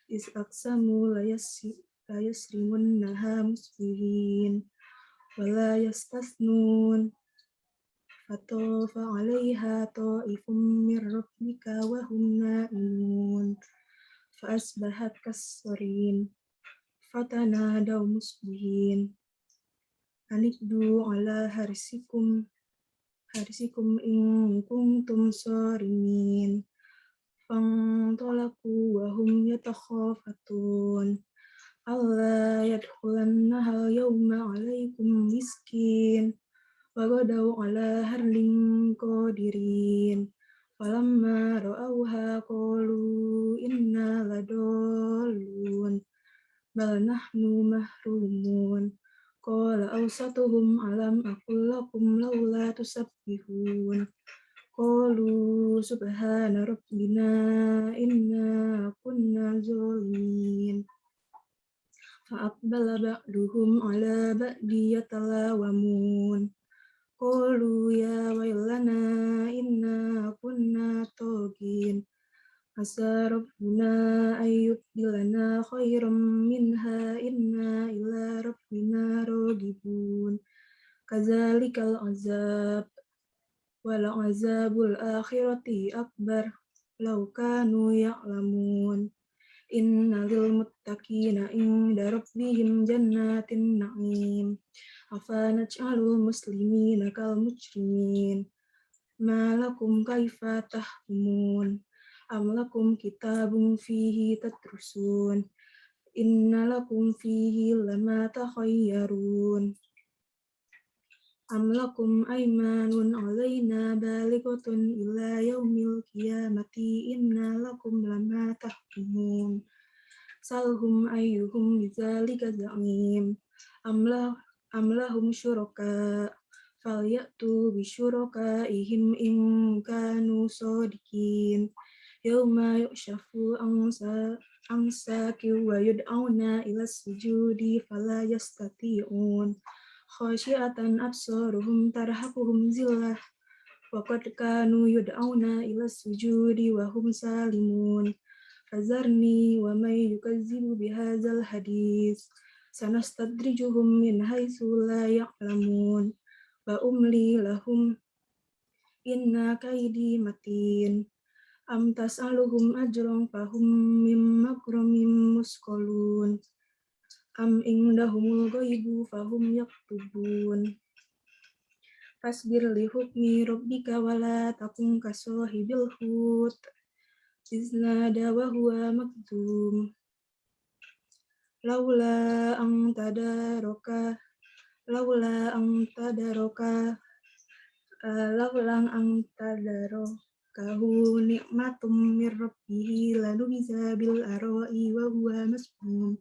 Is aqsamu la yasrimunnaha musbihin. Wala yastathnun. Fatofa 'alaiha ta'ifum mir rabbika wa hum na'imun. Fa asbahat kassarin. Fatanadaw musbihin. Anikdu 'ala harisikum in kuntum sharimin. Fantalaku wa hum yatakhafatun. Alla yadkhulannaha al-yawma 'alaikum miskin. Wa ghadaw 'ala hardin qadirin. Falamma ra'awha qalu inna ladallun. Bal nahnu mahrumun. Qala awsatuhum alam aqul lakum laula tusabbihun. Qalu subhana rabbina inna kunna zalimin. Fa'aqbala ba'duhum ala ba'di yatalawamun. Qalu ya waylana inna kunna tagin. Asa rabbuna ayyubdilana khairam minha inna ila rabbina ragibun. Kazalikal azab wal azabul akhirati akbar law kanu ya'lamun. Inna lil muttaqina inda rabbihim jannatin na'im. Afa naj'alul muslimina kal mujrimin. Ma lakum kaifa tahkumun. Am lakum kitabun fihi tadrusun. Inna lakum fihi lama takhayyarun. Am lakum aymanun alayna balighatun ila yaumil qiyamati inna lakum lama tahkumun. Salhum ayyuhum bidzalika za'im. Am lahum syuraka falyatu bisyurakaihim in kanu shodiqin. Yauma yukshafu an saqi wa yud'auna ila sujudi fala yastati'un. Khasyiatan absaruhum tarhaquhum zillah wa qad kanu yud'auna ila sujudi wa hum salimun. Fazarni wa may yukazzibu bihadzal hadis sanastadrijuhum min haitsu la ya'lamun wa umli lahum inna kaidi matin. Am tas'aluhum ajran fahum min makramin musqalun. Am indahumul ghaibu fahum yaktubun. Fasbir li hukmi rabbika wala takun kasahibil hut iznada wa huwa makdum. Laula an tadaraka kahu nikmatum mir rabbihi lanubiza bil ara'i wa huwa masmum.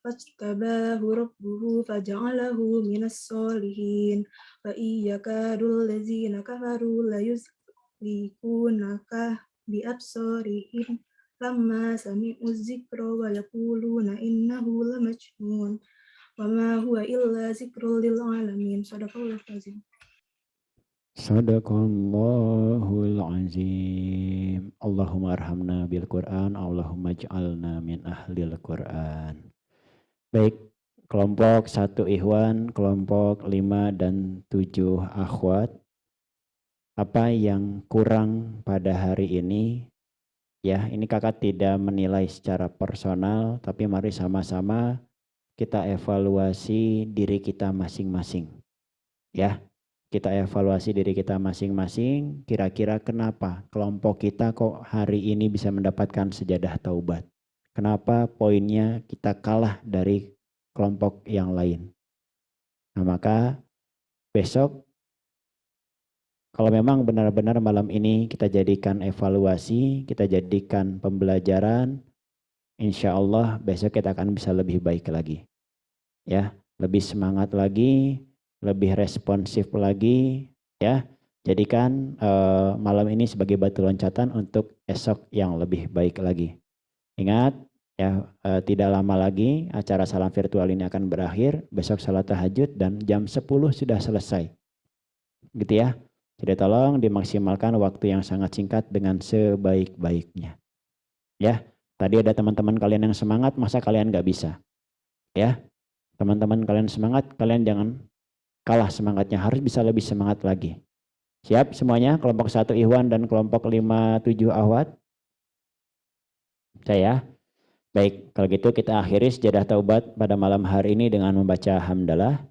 Fastabahu rabbuhu faja'alahu minas solihin. Wa iyyakadul ladzina kafaru la yuzlikunaka bi absarihim lamma sami'u dzikra wa yaquluna innahu lamajnun. Wa ma huwa illa dzikrul lil alamin. Shadaqallahul azim. Sadaqallahul azim. Allahumma arhamna bil Qur'an, Allahumma ij'alna min ahlil Qur'an. Baik, kelompok 1 ikhwan, kelompok 5 dan 7 akhwat. Apa yang kurang pada hari ini? Ya, ini kakak tidak menilai secara personal, tapi mari sama-sama kita evaluasi diri kita masing-masing. Ya. Kita evaluasi diri kita masing-masing, kira-kira kenapa kelompok kita kok hari ini bisa mendapatkan sejadah taubat. Kenapa poinnya kita kalah dari kelompok yang lain. Nah, maka besok kalau memang benar-benar malam ini kita jadikan evaluasi, kita jadikan pembelajaran, insya Allah besok kita akan bisa lebih baik lagi. Ya, lebih semangat lagi, lebih responsif lagi, ya. Jadikan malam ini sebagai batu loncatan untuk esok yang lebih baik lagi. Ingat, ya, tidak lama lagi acara salam virtual ini akan berakhir. Besok salat tahajud dan jam 10 sudah selesai. Gitu ya. Jadi tolong dimaksimalkan waktu yang sangat singkat dengan sebaik-baiknya. Ya, tadi ada teman-teman kalian yang semangat, masa kalian nggak bisa? Ya, teman-teman kalian semangat, kalian jangan kalah semangatnya, harus bisa lebih semangat lagi. Siap semuanya, kelompok 1 ikhwan dan kelompok 5-7 akhwat? Saya. Baik, kalau gitu kita akhiri sejadah taubat pada malam hari ini dengan membaca hamdalah.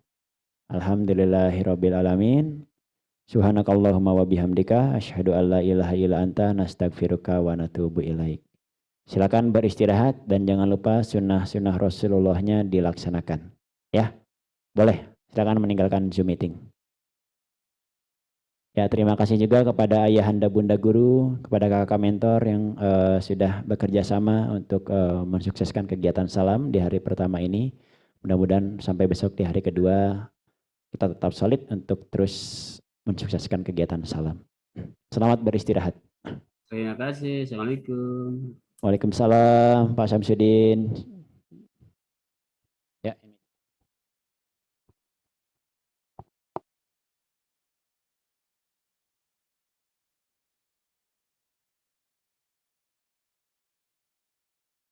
Alhamdulillahirabbil alamin. Subhanakallahumma wa bihamdika asyhadu an la ilaha illa anta nastaghfiruka wa natubu ilaik. Silakan beristirahat dan jangan lupa sunnah-sunnah Rasulullahnya dilaksanakan. Ya, boleh. Silakan meninggalkan Zoom meeting. Ya, terima kasih juga kepada ayahanda bunda guru, kepada kakak mentor yang sudah bekerja sama untuk mensukseskan kegiatan salam di hari pertama ini. Mudah-mudahan sampai besok di hari kedua kita tetap solid untuk terus mensukseskan kegiatan salam. Selamat beristirahat. Terima kasih. Assalamualaikum. Waalaikumsalam Pak Syamsuddin.